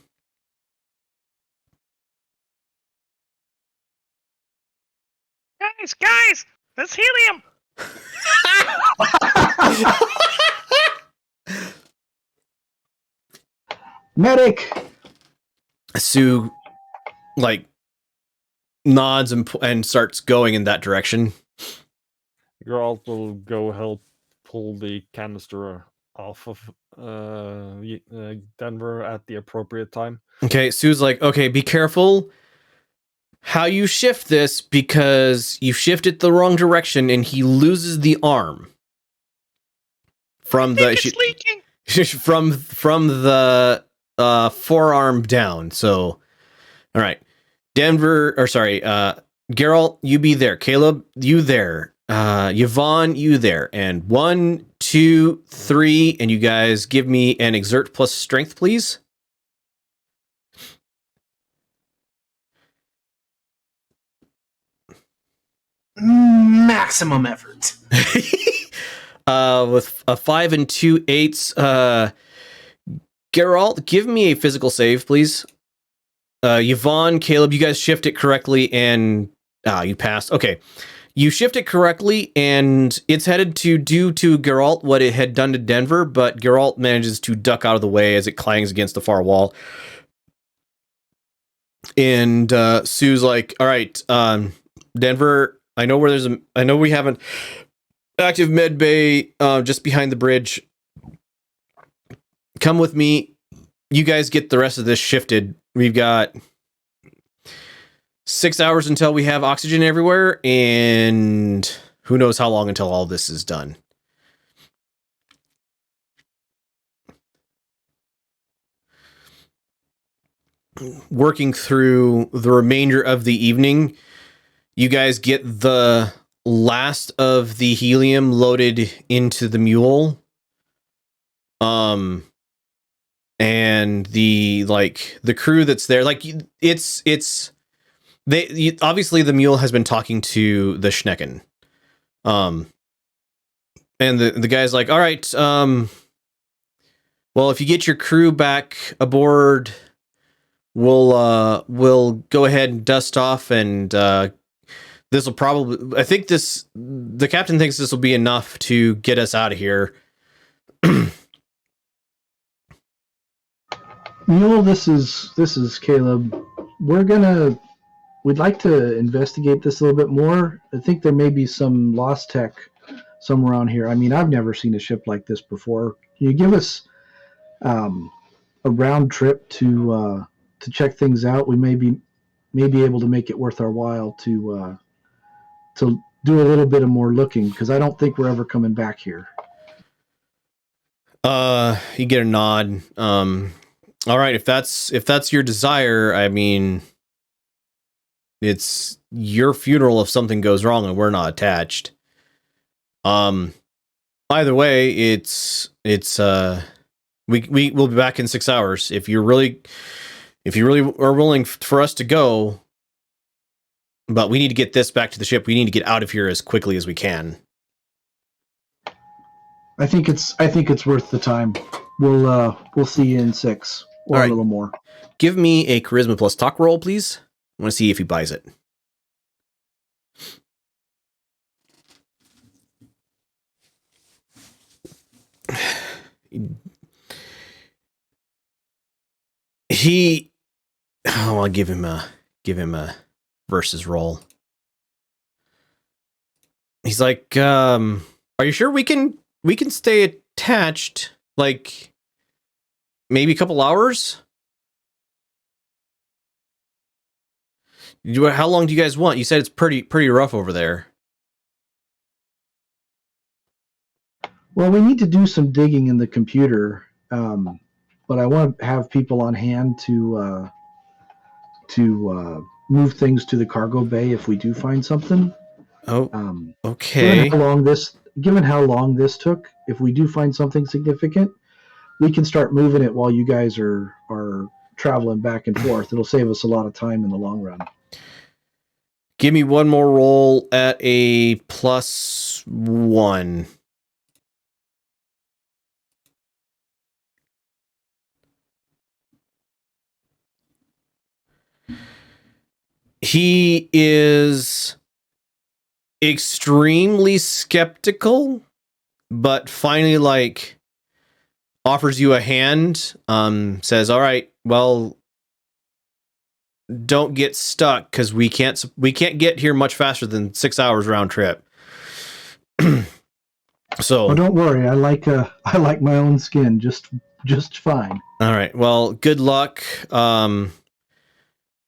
Guys, that's helium. Medic! Sue like nods and starts going in that direction. Geralt will go help pull the canister off of Denver at the appropriate time. Okay, Sue's like, okay, be careful how you shift this, because you shift it the wrong direction and he loses the arm from It's leaking. from the forearm down. So, all right, Geralt, you be there. Caleb, you there. Yvonne, you there. And 1, 2, 3, and you guys give me an exert plus strength, please. Maximum effort. With a 5 and 2 8s. Geralt, give me a physical save, please. Yvonne, Caleb, you guys shift it correctly, and you passed. Okay, you shift it correctly, and it's headed to do to Geralt what it had done to Denver, but Geralt manages to duck out of the way as it clangs against the far wall. And Sue's like, "All right, Denver, I know we have an active med bay just behind the bridge. Come with me. You guys get the rest of this shifted. We've got 6 hours until we have oxygen everywhere, and who knows how long until all this is done." Working through the remainder of the evening, you guys get the last of the helium loaded into the mule. And the crew that's there, obviously the mule has been talking to the Schnecken. And the guy's like, "All right, well, if you get your crew back aboard, we'll go ahead and dust off, and this will probably, the captain thinks this will be enough to get us out of here." Mule, this is Caleb. We'd like to investigate this a little bit more. I think there may be some lost tech somewhere around here. I mean, I've never seen a ship like this before. Can you give us a round trip to check things out? We may be able to make it worth our while to do a little bit of more looking, because I don't think we're ever coming back here. You get a nod. All right, if that's your desire, I mean, it's your funeral if something goes wrong and we're not attached. Either way, we will be back in 6 hours. If you really are willing for us to go, but we need to get this back to the ship. We need to get out of here as quickly as we can. I think it's worth the time. We'll see you in 6 or a little more. Give me a charisma plus talk roll, please. I want to see if he buys it. I'll give him give him a versus roll. He's like, are you sure we can stay attached? Like, maybe a couple hours? How long do you guys want? You said it's pretty rough over there. Well, we need to do some digging in the computer, but I want to have people on hand to move things to the cargo bay if we do find something. Oh, Given okay. how long this took, if we do find something significant, we can start moving it while you guys are traveling back and forth. It'll save us a lot of time in the long run. Give me one more roll at a +1. He is extremely skeptical, but finally, like, offers you a hand, says, all right, well, don't get stuck, because we can't get here much faster than 6 hours round trip. So, don't worry, I like my own skin just fine. all right, well, good luck.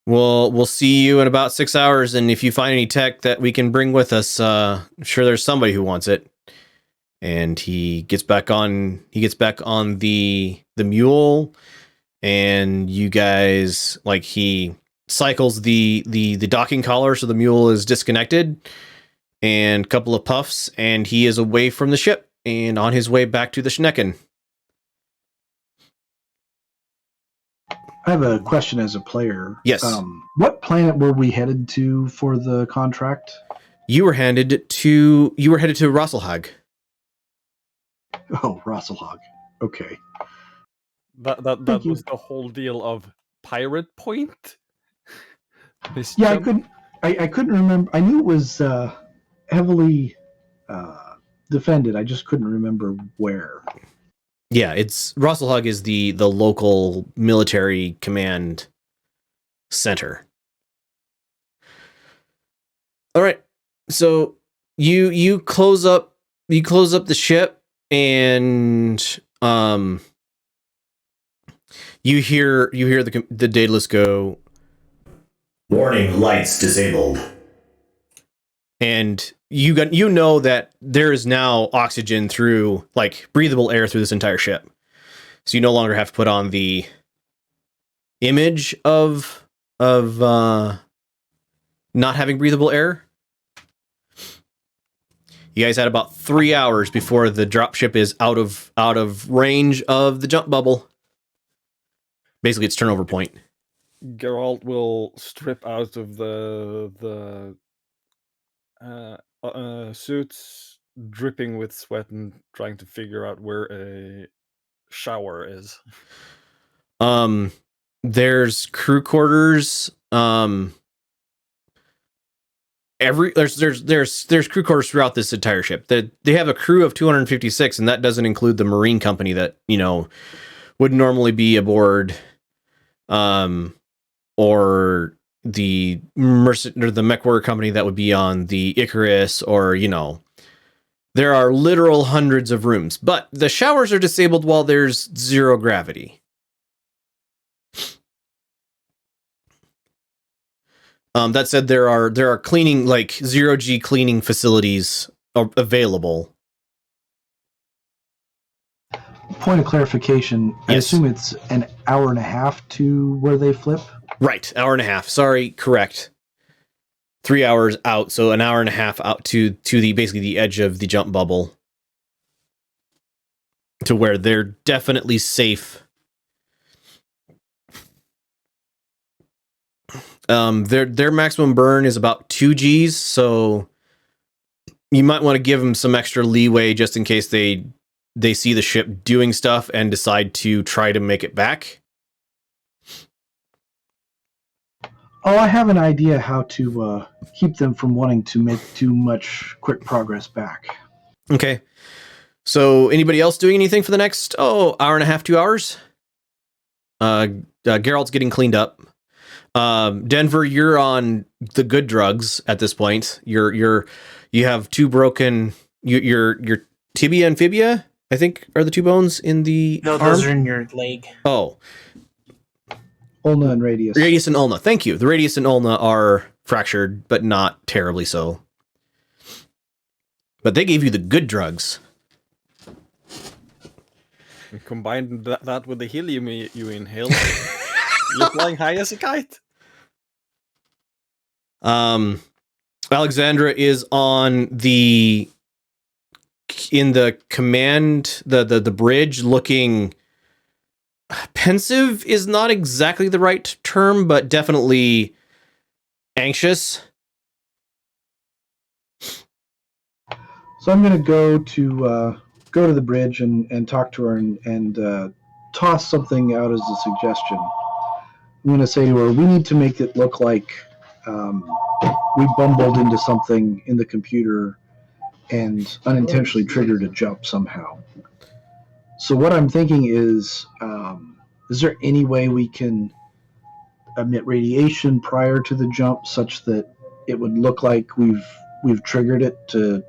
We'll see you in about 6 hours, and if you find any tech that we can bring with us, I'm sure there's somebody who wants it. And he gets back on the mule, and you guys, like, he cycles the docking collar so the mule is disconnected, and a couple of puffs, and he is away from the ship and on his way back to the Schnecken. I have a question as a player. Yes. What planet were we headed to for the contract? You were headed to Rosselhag. Oh, Rosselhag. Okay. That Thank you. was the whole deal of Pirate Point. Yeah, I couldn't remember. I knew it was heavily defended. I just couldn't remember where. Yeah, Rosselhag is the local military command center. All right, so you close up the ship, and you hear the Daedalus go, Warning, lights disabled. and you know that there is now oxygen through, like, breathable air through this entire ship. So you no longer have to put on the image of not having breathable air. You guys had about 3 hours before the dropship is out of range of the jump bubble. Basically, it's turnover point. Geralt will strip out of the suits, dripping with sweat, and trying to figure out where a shower is. There's crew quarters. There's crew quarters throughout this entire ship. They have a crew of 256, and that doesn't include the marine company that, would normally be aboard, or the mech warrior company that would be on the Icarus, or there are literal hundreds of rooms, but the showers are disabled while there's zero gravity. That said, there are cleaning, like, 0G cleaning facilities available. Point of clarification. I Yes. assume it's an hour and a half to where they flip? Right, hour and a half. Sorry, correct. 3 hours out, so an hour and a half out to the basically the edge of the jump bubble, to where they're definitely safe. Their maximum burn is about 2 Gs, so you might want to give them some extra leeway just in case they see the ship doing stuff and decide to try to make it back. Oh, I have an idea how to keep them from wanting to make too much quick progress back. Okay. So anybody else doing anything for the next hour and a half, 2 hours? Geralt's getting cleaned up. Denver, you're on the good drugs at this point. You have two broken. Your tibia and fibia, I think, are the two bones in the No, arm. those are in your leg. Oh, Ulna and radius. radius and ulna. Thank you. The radius and ulna are fractured, but not terribly so. But they gave you the good drugs. And combine that with the helium you inhale. You're flying high as a kite. Alexandra is in the command, the bridge, looking pensive is not exactly the right term, but definitely anxious. So I'm going to go to the bridge and talk to her and toss something out as a suggestion. I'm going to say to her, we need to make it look like we bumbled into something in the computer and unintentionally triggered a jump somehow. So what I'm thinking is there any way we can emit radiation prior to the jump such that it would look like we've triggered it to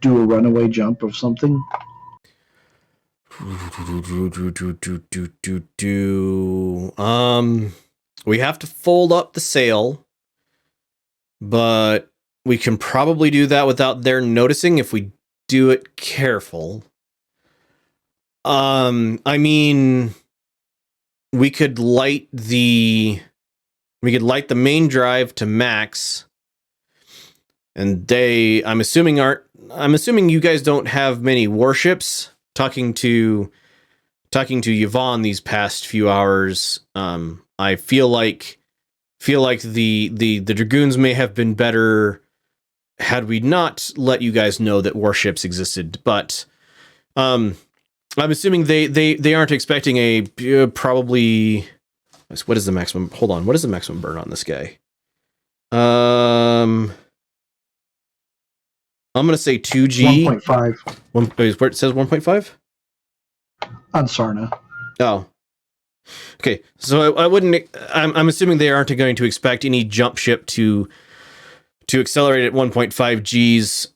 do a runaway jump of something? We have to fold up the sail, but we can probably do that without their noticing if we do it careful. I mean, we could light the main drive to max, and I'm assuming you guys don't have many warships. Talking to Yvonne these past few hours, I feel like the Dragoons may have been better had we not let you guys know that warships existed. But I'm assuming they aren't expecting a probably. What is the maximum? Hold on. What is the maximum burn on this guy? I'm gonna say 2G. 1.5. Where it says 1.5 on Sarna. Oh, okay. So I wouldn't. I'm assuming they aren't going to expect any jump ship to accelerate at 1.5 Gs.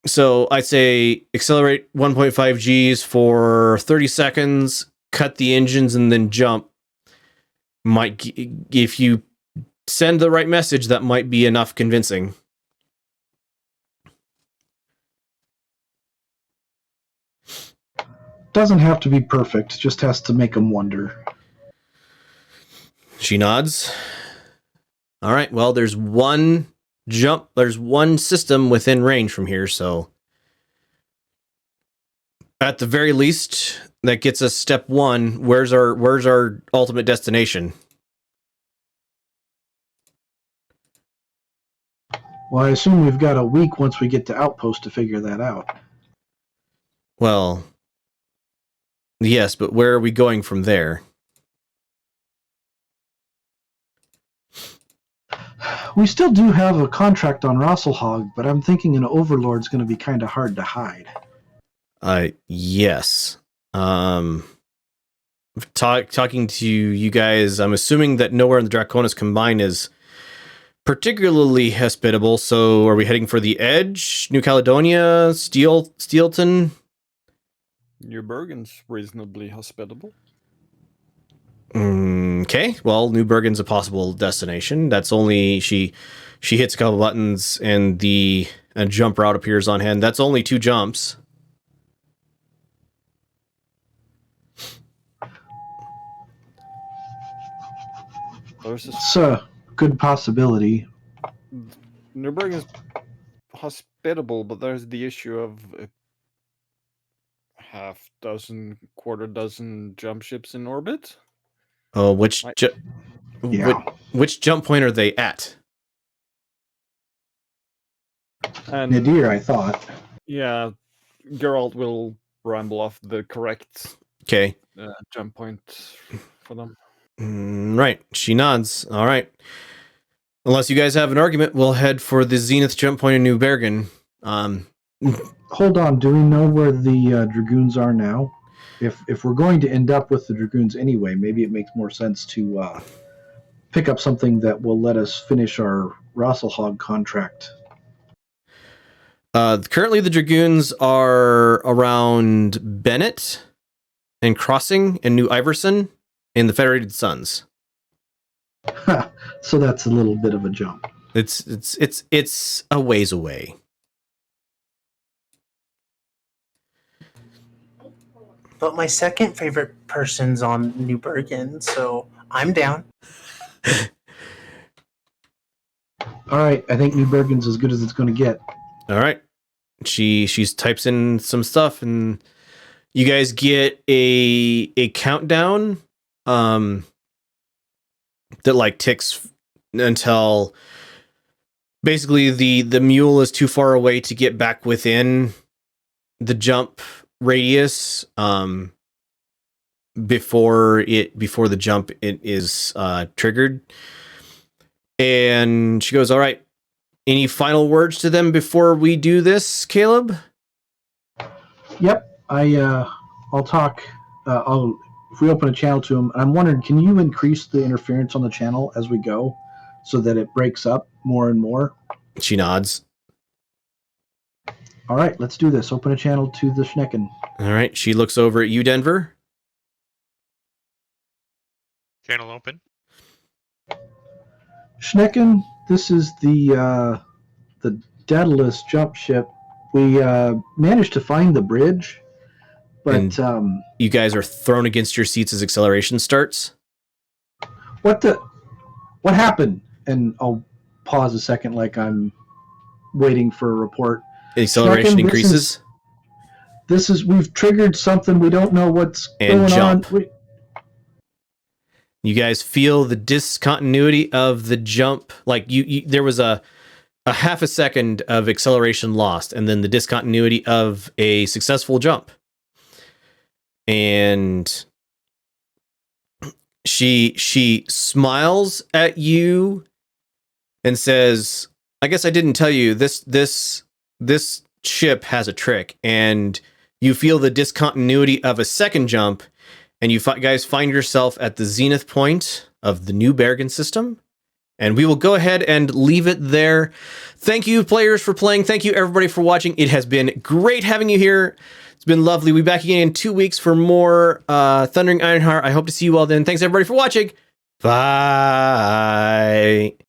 So I say accelerate 1.5 Gs for 30 seconds, cut the engines, and then jump. If you send the right message, that might be enough convincing. Doesn't have to be perfect, just has to make them wonder. She nods. All right, well, there's one system within range from here, so at the very least, that gets us step one. Where's our ultimate destination? Well, I assume we've got a week once we get to Outpost to figure that out. Well, yes, but where are we going from there? We still do have a contract on Rosselhog, but I'm thinking an Overlord's going to be kind of hard to hide. Yes. Talking to you guys, I'm assuming that nowhere in the Draconis Combine is particularly hospitable. So, are we heading for the Edge, New Caledonia, Steelton? New Bergen's reasonably hospitable. Okay, well, New Bergen's a possible destination. That's only she hits a couple buttons and a jump route appears on hand. That's only 2 jumps. It's a good possibility. New Bergen's hospitable, but there's the issue of quarter dozen jump ships in orbit. Oh, which jump point are they at? And Nadir, I thought. Yeah, Geralt will ramble off the correct jump point for them. Right. She nods. All right. Unless you guys have an argument, we'll head for the Zenith jump point in New Bergen. Hold on. Do we know where the Dragoons are now? If we're going to end up with the Dragoons anyway, maybe it makes more sense to pick up something that will let us finish our Rosselhog contract. Currently, the Dragoons are around Bennett and Crossing and New Iverson in the Federated Suns. So that's a little bit of a jump. It's a ways away. But my second favorite person's on New Bergen, so I'm down. All right, I think New Bergen's as good as it's going to get. All right. She types in some stuff, and you guys get a countdown that like ticks until basically the mule is too far away to get back within the jump radius before the jump is triggered. And she goes, all right, any final words to them before we do this, Caleb? Yep, I'll talk. If we open a channel to him, I'm wondering, can you increase the interference on the channel as we go, so that it breaks up more and more? She nods. All right, let's do this. Open a channel to the Schnecken. All right, she looks over at you, Denver. Channel open. Schnecken, this is the Daedalus jump ship. We managed to find the bridge, but And you guys are thrown against your seats as acceleration starts. what happened? And I'll pause a second, like I'm waiting for a report. Acceleration Schnecken, increases. We've triggered something. We don't know what's And going jump. on. You guys feel the discontinuity of the jump. Like you there was a half a second of acceleration lost, and then the discontinuity of a successful jump. And she smiles at you and says, I guess I didn't tell you, this ship has a trick. And you feel the discontinuity of a second jump, and you guys find yourself at the zenith point of the New Bergen system. And we will go ahead and leave it there. Thank you, players, for playing. Thank you, everybody, for watching. It has been great having you here. It's been lovely. We'll be back again in 2 weeks for more Thundering Einherjar. I hope to see you all then. Thanks, everybody, for watching. Bye.